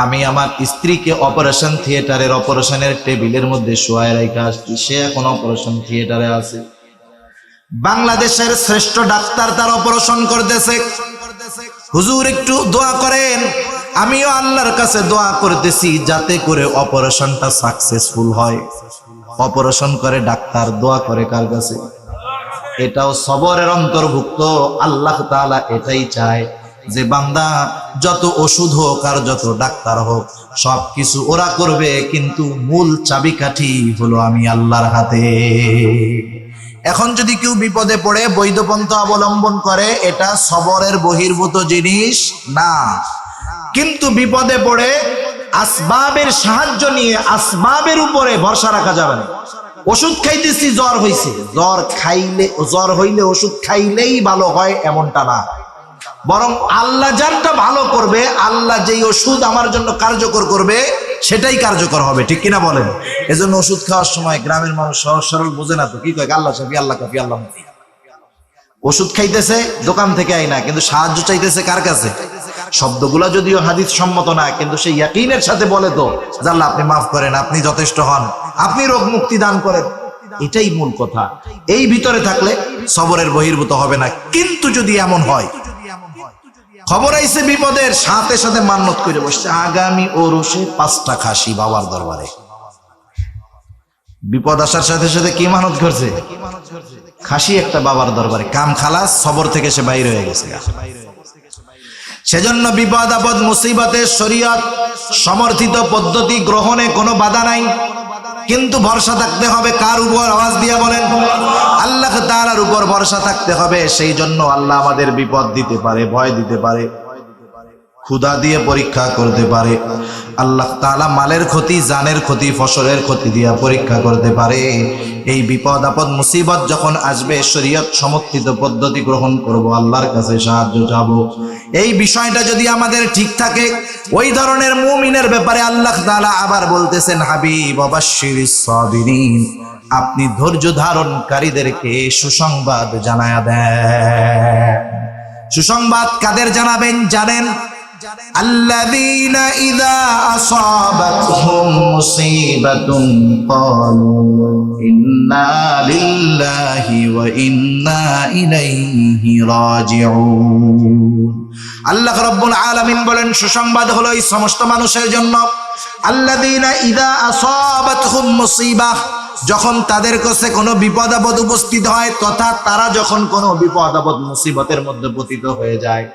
Speaker 1: আমি আমার স্ত্রীকে অপারেশন থিয়েটারের অপারেশনের টেবিলের মধ্যে শোয়ায় রাখা আসছি, সে এখন অপারেশন থিয়েটারে আছে। বাংলাদেশের শ্রেষ্ঠ ডাক্তার তার অপারেশন করতেছে। হুজুর একটু দোয়া করেন। আমিও আল্লাহর কাছে দোয়া করতেছি যাতে করে অপারেশনটা সাকসেসফুল হয়। অপারেশন করে ডাক্তার, দোয়া করে কার কাছে? এটাও সবরের অন্তর্ভুক্ত। আল্লাহ তাআলা এটাই চায় যে বান্দা যত ওষুধ হোক আর যত ডাক্তার হোক সবকিছু ওরা করবে, কিন্তু মূল চাবিকাঠি হলো আমি আল্লাহর হাতে। এখন যদি কেউ বিপদে পড়ে বৈধ পন্থা অবলম্বন করে, এটা সবরের বহির্ভূত জিনিস না। কিন্তু বিপদে পড়ে আসবাবের সাহায্য নিয়ে আসবাবের উপরে ভরসা রাখা যাবে না। ওষুধ খাইতেছি, জ্বর হইছে, জ্বর হইলে ওষুধ খাইলেই ভালো হয় এমনটা না, বরং আল্লাহ যারটা ভালো করবে, আল্লাহ যেই ওষুধ আমার জন্য কার্যকর করবে সেটাই কার্যকর হবে। ঠিক কিনা বলেন? এজন্য ওষুধ খাওয়ার সময় গ্রামের মানুষ সহজ সরল বোঝে না তো, কি কয়? আল্লাহ শাফি, আল্লাহ কাফি, আল্লাহ মুফতি। ওষুধ খাইতেছে দোকান থেকে আই না, কিন্তু সাহায্য চাইতেছে কার কাছে? শব্দগুলা যদিও হাদিস সম্মত না, কিন্তু সেই ইয়াকিনের সাথে বলে তো যে আল্লাহ আপনি মাফ করেন, আপনি যথেষ্ট হন, আপনি রোগ মুক্তি দান করেন। এটাই মূল কথা। এই ভিতরে থাকলে সবরের বহির্ভূত হবে না। কিন্তু যদি এমন হয় খবর আইছে বিপদের, সাথে সাথে মান্নত করে বসছে আগামী ওরসে 5টা খাসি বাবার দরবারে। বিপদ আসার সাথে সাথে কি মানত করছে? খাসি একটা বাবার দরবারে। কাম খালাস, সবর থেকে সে বাইরে হয়ে গেছে। সেজন্য বিপদ আপদ মুসিবতে শরীয়ত সমর্থিত পদ্ধতি গ্রহণে কোনো বাধা নাই, কিন্তু ভরসা থাকতে হবে কার উপর? আওয়াজ দিয়ে বলেন, আল্লাহ তাআলার উপর ভরসা থাকতে হবে। সেই জন্য আল্লাহ আমাদের বিপদ দিতে পারে, ভয় দিতে পারে, ক্ষুধা দিয়ে পরীক্ষা করতে পারে। আল্লাহ তাআলা মালের ক্ষতি, জানের ক্ষতি, ফসলের ক্ষতি দিয়ে পরীক্ষা করতে পারে। এই বিপদ আপদ মুসিবত যখন আসবে, শরীয়ত সমর্থিত পদ্ধতি গ্রহণ করব, আল্লাহর কাছে সাহায্য চাব। এই বিষয়টা যদি আমাদের ঠিক থাকে, ওই ধরনের মুমিনের ব্যাপারে আল্লাহ তাআলা আবার বলতেছেন, হাবিব ওয়াবাশশিরিস সাবিরিন, আপনি ধৈর্য ধারণকারীদেরকে সুসংবাদ জানায়া দেন। সুসংবাদ কাদের জানাবেন জানেন? আল্লাযীনা ইযা আসাবাতহুম মুসিবাতুন ক্বালু ইন্না লিল্লাহি ওয়া ইন্না ইলাইহি রাজিউন। আল্লাহ রাব্বুল আলামিন বলেন, সুসংবাদ হলো এই সমস্ত মানুষের জন্য, আল্লাযীনা ইযা আসাবাতহুম মুসিবাহ, যখন তাদের কাছে কোনো বিপদ আপদ উপস্থিত হয়, তথা তারা যখন কোনো বিপদ আপদ মুসিবতের মধ্যে পতিত হয়ে যায়,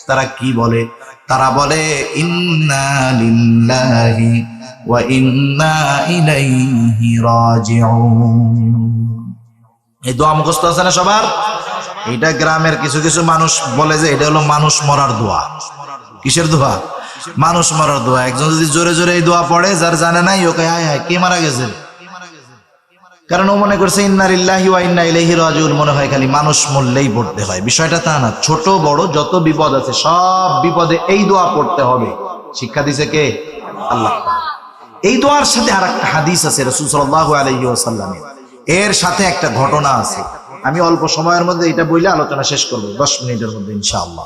Speaker 1: তারা কি বলে? তারা বলে ইন্না লিল্লাহি ওয়া ইন্না ইলাইহি রাজিউন। এই দোয়া মুখস্থ আছে না সবার? এটা গ্রামের কিছু কিছু মানুষ বলে যে এটা হলো মানুষ মরার দোয়া। কিসের দোয়া? মানুষ মরার দোয়া। একজন যদি জোরে জোরে এই দোয়া পড়ে, যার জানে নাই ওকে হায় হায় কে মারা গেছে, কারণ ও মনে করছে ইন্না লিল্লাহি ওয়া ইন্না ইলাইহি রাজিউন, মনে হয় খালি মানুষ মরলেই পড়তে হয়। বিষয়টা তা না। ছোট বড় যত বিপদ আছে সব বিপদে এই দোয়া পড়তে হবে। শিক্ষা দিছে কে? আল্লাহ। এই দোয়ার সাথে আর একটা হাদিস আছে রাসূল সাল্লাল্লাহু আলাইহি ওয়াসাল্লামের, এর সাথে একটা ঘটনা আছে। আমি অল্প সময়ের মধ্যে এটা বলে আলোচনা শেষ করব, 10 মিনিটের মধ্যে ইনশাআল্লাহ।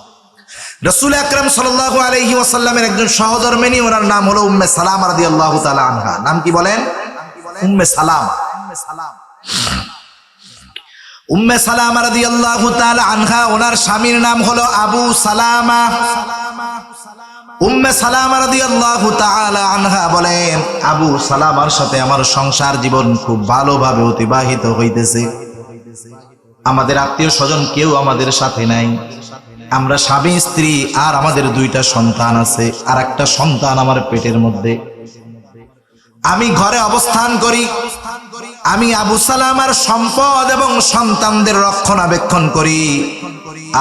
Speaker 1: রাসূল আকরাম সাল্লাল্লাহু আলাইহি ওয়াসাল্লামের একজন সহধর্মিণী, ওনার নাম হলো উম্মে সালামা রাদিয়াল্লাহু তাআলা আনহা। নাম কি বলেন? উম্মে সালামা। উম্মে সালামা রাদিয়াল্লাহু তাআলা আনহা, ওনার স্বামীর নাম হলো আবু সালামা। উম্মে সালামা রাদিয়াল্লাহু তাআলা আনহা বলেন, আবু সালামার সাথে আমার সংসার জীবন খুব ভালোভাবে অতিবাহিত হইতেছে। আমাদের আত্মীয় স্বজন কেউ আমাদের সাথে নাই, আমরা স্বামী স্ত্রী আর আমাদের 2টা সন্তান আছে, আর একটা সন্তান আমার পেটের মধ্যে। আমি ঘরে অবস্থান করি, আমি আবু সালামার সম্পদ এবং সন্তানদের রক্ষণাবেক্ষণ করি,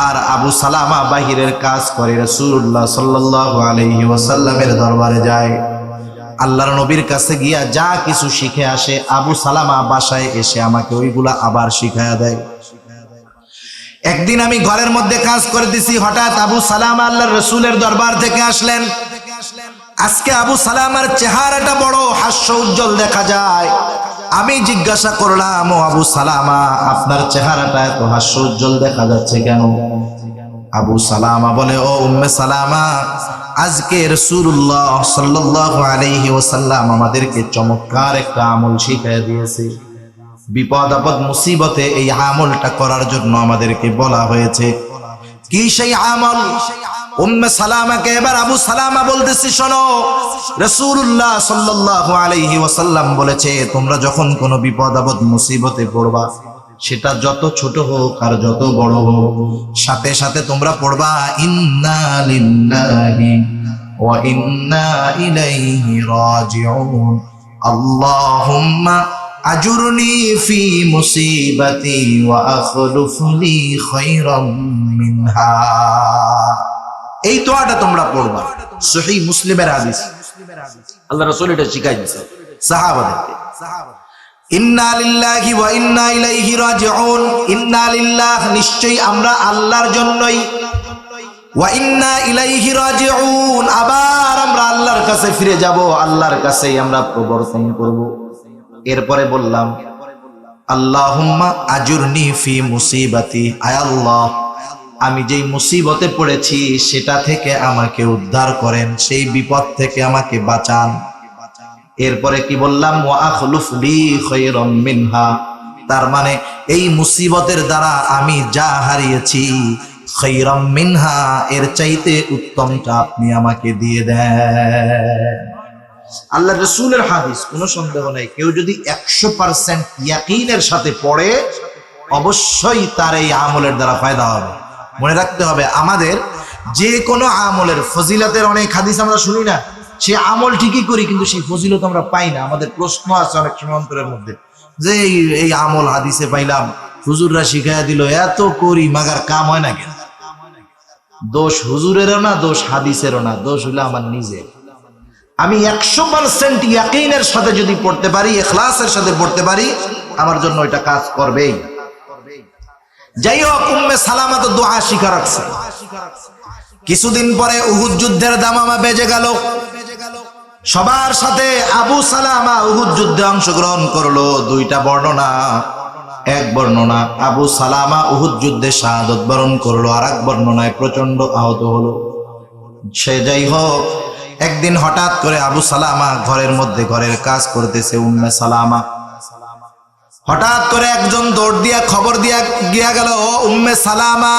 Speaker 1: আর আবু সালামা বাহিরের কাজ করে রাসূলুল্লাহ সাল্লাল্লাহু আলাইহি ওয়াসাল্লামের দরবারে যায়। আল্লাহর নবীর কাছে গিয়া যা কিছু শিখে আসে, আবু সালামা বাসায় এসে আমাকে ওইগুলা আবার শিখায়া দেয়। একদিন আমি ঘরের মধ্যে কাজ করে দিছি, হঠাৎ আবু সালামা আল্লাহর রাসূলের দরবার থেকে আসলেন। আজকে আবু সালামার চেহারাটা বড় হাস্য উজ্জ্বল দেখা যায়। আমি জিজ্ঞাসা করলাম, ও আবু সালামা, আপনার চেহারাটা এত হাস্য উজ্জ্বল দেখা যাচ্ছে কেন? আবু সালামা বলে, ও উম্মে সালামা, আজকে রাসূলুল্লাহ সাল্লাল্লাহু আলাইহি ওয়াসাল্লাম আমাদেরকে চমৎকার একটা আমল শিখিয়ে দিয়েছে। বিপদ আপদ মুসিবতে এই আমলটা করার জন্য আমাদেরকে বলা হয়েছে। কি সেই আমল? উম্মে সালামাকে এবার আবু সালামা বলতেছি, শোনো, রাসূলুল্লাহ সাল্লাল্লাহু আলাইহি ওয়াসাল্লাম বলেছে, তোমরা যখন কোনো বিপদ আপদ মুসিবতে পড়বা, সেটা যত ছোট হোক আর যত বড় হোক, সাথে সাথে তোমরা পড়বা ইন্না লিল্লাহি ওয়া ইন্না ইলাইহি রাজিউন, আল্লাহুম্মা আজুরনি ফি মুসিবাতি ওয়া আখলুফনি খায়রাম মিনহা। এই দোয়াটা তোমরা পড়বা, সহিহ মুসলিমের হাদিস। আল্লাহ রাসূল এটা শিখাই দিয়েছে সাহাবাদেরকে। ইন্না লিল্লাহি ওয়া ইন্না ইলাইহি রাজিউন, ইন্না লিল্লাহ, নিশ্চয়ই আমরা আল্লাহর জন্যই, ওয়া ইন্না ইলাইহি রাজিউন, আবার আমরা আল্লাহর কাছে ফিরে যাব, আল্লাহর কাছেই আমরা প্রবর্তন করব। এরপরে বললাম, আল্লাহুম্মা আজুরনি ফি মুসিবাতি, আয় আল্লাহ, আমি যেই মুসিবতে পড়েছি সেটা থেকে আমাকে উদ্ধার করেন, সেই বিপদ থেকে আমাকে বাঁচান। এরপরে কি বললাম? ওয়া আখলুফ লি খায়রাম মিনহা, তার মানে এই মুসিবতের দ্বারা আমি যা হারিয়েছি, খায়রাম মিনহা, এর চাইতে উত্তমটা আপনি আমাকে দিয়ে দেন। আল্লাহ রাসূলের হাদিস, কোনো সন্দেহ নাই। কেউ যদি 100% ইয়াকিনের সাথে পড়ে, অবশ্যই তার এই আমলের দ্বারা ফায়দা হবে। মনে রাখতে হবে, আমাদের যে কোনো আমলের ফজিলতের অনেক হাদিস আমরা শুনি না, সে আমল ঠিকই করি কিন্তু সেই ফজিলত আমরা পাই না। আমাদের প্রশ্ন আছে অনেক সময় অন্তরের মধ্যে, যে এই আমল হাদিসে পাইলাম, হুজুররা শিখাইয়া দিল, এত করি মাগার কাম হয় না কেন? দোষ হুজুরেরও না, দোষ হাদিসেরও না, দোষ হলো আমার নিজের। আমি 100% ইয়াকিনের সাথে যদি পড়তে পারি, ইখলাসের সাথে পড়তে পারি, আমার জন্য এটা কাজ করবেই। যাই হোক, উম্মে সালামা তো দোয়া শিখা রাখছে। কিছুদিন পরে উহুদ যুদ্ধের দামামা বেজে গেল। সবার সাথে আবু সালামা উহুদ যুদ্ধে অংশগ্রহণ করলো। 2টা বর্ণনা। এক বর্ণনা আবু সালামা উহুদ যুদ্ধে শাহাদত বরণ করলো, আর এক বর্ণনায় প্রচন্ড আহত হলো। সে যাই হোক, একদিন হঠাৎ করে আবু সালামা ঘরের মধ্যে ঘরের কাজ করতেছে। উম্মে সালামা হঠাৎ করে একজন দৌড় দিয়া খবর দিয়া গিয়া গেল, ও উম্মে সালামা,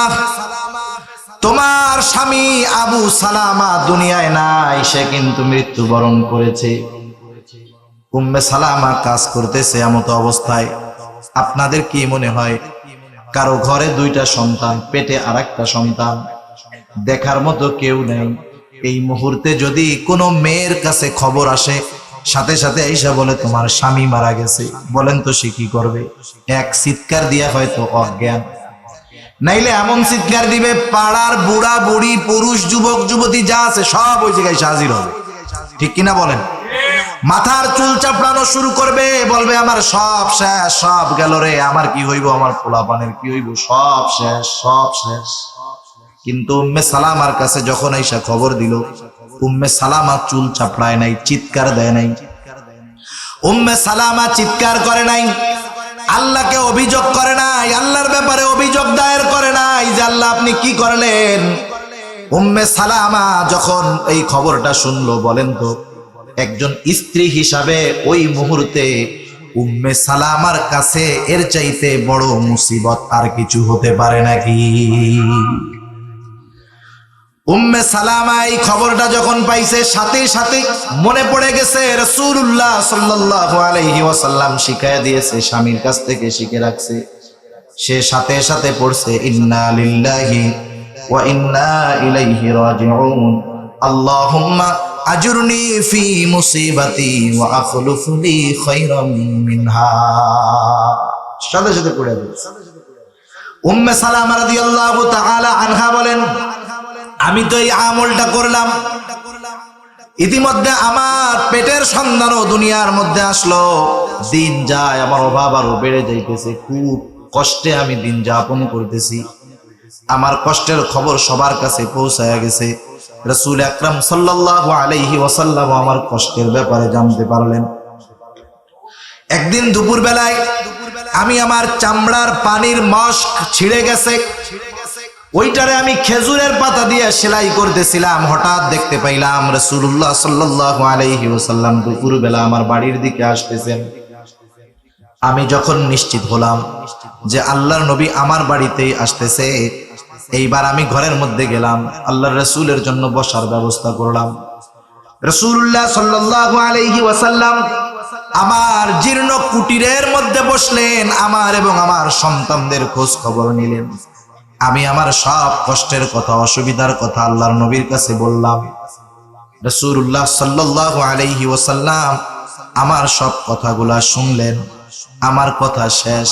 Speaker 1: তোমার স্বামী আবু সালামা দুনিয়ায় নাই, সে কিন্তু মৃত্যুবরণ করেছে। উম্মে সালামা কাজ করতেছে এমত অবস্থায়। আপনাদের কি মনে হয়, কারো ঘরে 2টা সন্তান, পেটে আরেকটা সন্তান, দেখার মতো কেউ নেই, এই মুহূর্তে যদি কোনো মেয়ের কাছে খবর আসে, সাথে সাথে এসে বলে তোমার স্বামী মারা গেছে, বলেন তো সে কি করবে? এক চিৎকার দিয়া হয়তো অজ্ঞান, নাইলে এমন চিৎকার দিবে পাড়ার বুড়া বুড়ি, পুরুষ যুবক যুবতী যা আছে সব ওই জায়গায় হাজির হবে। ঠিক কিনা বলেন? মাথার চুল চাপড়ানো শুরু করবে, বলবে আমার সব শেষ, সব গেল রে, আমার কি হইব, আমার পোলাপানের কি হইব, সব শেষ, সব শেষ। কিন্তু উম্মে সালামার কাছে যখন আইসা খবর দিল, উম্মে সালামা চুল চাপড়ায় নাই, চিৎকার দেয় নাই, উম্মে সালামা চিৎকার করে নাই, আল্লাহকে অভিযোগ করে নাই, আল্লাহর ব্যাপারে অভিযোগ দায়ের করে নাই যে আল্লাহ আপনি কি করলেন। উম্মে সালামা যখন এই খবরটা শুনলো, বলেন তো একজন স্ত্রী হিসাবে ওই মুহূর্তে উম্মে সালামার কাছে এর চাইতে বড় মুসিবত আর কিছু হতে পারে নাকি? উম্মে সালামা এই খবরটা যখন পাইছে, সাথে সাথে মনে পড়ে গেছে রাসূলুল্লাহ সাল্লাল্লাহু আলাইহি ওয়াসাল্লাম শিখায়া দিয়েছে, স্বামীর কাছ থেকে শিখে রাখছে। সে সাথে সাথে পড়ছে ইন্না লিল্লাহি ওয়া ইন্না ইলাইহি রাজিউন, আল্লাহুম্মা আজুরনি ফি মুসিবাতি ওয়া আখলুফ লি খায়রাম মিনহা। সাথে সাথে পড়ে দিয়েছে। উম্মে সালামা রাদিয়াল্লাহু তাআলা আনহা বলেন, আমি তো এই আমলটা করলাম, ইতিমধ্যে আমার পেটের সন্তানও দুনিয়ার মধ্যে আসলো, দিন যায়, আমার অভাব আরো বেড়ে যাইতেছে, খুব কষ্টে আমি দিন যাপন করতেছি। আমার কষ্টের খবর সবার কাছে পৌঁছায়া গেছে। রাসূল আকরাম সাল্লাল্লাহু আলাইহি ওয়াসাল্লাম আমার কষ্টের ব্যাপারে জানতে পারলেন। একদিন দুপুর বেলায় আমি আমার চামড়ার পানির মস্ক ছিঁড়ে গেছে, ওইটারে আমি খেজুরের পাতা দিয়ে সেলাই করতেছিলাম। হঠাৎ দেখতে পাইলাম রাসূলুল্লাহ সাল্লাল্লাহু আলাইহি ওয়াসাল্লাম দুপুর বেলা আমার বাড়ির দিকে আসতেছেন। আমি যখন নিশ্চিত হলাম যে আল্লাহর নবী আমার বাড়িতেই আসতেছে, এইবার আমি ঘরের মধ্যে গেলাম, আল্লাহর রাসূলের জন্য বসার ব্যবস্থা করলাম। রাসূলুল্লাহ সাল্লাল্লাহু আলাইহি ওয়াসাল্লাম আমার জীর্ণ কুটিরের মধ্যে বসলেন, আমার এবং আমার সন্তানদের খোঁজ খবর নিলেন। আমি আমার সব কষ্টের কথা, অসুবিধার কথা আল্লাহর নবীর কাছে বললাম। রাসূলুল্লাহ সাল্লাল্লাহু আলাইহি ওয়াসাল্লাম আমার সব কথাগুলা শুনলেন। আমার কথা শেষ,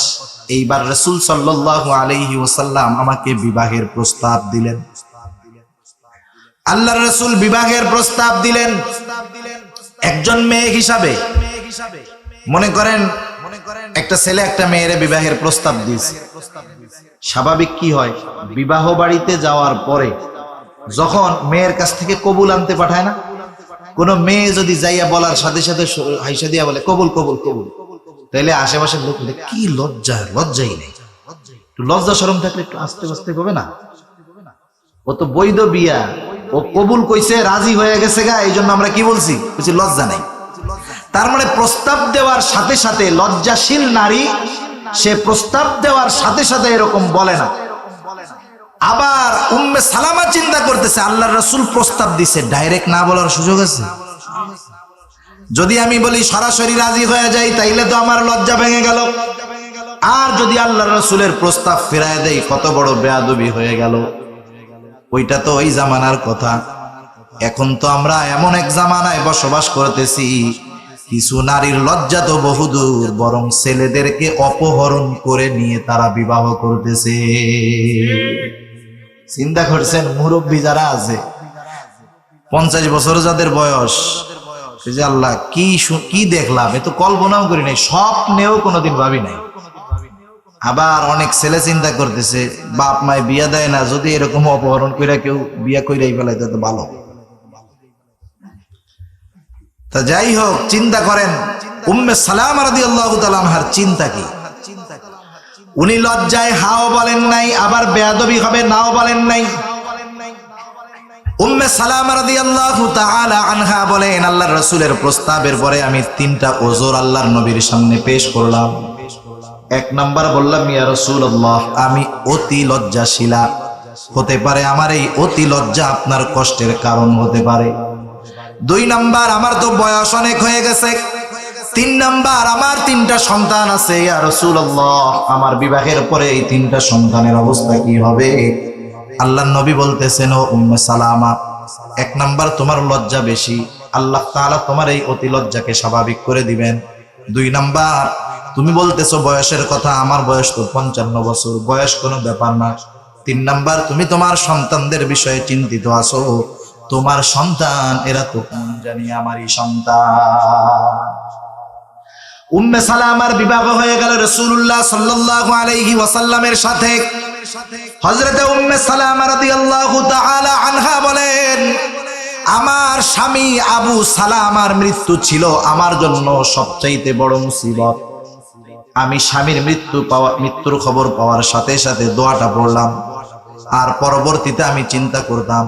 Speaker 1: এইবার রাসূল সাল্লাল্লাহু আলাইহি ওয়াসাল্লাম আমাকে বিবাহের প্রস্তাব দিলেন। আল্লাহর রাসূল বিবাহের প্রস্তাব দিলেন একজন মেয়ে হিসাবে। মনে করেন একটা ছেলে একটা মেয়ের বিবাহের প্রস্তাব দিয়েছে। স্বাভাবিক কি হয়, বিবাহ বাড়িতে যাওয়ার পরে যখন মেয়ের কাছ থেকে কবুল আনতে পাঠায় না, কোন মেয়ে যদি যাইয়া বলার সাথে সাথে হাইসা দিয়া বলে কবুল কবুল কবুল, তাহলে আশেপাশের লোক বলে কি লজ্জা, লজ্জাই নেই। একটু লজ্জা শরম থাকলে একটু আস্তে আস্তে হবে না? ও তো বৈধ বিয়া, ও কবুল কইছে, রাজি হয়ে গেছে গা, এই জন্য আমরা কি বলছি, বলছি লজ্জা নাই। তার মানে প্রস্তাব দেওয়ার সাথে সাথে লজ্জাশীল নারী সে প্রস্তাব দেওয়ার সাথে সাথে এরকম বলে না। আবার উম্মে সালামা চিন্তা করতেছে আল্লাহর রাসূল প্রস্তাব দিছে, ডাইরেক্ট না বলার সুযোগ আছে? যদি আমি বলি সরাসরি রাজি হয়ে যাই তাইলে তো আমার লজ্জা ভেঙে গেল, আর যদি আল্লাহর রাসূলের প্রস্তাব ফিরায় দেই কত বড় বেয়াদবি হয়ে গেল। ওইটা তো ওই জামানার কথা। এখন তো আমরা এমন এক জামানায় বসবাস করতেছি, কিছু নারীর লজ্জা তো বহুদূর, বরং ছেলেদেরকে অপহরণ করে নিয়ে তারা বিবাহ করতেছে। চিন্তা করছেন, মুরব্বী যারা আছে 50 বছর যাদের বয়স, যে আল্লাহ কি দেখলাম, এ তো কল্পনাও করি নাই, স্বপ্নেও কোনোদিন ভাবি নাই। আবার অনেক ছেলে চিন্তা করতেছে বাপ মায় বিয়া দেয় না, যদি এরকম অপহরণ কইরা কেউ বিয়া কইরাই ফেলাইতে তো ভালো। তা যাই হোক, চিন্তা করেন উম্মে সালামা রাদিয়াল্লাহু তাআলা আনহার চিন্তা কি। উনি লজ্জায় হাও বলেন নাই, আবার বেয়াদবি হবে নাও বলেন নাই। উম্মে সালামা রাদিয়াল্লাহু তাআলা আনহা বলেন, আল্লাহর রাসূলের প্রস্তাবের পরে আমি 3টা ওযর আল্লাহর নবীর সামনে পেশ করলাম। 1 নাম্বার বললাম, ইয়া রাসূলুল্লাহ, আমি অতি লজ্জাশীলা, হতে পারে আমার এই অতি লজ্জা আপনার কষ্টের কারণ হতে পারে। 2 নাম্বার, আমার তো বয়স অনেক হয়ে গেছে। 3 নাম্বার, আমার 3টা সন্তান আছে, ইয়া রাসূলুল্লাহ, আমার বিবাহের পরে এই 3টা সন্তানের অবস্থা কি হবে? আল্লাহর নবী বলতেছেন, ও উম্মে সালামা, 1 নাম্বার তোমার লজ্জা বেশি, আল্লাহ তাআলা তোমার এই অতি লজ্জাকে স্বাভাবিক করে দিবেন। 2 নাম্বার, তুমি বলতেছো বয়সের কথা, আমার বয়স তো 55 বছর, বয়স কোনো ব্যাপার না। 3 নাম্বার, তুমি তোমার সন্তানদের বিষয়ে চিন্তিত আছো, তোমার সন্তান এরা তো কোন জানি আমারই সন্তান। উম্মে সালামার বিবাহ হয়ে গেল রাসূলুল্লাহ সাল্লাল্লাহু আলাইহি ওয়াসাল্লামের সাথে। হযরতে উম্মে সালামা রাদিয়াল্লাহু তাআলা আনহা বলেন, আমার স্বামী আবু সালামার মৃত্যু ছিল আমার জন্য সবচাইতে বড় মুসিবত। আমি স্বামীর মৃত্যুর খবর পাওয়ার সাথে সাথে দোয়াটা পড়লাম। আর পরবর্তীতে আমি চিন্তা করতাম,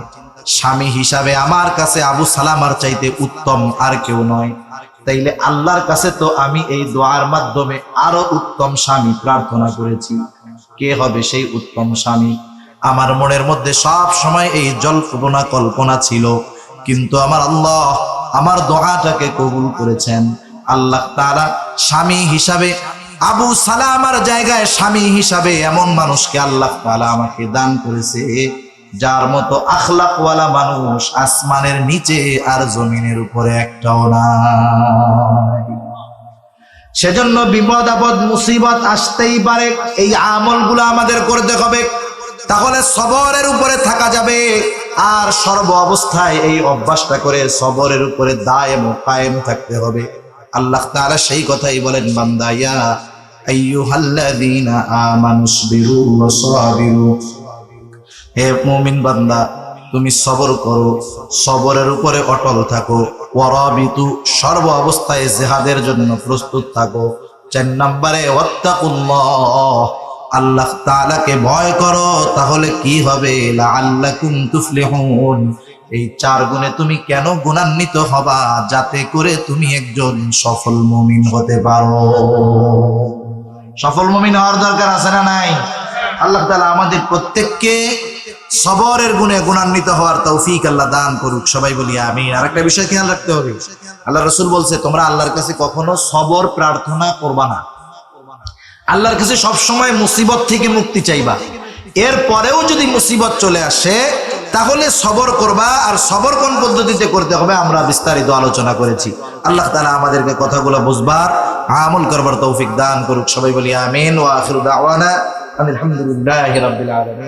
Speaker 1: স্বামী হিসাবে আমার কাছে আবু সালামার চাইতে উত্তম আর কেউ নয়। তাইলে আল্লাহর কাছে তো আমি এই দোয়ার মাধ্যমে আরো উত্তম স্বামী প্রার্থনা করেছি। কে হবে সেই উত্তম স্বামী? আমার মনের মধ্যে সব সময় এই জল্পনা কল্পনা ছিল, কিন্তু আমার আল্লাহ আমার দোয়াটাকে কবুল করেছেন। আল্লাহ তাআলা স্বামী হিসাবে আবু সালামার জায়গায় স্বামী হিসাবে এমন মানুষকে আল্লাহ তাআলা আমাকে দান করেছে, যার মতো আখলাকওয়ালা মানুষ আসমানের নিচে আর জমিনের উপরে একটাও নাই। সেজন্য বিপদ আপদ মুসিবত আসতেই পারে, এই আমলগুলো আমাদের করতে হবে, তাহলে সবরের উপরে থাকা যাবে। আর সর্ব অবস্থায় এই অভ্যাসটা করে সবরের উপরে দায়েম ও কায়েম থাকতে হবে। আল্লাহ তাআলা সেই কথাই বলেন, বান্দা ইয়া আইয়ুহাল্লাযীনা আমানুসবিরু ওয়া সাবিরু, হে মুমিন বান্দা তুমি সবর করো, সবরের উপরে অটল থাকো। ওয়ারাবিতু, সর্ব অবস্থায় জিহাদের জন্য প্রস্তুত থাকো। 4 নম্বরে ওয়াত্তাকুল্লাহ, আল্লাহ তাআলাকে ভয় করো, তাহলে কি হবে? লাআল্লাকুম তুফলিহুন, এই 4 গুণে তুমি কেন গুণান্বিত হবা? যাতে করে তুমি একজন সফল মুমিন হতে পারো। সফল মুমিন হওয়ার দরকার আছে না নাই? আল্লাহ তাআলা আমাদের প্রত্যেককে সবরের গুণে গুণান্বিত হওয়ার তৌফিক আল্লাহ দান করুক। সবাই বলি আমিন। আরেকটা বিষয় খেয়াল রাখতে হবে, আল্লাহ রাসূল বলছে, তোমরা আল্লাহর কাছে কখনো সবর প্রার্থনা করবা না। আল্লাহর কাছে সব সময় মুসিবত থেকে মুক্তি চাইবা। এরপরেও যদি মুসিবত চলে আসে তাহলে সবর করবা। আর সবর কোন পদ্ধতিতে করতে হবে আমরা বিস্তারিত আলোচনা করেছি। আল্লাহ তাআলা আমাদেরকে কথাগুলো বুঝবার, আমল করবার তৌফিক দান করুক। সবাই বলি আমিন। ওয়া আখিরু দাওয়ানা আলহামদুলিল্লাহি রাব্বিল আলামিন।